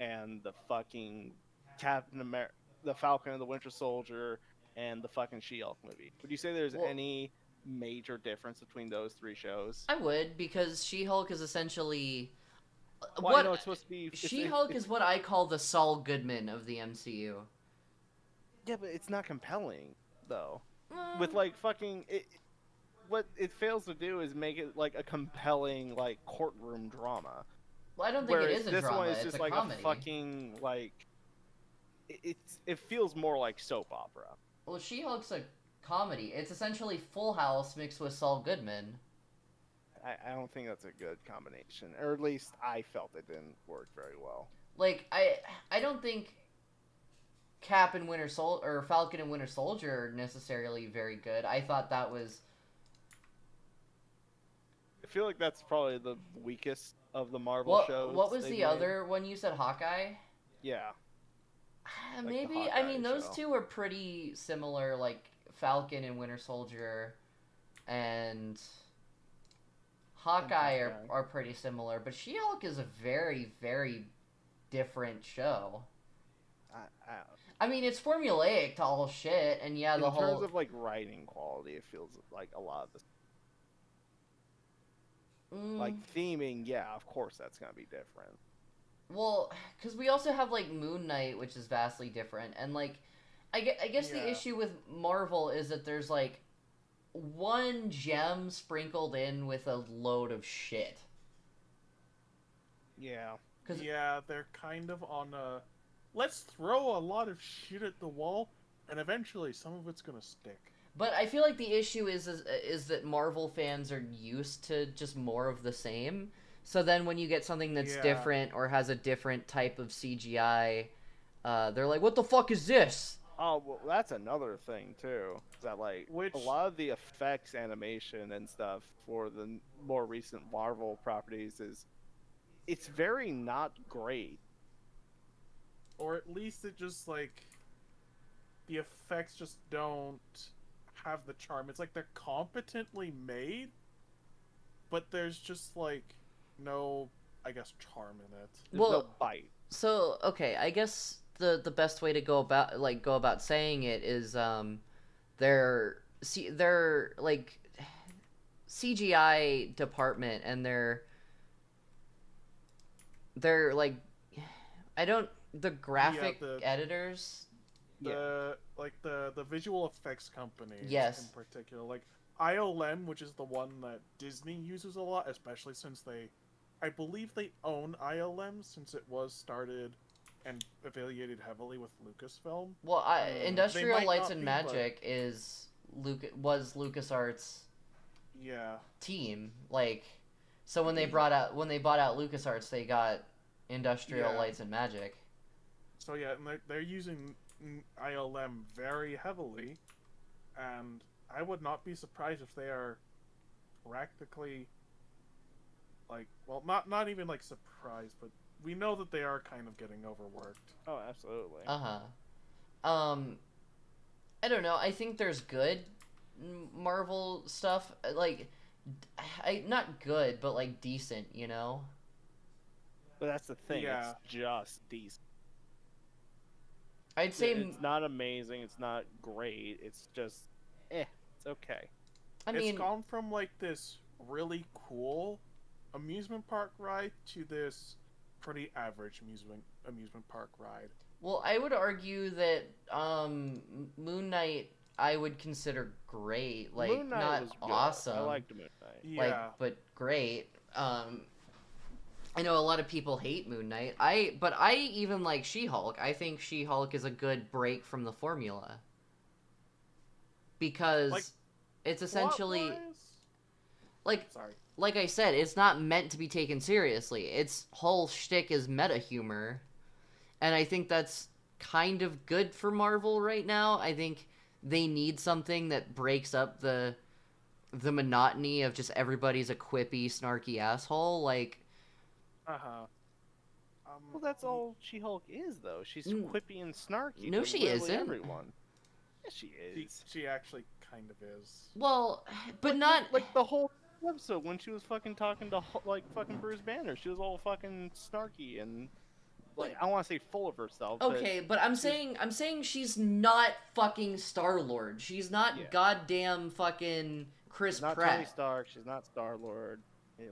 and the fucking Captain America, the Falcon and the Winter Soldier, and the fucking She-Hulk movie? Would you say there's Well- any major difference between those 3 shows? I would, because She-Hulk is essentially Well, I know it's supposed to be. She-Hulk is what I call the Saul Goodman of the MCU. Yeah, but it's not compelling though. Mm, With like fucking what it fails to do is make it like a compelling like courtroom drama. well, I don't think it Whereas is a this drama. one is It's just a like comedy. a fucking like it feels more like soap opera. Well, She-Hulk's a comedy. It's essentially Full House mixed with Saul Goodman. I don't think that's a good combination, or at least I felt it didn't work very well. Like I don't think Cap and Winter Soldier or Falcon and Winter Soldier are necessarily very good. I thought that was I feel like that's probably the weakest of the Marvel shows. what was they've the made. other one you said? Hawkeye. Yeah, the Maybe I Hawkeye mean those show. two are pretty similar, like Falcon and Winter Soldier, and Hawkeye are pretty similar. But She-Hulk is a very very different show. I mean, it's formulaic to all shit, and yeah, the in whole terms of like writing quality, it feels like a lot of this. Like theming, yeah, of course that's gonna be different. Well, because we also have like Moon Knight, which is vastly different, and like, I guess the Yeah. issue with Marvel is that there's like one gem sprinkled in with a load of shit. Yeah. Yeah, they're kind of on a let's throw a lot of shit at the wall, and eventually some of it's gonna stick. But I feel like the issue is that Marvel fans are used to just more of the same. So then when you get something that's Yeah. different or has a different type of CGI, they're like, "What the fuck is this?" Oh, well, that's another thing too. That like a Which, lot of the effects, animation, and stuff for the more recent Marvel properties is it's very not great. or at least it just like the effects just don't have the charm. It's like they're competently made, but there's just like no, I guess, charm in it. There's no Well, bite. so okay, I guess the best way to go about saying it is their like CGI department and their like I don't the Yeah, graphic the editors. Yeah. the visual effects companies in Yes. particular, like ILM, which is the one that Disney uses a lot, especially since I believe they own ILM since it was started and affiliated heavily with Lucasfilm. Well, They Industrial might Lights not and be, but Magic was LucasArts yeah. team. Like, so when they bought out LucasArts, they got Industrial Yeah. Lights and Magic. So yeah, and they're using ILM very heavily, and I would not be surprised if they are practically like, well, not even like surprised, but we know that they are kind of getting overworked. Oh, absolutely. Um, I don't know. I think there's good Marvel stuff. Like, I not good, but like decent. You know. But that's the thing. Yeah, It's just decent. I'd say. It's not amazing. It's not great. It's just, it's okay. I it's mean, gone from like this really cool amusement park ride to this pretty average amusement park ride. well, I would argue that Moon Knight I would consider great. Like, Moon Knight not was good. I awesome. liked Moon Knight. Like, Yeah, but great. I know a lot of people hate Moon Knight. But I even like She-Hulk. I think She-Hulk is a good break from the formula like because it's essentially plot-wise? like Sorry. like I said, it's not meant to be taken seriously. Its whole shtick is meta humor, and I think that's kind of good for Marvel right now. I think they need something that breaks up the monotony of just everybody's a quippy, snarky asshole. Like, Uh huh. Well, that's all She-Hulk is, though. She's Mm. quippy and snarky No, to she literally isn't. everyone. Yes, she She, is. she actually kind of is. well, but Like, not. like the whole episode when she was fucking talking to like fucking Bruce Banner. She was all fucking snarky and like I want to say full of herself. Okay, but I'm saying she's not fucking Star Lord. She's not Yeah. goddamn fucking Chris She's not Pratt. Tony Stark. She's not Star Lord.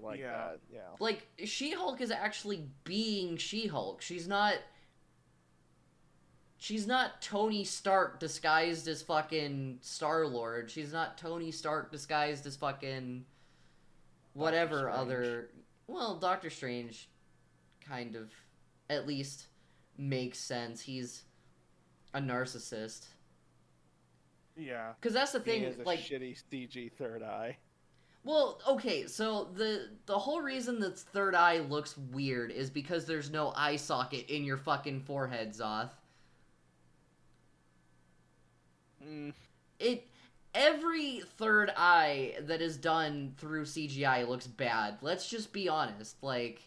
Like Yeah. that. Yeah. Like, She-Hulk is actually being She-Hulk. She's not Tony Stark disguised as fucking Star Lord. She's not Tony Stark disguised as fucking whatever Strange. other. Well, Doctor Strange kind of at least makes sense. He's a narcissist. Yeah. Because that's the He thing, is a like, shitty CG third eye. well, okay, so the whole reason that Third Eye looks weird is because there's no eye socket in your fucking forehead, Zoth. Mm, Every third eye that is done through CGI looks bad. Let's just be honest. Like,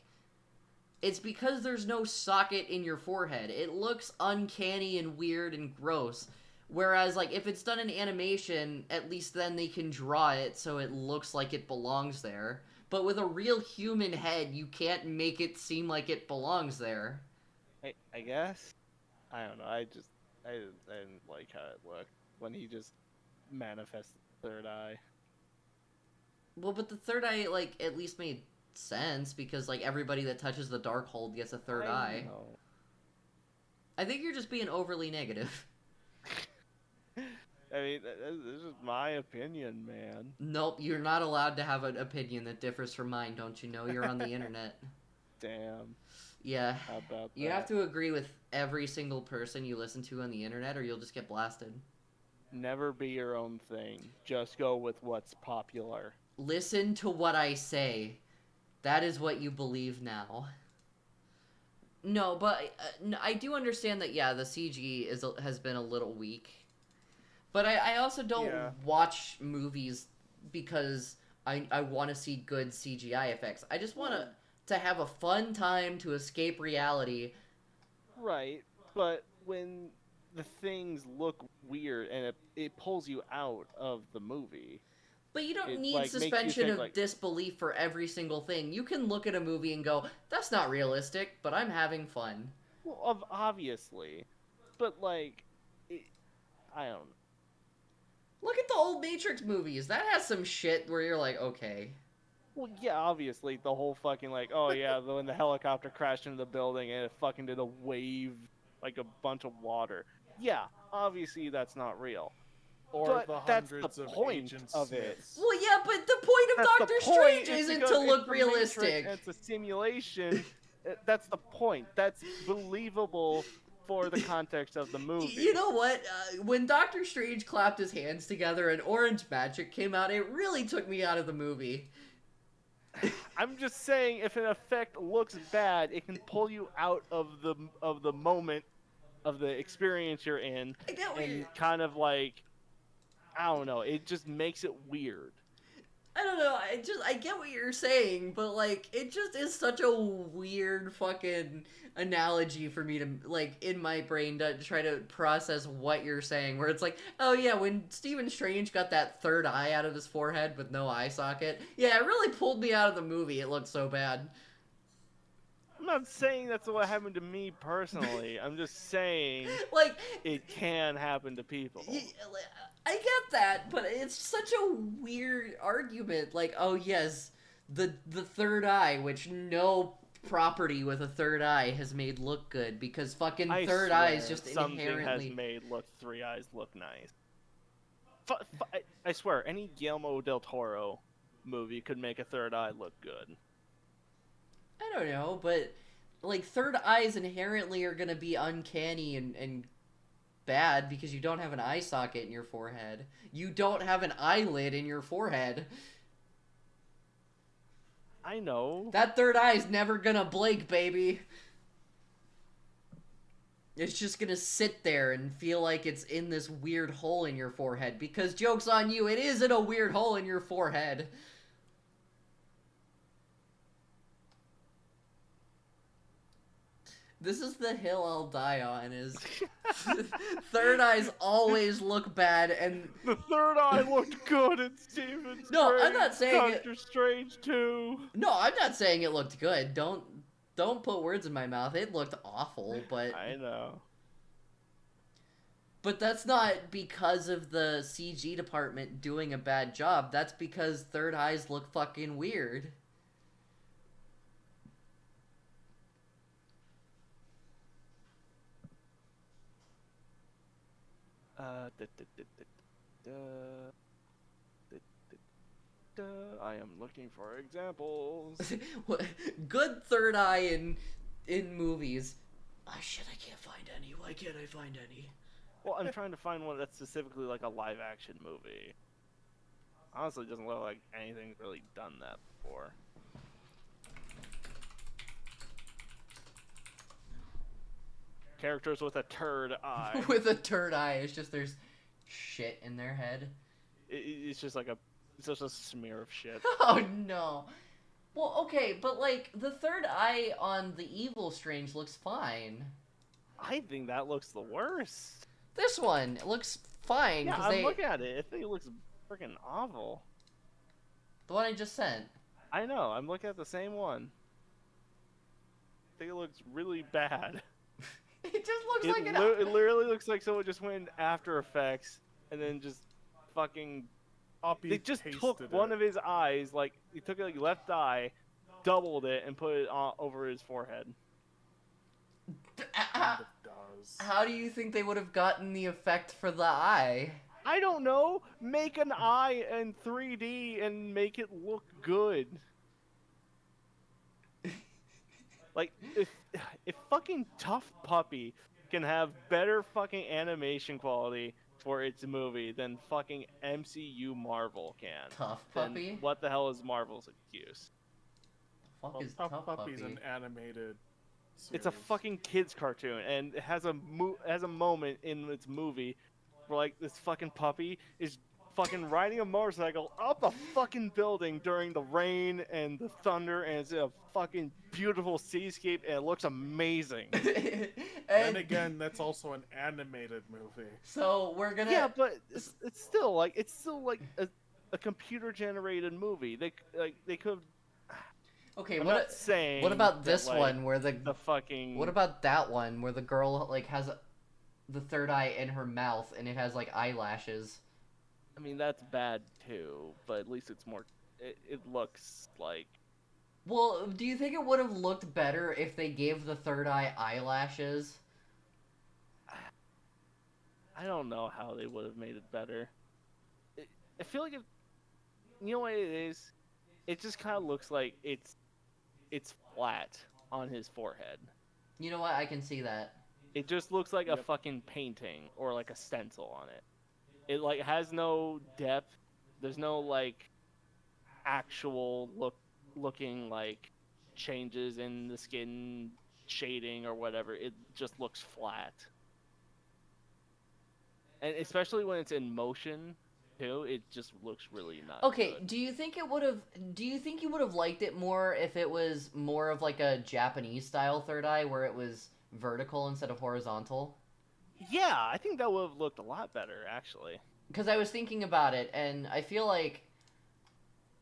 it's because there's no socket in your forehead. It looks uncanny and weird and gross. Whereas, like, if it's done in animation, at least then they can draw it so it looks like it belongs there. But with a real human head, you can't make it seem like it belongs there. I guess. I don't know. I didn't like how it looked when he just manifested the third eye. Well, but the third eye, like, at least made sense because, like, everybody that touches the Darkhold gets a third eye. Know. I think you're just being overly negative. I mean, this is my opinion, man. Nope, you're not allowed to have an opinion that differs from mine, don't you know? You're on the internet. Damn. Yeah. How about You that? have to agree with every single person you listen to on the internet or you'll just get blasted. Never be your own thing. Just go with what's popular. Listen to what I say. That is what you believe now. No, but I do understand that. Yeah, the CG has been a little weak, but I also don't Yeah. watch movies because I want to see good CGI effects. I just want to have a fun time to escape reality. Right, but when the things look weird and it pulls you out of the movie, But you don't it need like makes you suspension think of like, disbelief for every single thing. You can look at a movie and go, "That's not realistic," but I'm having fun. well, obviously, but like, it, I don't. Look at the old Matrix movies. That has some shit where you're like, okay. Well, yeah, obviously the whole fucking like, oh yeah, when the helicopter crashed into the building and it fucking did a wave like a bunch of water. Yeah, obviously that's not real, Or but the that's the hundreds of point Agent of it. Smiths. Well, yeah, but the point of That's the Doctor point. Strange It's isn't because to it's look the Matrix realistic. and it's a simulation. That's the point. That's believable for the context of the movie. You know what? When Doctor Strange clapped his hands together and orange magic came out, it really took me out of the movie. I'm just saying, if an effect looks bad, it can pull you out of the moment of the experience you're in, I get what and you're... kind of like, I don't know, it just makes it weird. I don't know. I get what you're saying, but like it just is such a weird fucking analogy for me to like in my brain to try to process what you're saying. Where it's like, oh yeah, when Stephen Strange got that third eye out of his forehead with no eye socket, yeah, it really pulled me out of the movie. It looked so bad. I'm not saying that's what happened to me personally. I'm just saying Like, it can happen to people. I get that, but it's such a weird argument. Like, oh yes, the third eye, which no property with a third eye has made look good because fucking I third swear eye is just something inherently. has made three eyes look nice. I swear, any Guillermo del Toro movie could make a third eye look good. I don't know, but like third eyes inherently are gonna be uncanny and bad because you don't have an eye socket in your forehead. You don't have an eyelid in your forehead. I know. That third eye is never gonna blink, baby. It's just gonna sit there and feel like it's in this weird hole in your forehead because joke's on you, it isn't a weird hole in your forehead. This is the hill I'll die on, is third eyes always look bad, and The third eye looked good in Stephen Strange. No, I'm not saying Doctor Strange too. no, I'm not saying it looked good. Don't put words in my mouth. It looked awful, but I know. but that's not because of the CG department doing a bad job. That's because third eyes look fucking weird. I am looking for examples. Good third eye in movies. Oh shit, I can't find any. Why can't I find any? Well, I'm trying to find one that's specifically like a live action movie. Honestly, it doesn't look like anything's really done that before. Characters with a turd eye. With a turd eye, it's just there's shit in their head. It's just like it's just a smear of shit. Oh no. Well, okay, but like the third eye on the evil Strange looks fine. I think that looks the worst. This one looks fine. Yeah, 'Cause I'm looking at it. I think it looks freaking awful. The one I just sent. I know. I'm looking at the same one. I think it looks really bad. It just looks It, like an. it literally looks like someone just went in After Effects and then just fucking. They just took one of his eyes, like he took like left eye, doubled it, and put it over his forehead. How do you think they would have gotten the effect for the eye? I don't know. Make an eye in 3D and make it look good. Like if fucking Tough Puppy can have better fucking animation quality for its movie than fucking MCU Marvel can. Tough then Puppy? what the hell is Marvel's excuse? The fuck is Tough Tough Puppy's Puppy? an animated It's a series. fucking kids cartoon, and it has a moment in its movie where like this fucking puppy is fucking riding a motorcycle up a fucking building during the rain and the thunder, and it's a fucking beautiful seascape, and it looks amazing. Then And again, that's also an animated movie. so we're gonna. Yeah, but it's still like a computer generated movie. They could. Okay, I'm not saying what about that, this like, one where the fucking. what about that one where the girl like has the third eye in her mouth and it has like eyelashes? I mean, that's bad too, but at least it's more. It looks like. Well, do you think it would have looked better if they gave the third eye eyelashes? I don't know how they would have made it better. I feel like if you know what it is, it just kind of looks like it's flat on his forehead. You know what? I can see that. It just looks like a Yep. fucking painting or like a stencil on it. It like has no depth. There's no like actual looking like changes in the skin shading or whatever. It just looks flat. And especially when it's in motion too, it just looks really not Okay, good. do you think it would have? Do you think you would have liked it more if it was more of like a Japanese style third eye, where it was vertical instead of horizontal? Yeah, I think that would have looked a lot better actually. Because I was thinking about it, and I feel like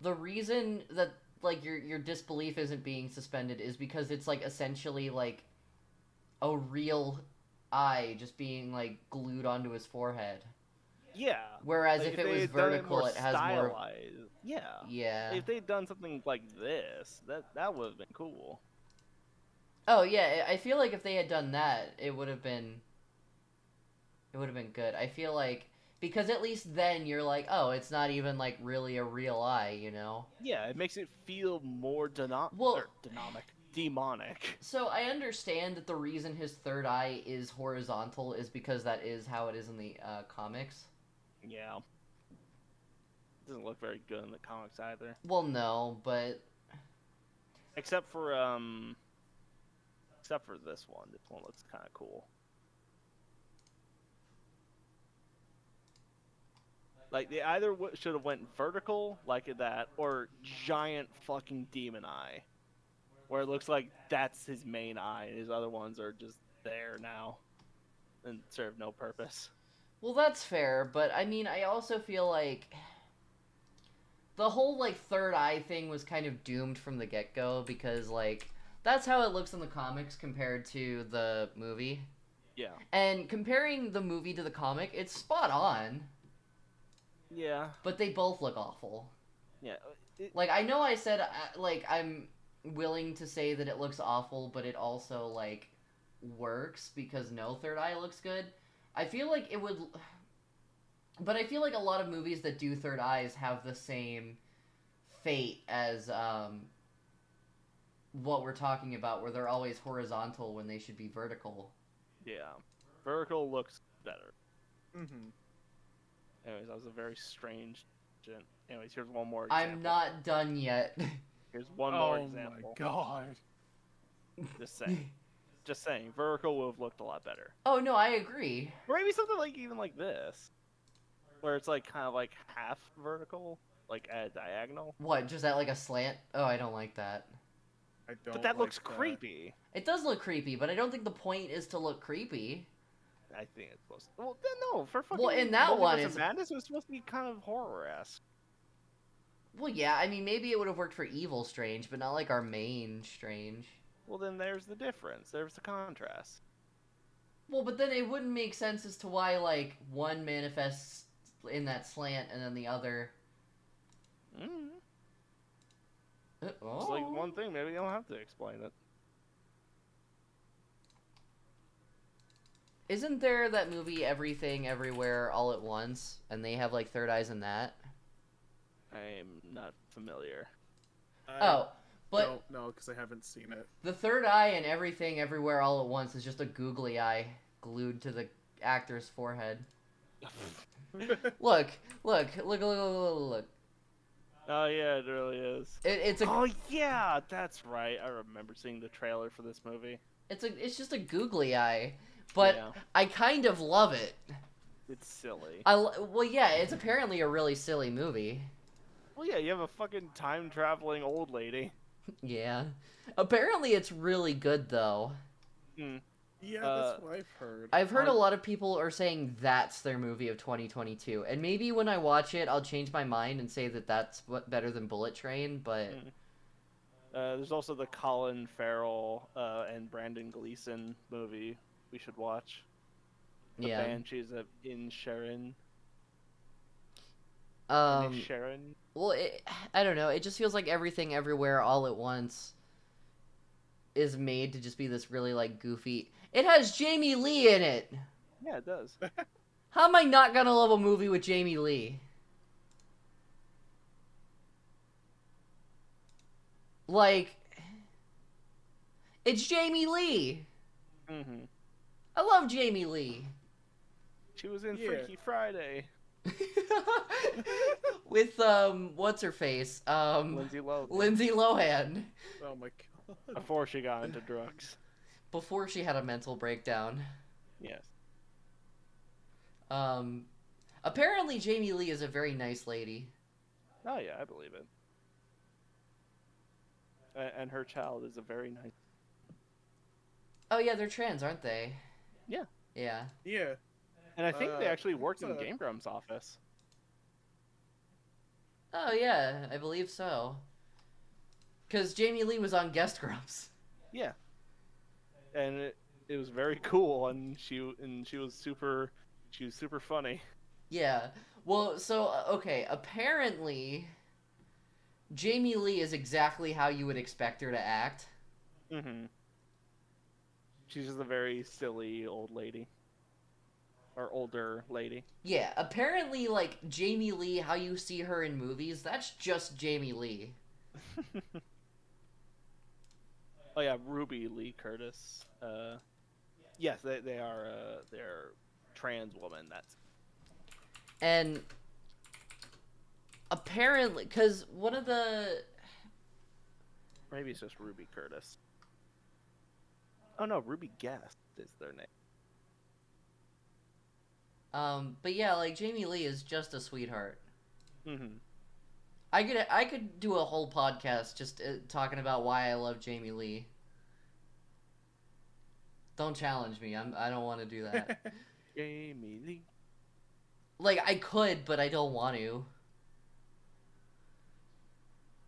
the reason that like your disbelief isn't being suspended is because it's like essentially like a real eye just being like glued onto his forehead. Yeah. Whereas Like, if it they was had done vertical, it has more. stylized. Yeah. Yeah. If they'd done something like this, that would have been cool. Oh yeah, I feel like if they had done that, it would have been. It would have been good. I feel like because at least then you're like, oh, it's not even like really a real eye, you know? Yeah, it makes it feel more Well, demonic. so I understand that the reason his third eye is horizontal is because that is how it is in the comics. Yeah. Doesn't look very good in the comics either. Well, no, but Except for this one. This one looks kind of cool. Like they either should have went vertical like that, or giant fucking demon eye, where it looks like that's his main eye, and his other ones are just there now, and serve no purpose. well, that's fair. But I mean, I also feel like the whole like third eye thing was kind of doomed from the get go because like that's how it looks in the comics compared to the movie. Yeah. And comparing the movie to the comic, it's spot on. Yeah. But they both look awful. Yeah. Like I know I said like I'm willing to say that it looks awful, but it also like works because no third eye looks good. I feel like it would, but I feel like a lot of movies that do third eyes have the same fate as what we're talking about, where they're always horizontal when they should be vertical. Yeah. Vertical looks better. Mm-hmm. Anyways, that was a very strange. Anyways, here's one more example. I'm not done yet. Here's one more Oh example. my god. Just saying. Just saying. Vertical would have looked a lot better. Oh no, I agree. Or maybe something like even like this, where it's like kind of like half vertical, like at a diagonal. What, just at like a slant? Oh, I don't like that. I don't. But that looks like creepy. It does look creepy, but I don't think the point is to look creepy. I think it's supposed to. Well, then no, for fucking. Well, in that one, Multiverse of it's Madness, it was supposed to be kind of horror-esque. well, yeah. I mean, maybe it would have worked for Evil Strange, but not like our main Strange. Well, then there's the difference. There's the contrast. Well, but then it wouldn't make sense as to why like one manifests in that slant and then the other. Mm. Oh. It's like one thing. Maybe you don't have to explain it. Isn't there that movie Everything Everywhere All at Once, and they have like third eyes in that? I'm not familiar. Oh, but don't know because I haven't seen it. the third eye in Everything Everywhere All at Once is just a googly eye glued to the actor's forehead. Look. Oh yeah, it really is. It's a Oh yeah, that's right. I remember seeing the trailer for this movie. It's just a googly eye, but Yeah. I kind of love it. It's silly. Well, yeah, it's apparently a really silly movie. Well, yeah, you have a fucking time traveling old lady. Yeah. Apparently it's really good though. Hmm. Yeah, that's Uh, what I've heard. I've heard a lot of people are saying that's their movie of 2022. And maybe when I watch it, I'll change my mind and say that that's better than Bullet Train, but hmm. There's also the Colin Farrell and Brandon Gleeson movie we should watch. The yeah. Banshees of Inisherin. Um Inisherin. well, I don't know. It just feels like Everything Everywhere All at Once is made to just be this really like goofy. It has Jamie Lee in it. Yeah, it does. How am I not going to love a movie with Jamie Lee? Like, it's Jamie Lee. Hmm. I love Jamie Lee. She was in Yeah. Freaky Friday. With what's her face? Lindsay Lohan. Lindsay Lohan. Oh my god. Before she got into drugs. Before she had a mental breakdown. Yes. Um Apparently Jamie Lee is a very nice lady. Oh yeah, I believe it. And her child is a very nice. Oh yeah, they're trans, aren't they? Yeah. Yeah. Yeah. And I think they actually worked in uh, Game Grumps' office. Oh yeah, I believe so. Cuz Jamie Lee was on Guest Grumps. Yeah. And it was very cool, and she was super funny. Yeah. Well, so okay, apparently Jamie Lee is exactly how you would expect her to act. Hmm. She's just a very silly old lady. Or older lady. Yeah, apparently like Jamie Lee, how you see her in movies, that's just Jamie Lee. Oh yeah, Ruby Lee Curtis. Yes, they are they're trans woman. That's And apparently cuz one of the maybe it's just Ruby Curtis. Oh no, Ruby Guest is their name. but yeah, like Jamie Lee is just a sweetheart. Hmm. I could do a whole podcast just talking about why I love Jamie Lee. Don't challenge me. I don't want to do that. Jamie Lee. Like I could, but I don't want to.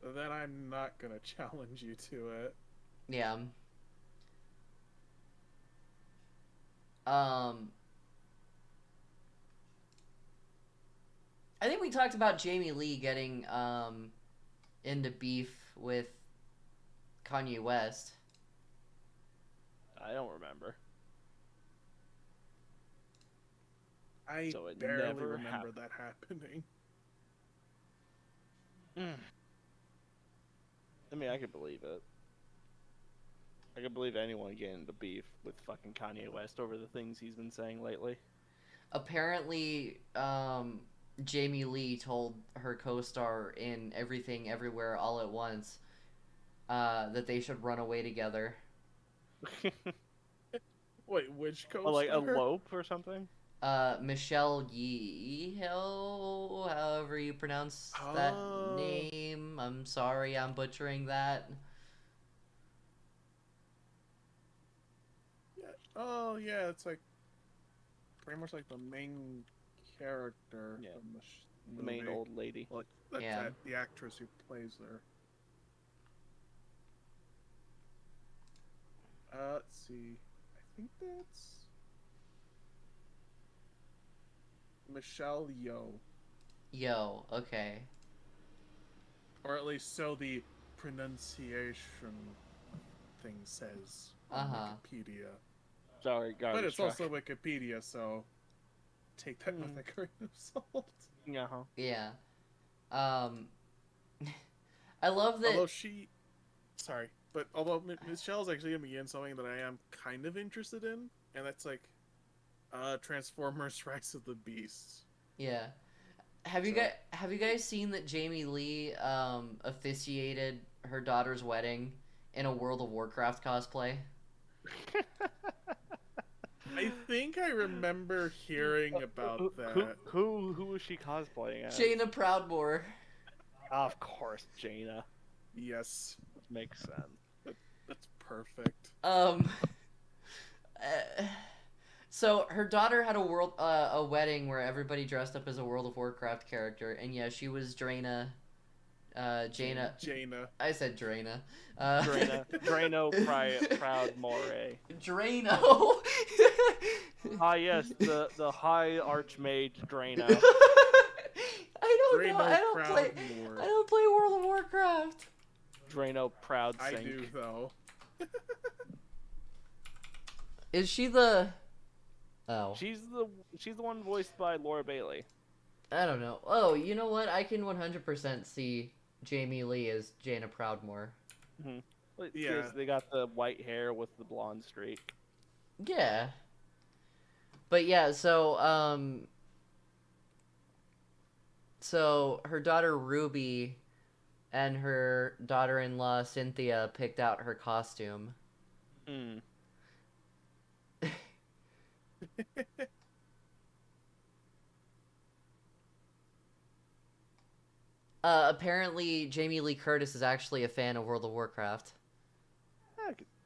Then I'm not gonna challenge you to it. Yeah. Um I think we talked about Jamie Lee getting into beef with Kanye West. I don't remember. I So it barely never remember happened. that happening. I mean, I could believe it. I could believe anyone getting into beef with fucking Kanye West over the things he's been saying lately. Apparently, Jamie Lee told her co-star in Everything Everywhere All at Once that they should run away together. Wait, which co-star? Or like elope or something? Michelle Yeoh, however you pronounce that Oh. name. I'm sorry, I'm butchering that. Yeah. Oh yeah, it's like pretty much like the main character Yeah. of The main movie. old lady. Like that's Yeah. the actress who plays her. Let's see. I think that's Michelle Yeoh, Yo, okay. or at least so the pronunciation thing says on Uh-huh. Wikipedia. Sorry, garbage But it's truck. also Wikipedia, so take that with a grain of salt. Uh-huh. Yeah. I love that. Although although Michelle's actually gonna be in something that I am kind of interested in, and that's like Transformers: Rise of the Beasts. Yeah. Have you guys seen that Jamie Lee officiated her daughter's wedding in a World of Warcraft cosplay? I think I remember hearing about that. Who was she cosplaying as? Jaina Proudmoore. Of course, Jaina. Yes, Makes sense. that's perfect. Uh, so her daughter had a wedding where everybody dressed up as a World of Warcraft character, and yeah, she was Draina. Jaina. Jaina. I said Draina. Drano Proud Moray. Drano. Ah, yes, the High Archmage Drano. I don't know. Drano Proudmoore. I don't play World of Warcraft. Drano Proud I Sink. do though. Is she the? Oh. She's the one voiced by Laura Bailey. I don't know. Oh, you know what? I can 100% see Jamie Lee as Jaina Proudmoore. Mm-hmm. Yeah. They got the white hair with the blonde streak. Yeah. But yeah, so her daughter Ruby and her daughter-in-law Cynthia picked out her costume. Hmm. Apparently Jamie Lee Curtis is actually a fan of World of Warcraft.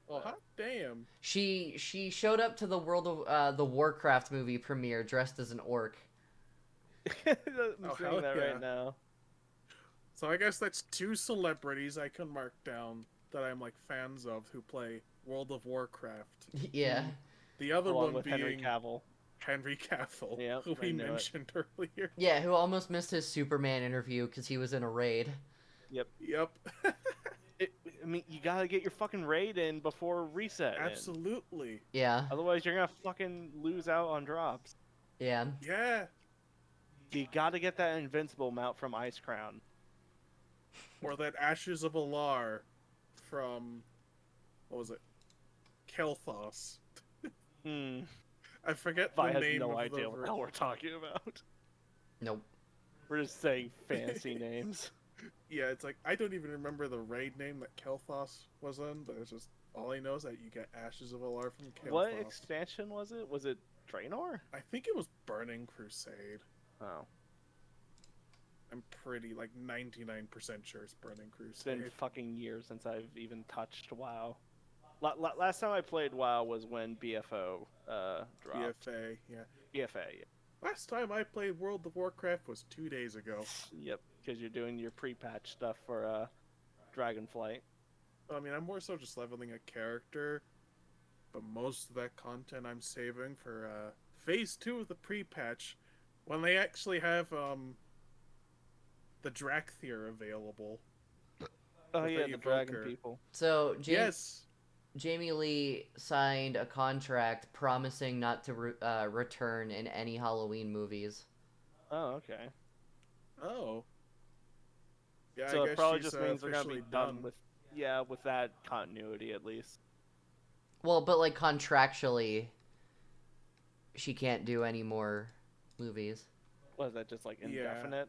Hot damn. She showed up to the the Warcraft movie premiere dressed as an orc. I'm Oh, seeing hell that yeah. right now. So I guess that's two celebrities I can mark down that I'm like fans of who play World of Warcraft. Yeah. The other Along one with being Henry Cavill. Henry Cavill, Yep, who I we knew it. mentioned earlier. Yeah, who almost missed his Superman interview because he was in a raid. Yep. Yep. I mean, you gotta get your fucking raid in before reset. Absolutely. Yeah. Otherwise, you're gonna fucking lose out on drops. Yeah. Yeah. You gotta get that invincible mount from Ice Crown. Or that Ashes of Alar from, what was it? Kelthos. Hmm. I forget I the have name no of idea the what the hell we're talking about. Nope. We're just saying fancy names. Yeah, it's like I don't even remember the raid name that Kelthos was in, but it's just all I know is that you get Ashes of Alar from Kelthos. What expansion was it? Was it Draenor? I think it was Burning Crusade. Oh. I'm pretty like 99% sure it's Burning It's been Crusade. fucking years since I've even touched WoW. Last time I played WoW was when BFO dropped. BFA, yeah. BFA, yeah. Last time I played World of Warcraft was 2 days ago. Yep, because you're doing your pre-patch stuff for Dragonflight. I mean, I'm more so just leveling a character, but most of that content I'm saving for Phase 2 of the pre-patch, when they actually have the Drakthir available. Oh With yeah, the the dragon Evoker. people. So Yes! Jamie Lee signed a contract promising not to return in any Halloween movies. Oh, okay. Oh. Yeah, So I it guess probably she's just means they're gonna be officially done with that continuity at least. Well, but like contractually, she can't do any more movies. Was that just like Yeah. indefinite?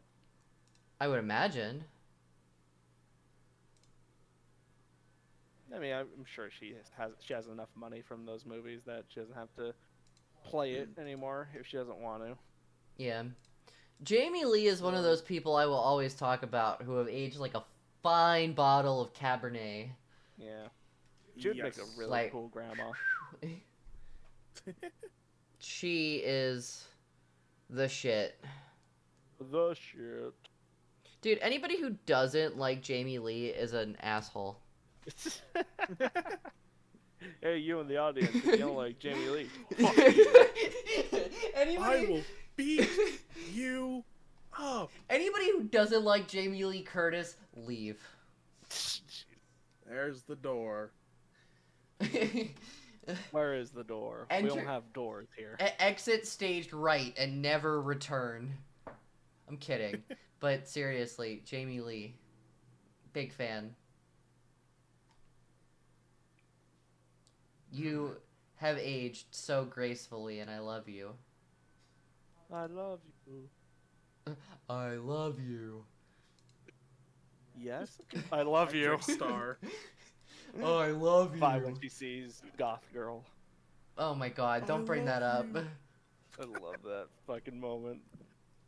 I would imagine. I mean, I'm sure she has enough money from those movies that she doesn't have to play it anymore if she doesn't want to. Yeah. Jamie Lee is one of those people I will always talk about who have aged like a fine bottle of Cabernet. Yeah. She would make a really Like- cool grandma. She is the shit. The shit. Dude, anybody who doesn't like Jamie Lee is an asshole. Hey, you in the audience, if you don't like Jamie Lee, Anybody... I will beat you up. Anybody who doesn't like Jamie Lee Curtis, leave. There's the door. Where is the door? We Enter- don't have doors here. Exit staged right and never return. I'm kidding. But seriously, Jamie Lee. Big fan. You have aged so gracefully and I love you. I love you. I love you. Yes? I love you. Star. Oh, I love Vi when she sees Goth Girl. Oh my god, don't bring that up. love I love that fucking moment.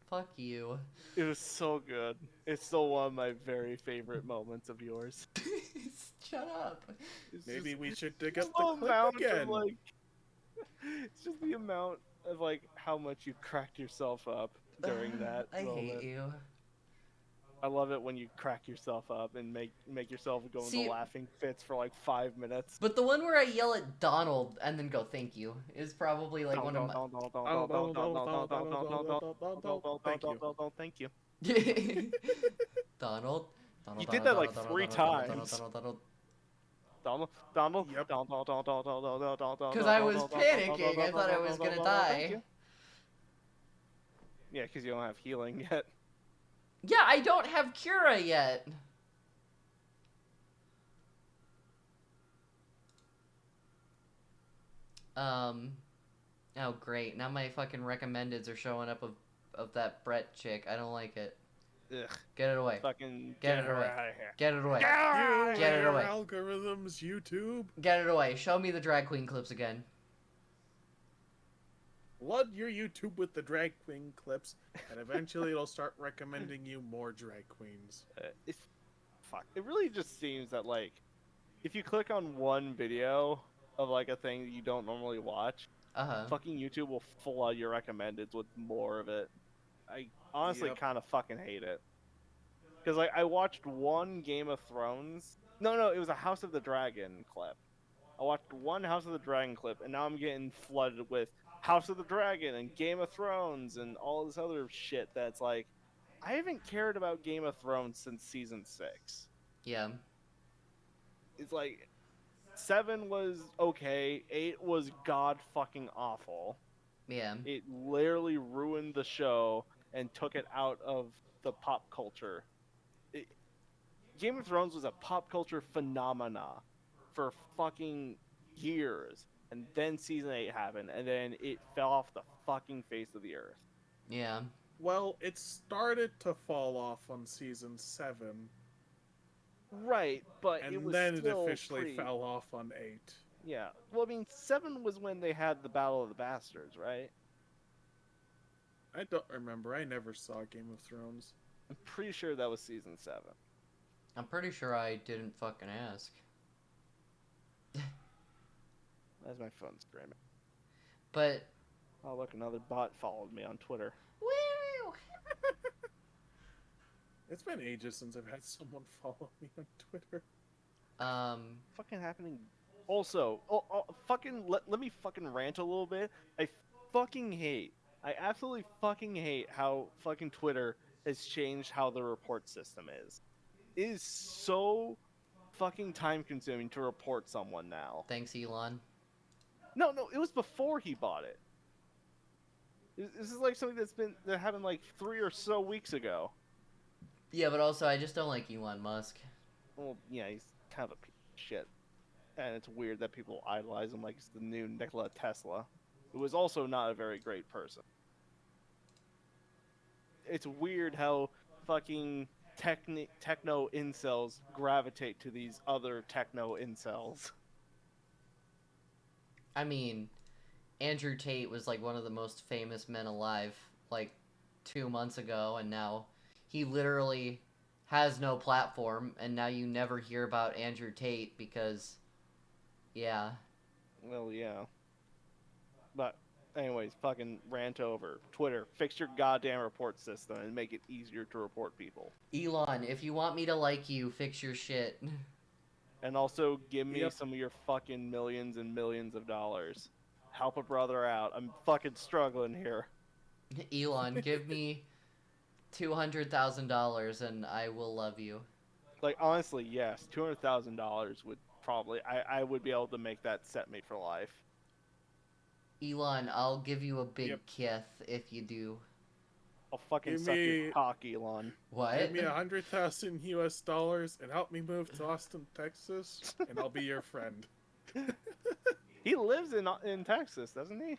Fuck you. It was so good. It's still one of my very favorite moments of yours. Shut up. It's Maybe just we should dig the up the clip amount again. of like, it's just the amount of like how much you cracked yourself up during that I moment. hate you. I love it when you crack yourself up and make yourself go See- into laughing fits for like 5 minutes. But the one where I yell at Donald and then go thank you is probably like one of my Thank you. Thank you. Donald. You did that like 3 times. Donald. Yep. Because I was panicking. I thought I was gonna die. Yeah, because you don't have healing yet. Yeah, I don't have Cura yet. Oh great. Now my fucking recommendeds are showing up of that Brett chick. I don't like it. Ugh. Get it away. Fucking Get it her away. out of here. Get it away. You Get and it your away. algorithms, YouTube. Get it away. Show me the drag queen clips again. Flood your YouTube with the drag queen clips, and eventually it'll start recommending you more drag queens. It's fuck. It really just seems that like, if you click on one video of like a thing that you don't normally watch, fucking YouTube will flood your recommendeds with more of it. I honestly Yep. kind of fucking hate it. Because like I watched one Game of Thrones. No, it was a House of the Dragon clip. I watched one House of the Dragon clip, and now I'm getting flooded with House of the Dragon and Game of Thrones and all this other shit that's like, I haven't cared about Game of Thrones since season 6. Yeah. It's like 7 was okay, 8 was god fucking awful. Yeah. It literally ruined the show and took it out of the pop culture. Game of Thrones was a pop culture phenomena for fucking years, and then season 8 happened, and then it fell off the fucking face of the earth. Yeah. Well, it started to fall off on season 7, Right, but it and was then it still officially fell off on 8. Yeah, well, I mean, 7 was when they had the Battle of the Bastards, right? I don't remember. I never saw Game of Thrones. I'm pretty sure that was season 7. I'm pretty sure I didn't fucking ask. That's my phone screaming. But Oh, look, another bot followed me on Twitter. woo! It's been ages since I've had someone follow me on Twitter. Fucking happening. Also, fucking let me fucking rant a little bit. I absolutely fucking hate how fucking Twitter has changed how the report system is. It is so fucking time consuming to report someone now. Thanks, Elon. No, it was before he bought it. This is like something that happened like 3 or so weeks ago. Yeah, but also I just don't like Elon Musk. Well, yeah, he's kind of a piece of shit. And it's weird that people idolize him like he's the new Nikola Tesla, who was also not a very great person. It's weird how fucking techno incels gravitate to these other techno incels. I mean, Andrew Tate was like one of the most famous men alive like 2 months ago, and now he literally has no platform, and now you never hear about Andrew Tate because, yeah. Well, yeah. But, anyways, fucking rant over. Twitter, fix your goddamn report system and make it easier to report people. Elon, if you want me to like you, fix your shit. And also, give me Yep. some of your fucking millions and millions of dollars. Help a brother out. I'm fucking struggling here. Elon, give me $200,000 and I will love you. Like, honestly, yes, $200,000 would probably... I would be able to make that set me for life. Elon, I'll give you a big Yep. kiss if you do. I'll fucking Give suck your me- cock, Elon. What? Give me $100,000 US and help me move to Austin, Texas, and I'll be your friend. He lives in Texas, doesn't he?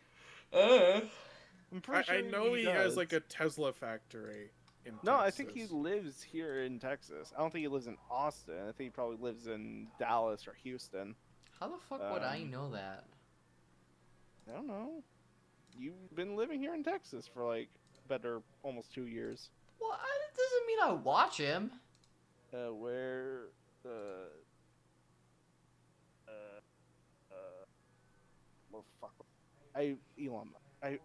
I'm pretty sure I know he has does. like a Tesla factory, in No, I Texas. think he lives here in Texas. I don't think he lives in Austin. I think he probably lives in Dallas or Houston. How the fuck would I know that? I don't know. You've been living here in Texas for like better almost 2 years. Well, it doesn't mean I watch him. Where uh well fuck. Elon. I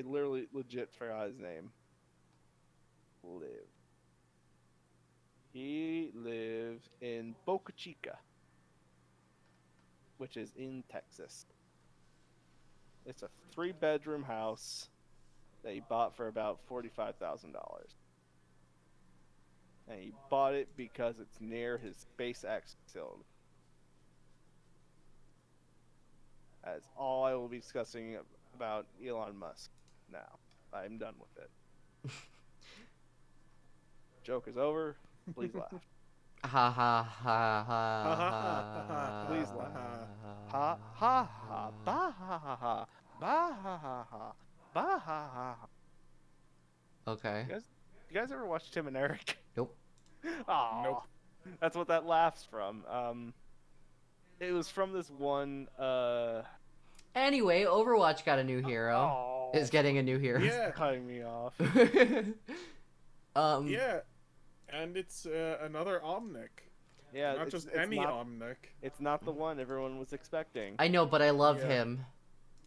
literally legit forgot his name. He lives in Boca Chica, which is in Texas. It's a 3-bedroom house that he bought for about $45,000. And he bought it because it's near his SpaceX facility. That's all I will be discussing about Elon Musk now. I'm done with it. Joke is over. Please laugh. Ha ha ha ha ha. Please laugh. Ha ha ha. Ba ha ha ha. Ba ha ha ha. Ba ha ha ha. Okay. You guys ever watch Tim and Eric? Nope. Aw. Nope. That's what that laugh's from. It was from this one. Anyway, Overwatch got a new hero. Oh, Is getting a new hero. Yeah. cutting me off. Yeah, and it's another Omnic. Yeah, Not just any Omnic. It's not the one everyone was expecting. I know, but I love Yeah. him.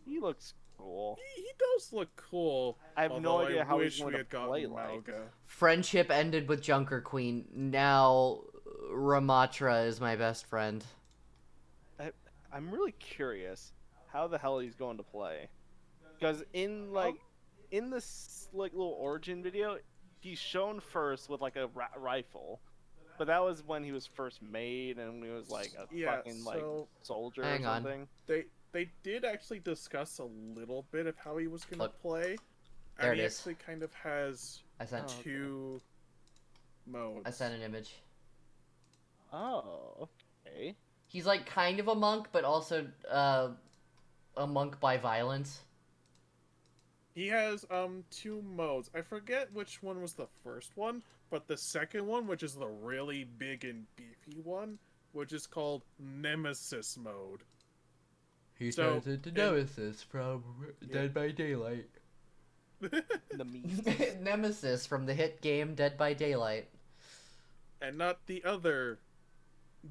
He looks cool. He does look cool. I have no although idea I how wish he's going we to had gotten play like. Malga. Friendship ended with Junker Queen. Now Ramatra is my best friend. I'm really curious how the hell he's going to play, because in this like little origin video, he's shown first with like a rifle, but that was when he was first made and he was like a fucking like soldier Hang or on. something. They did actually discuss a little bit of how he was going to Look. play. There And it he is. actually kind of has I sent. Oh. 2 modes. I sent an image. Oh, okay. He's like kind of a monk, but also a monk by violence. He has 2 modes. I forget which one was the first one, but the second one, which is the really big and beefy one, which is called Nemesis mode. He So, turns into Nemesis from Dead by Daylight. The meat. Nemesis from the hit game Dead by Daylight. And not the other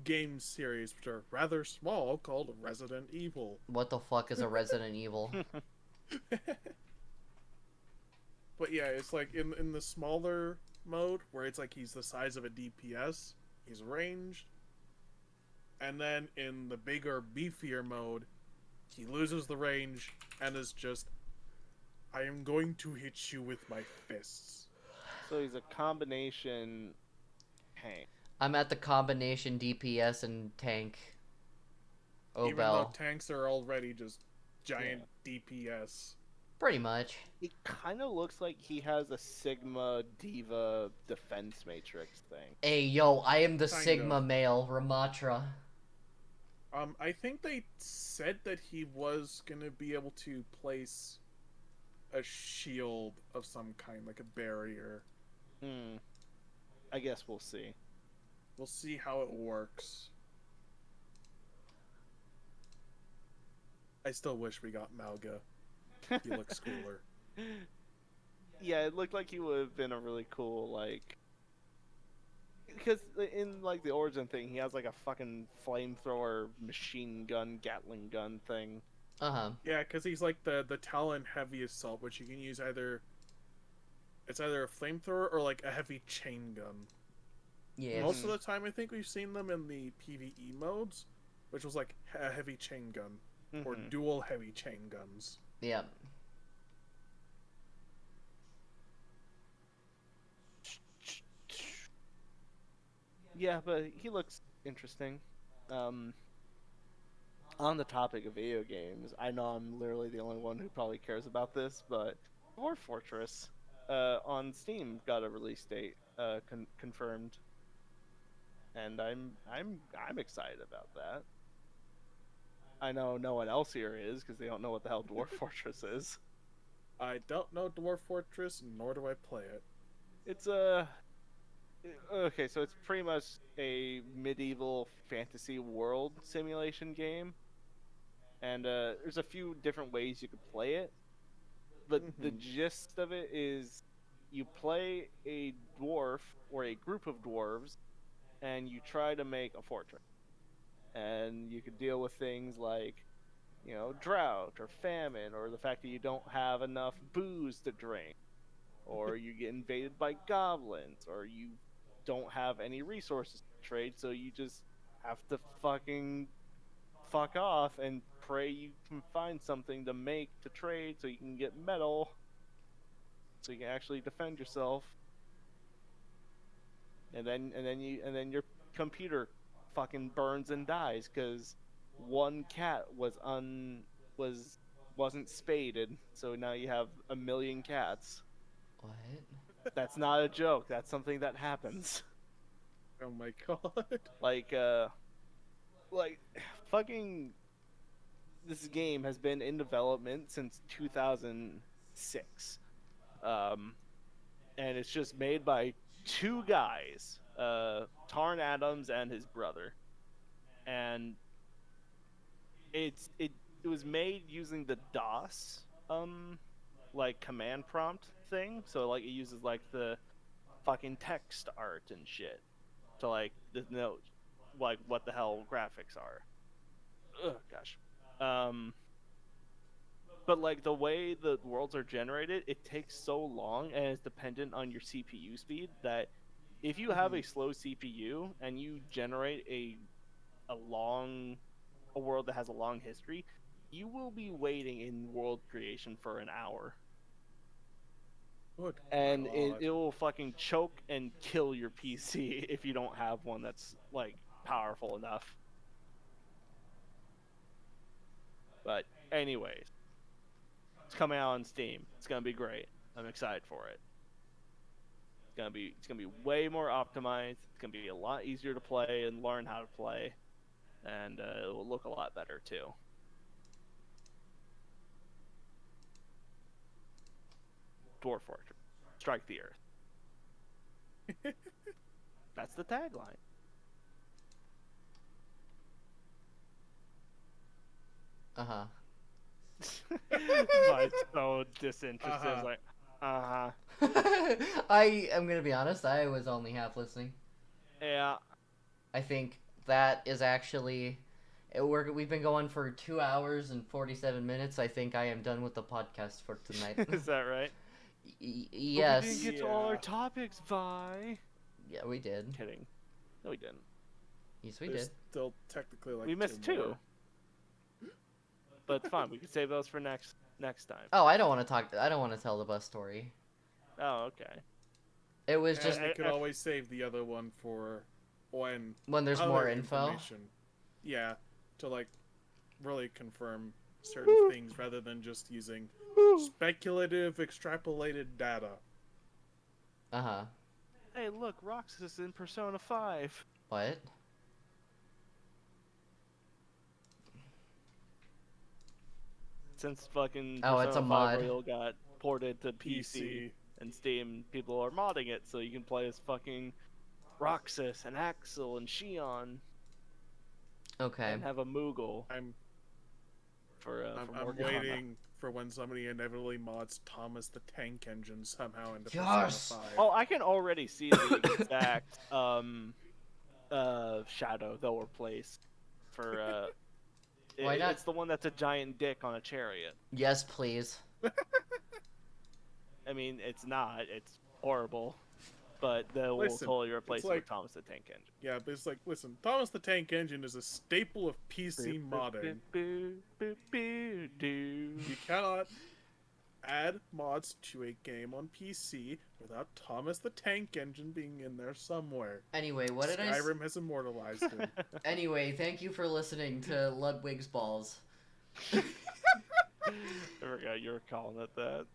game series, which are rather small, called Resident Evil. What the fuck is a Resident Evil? But yeah, it's like in the smaller mode, where it's like he's the size of a DPS, he's ranged. And then in the bigger, beefier mode, he loses the range and is just, I am going to hit you with my fists. So he's a combination tank. I'm at the combination DPS and tank. Oh, Even though Bell. tanks are already just giant DPS. Pretty much. It kind of looks like he has a Sigma Diva defense matrix thing. Hey, yo, I am the Kind Sigma of. male, Ramatra. I think they said that he was gonna be able to place a shield of some kind, like a barrier. I guess we'll see. We'll see how it works. I still wish we got Malga. He looks cooler. Yeah, it looked like he would have been a really cool, like... Because in, like, the origin thing, he has, like, a fucking flamethrower machine gun, Gatling gun thing. Uh-huh. Yeah, because he's like the Talon heavy assault, which you can use either... It's either a flamethrower or, like, a heavy chain gun. Yeah. Most of the time, I think we've seen them in the PvE modes, which was, like, a heavy chain gun. Or dual heavy chain guns. Yeah. Yeah, but he looks interesting. On the topic of video games, I know I'm literally the only one who probably cares about this, but Dwarf Fortress on Steam got a release date confirmed, and I'm excited about that. I know no one else here is because they don't know what the hell Dwarf Fortress is. I don't know Dwarf Fortress, nor do I play it. It's okay, so it's pretty much a medieval fantasy world simulation game, and there's a few different ways you could play it. But the Mm-hmm. gist of it is, you play a dwarf or a group of dwarves, and you try to make a fortress. And you could deal with things like, drought or famine, or the fact that you don't have enough booze to drink, or you get invaded by goblins, or you don't have any resources to trade, so you just have to fucking fuck off and pray you can find something to make to trade so you can get metal so you can actually defend yourself. And then your computer fucking burns and dies because one cat was wasn't spaded, so now you have a million cats. What? That's not a joke. That's something that happens. Oh my god. Like like fucking this game has been in development since 2006. Um and it's just made by two guys, Tarn Adams and his brother. And it was made using the DOS like command prompt thing. So like it uses like the fucking text art and shit to like the note like what the hell graphics are. Ugh, gosh. Um but like the way the worlds are generated, it takes so long and it's dependent on your CPU speed that if you have Mm-hmm. a slow CPU and you generate a long a world that has a long history, you will be waiting in world creation for an hour. Good And it, god. it will fucking choke and kill your PC if you don't have one that's like powerful enough. But anyways, it's coming out on Steam. It's gonna be great. I'm excited for it. It's gonna be way more optimized. It's gonna be a lot easier to play and learn how to play, and it will look a lot better too. Dwarf Fortress, strike the earth. That's the tagline. Uh-huh. But so disinterested. It's Uh-huh. like, uh huh. I am gonna be honest, I was only half listening. Yeah. I think that is actually we've been going for 2 hours and 47 minutes. I think I am done with the podcast for tonight. Is that right? But we didn't Yes. get to all our Yeah. topics, Vi. Yeah, we did. Kidding. No, we didn't. Yes, we There's did. still technically like We missed two two. more. But it's fine. We can save those for next time. Oh, I don't want to talk. I don't want to tell the bus story. Oh, okay. It was And just we could always save the other one for when when there's other more info. information. Yeah, to like really confirm certain things rather than just using speculative extrapolated data. Uh-huh. Hey, look, Roxas in Persona 5. What? Since fucking Oh, Persona it's a 5 mod. Royal got ported to PC PC. and Steam, people are modding it so you can play as fucking Roxas and Axel and Shion Okay. and have a Moogle I'm for I'm Morgana. waiting for when somebody inevitably mods Thomas the Tank Engine somehow into Yes! Persona 5. Oh, I can already see the exact shadow they'll replace for Why not? It's the one that's a giant dick on a chariot. Yes, please. I mean, it's not. It's horrible. But they will Listen, totally replace it's it like- with Thomas the Tank Engine. Yeah, but it's like, listen, Thomas the Tank Engine is a staple of PC modding. You cannot add mods to a game on PC without Thomas the Tank Engine being in there somewhere. Anyway, what did I? Skyrim has immortalized him. Anyway, thank you for listening to Ludwig's Balls. I forgot you were calling it that.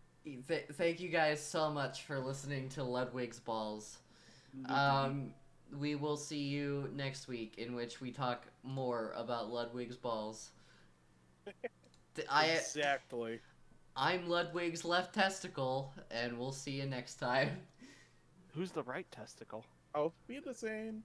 Thank you guys so much for listening to Ludwig's Balls. We will see you next week, in which we talk more about Ludwig's Balls. Exactly. I'm Ludwig's left testicle, and we'll see you next time. Who's the right testicle? I'll be the same.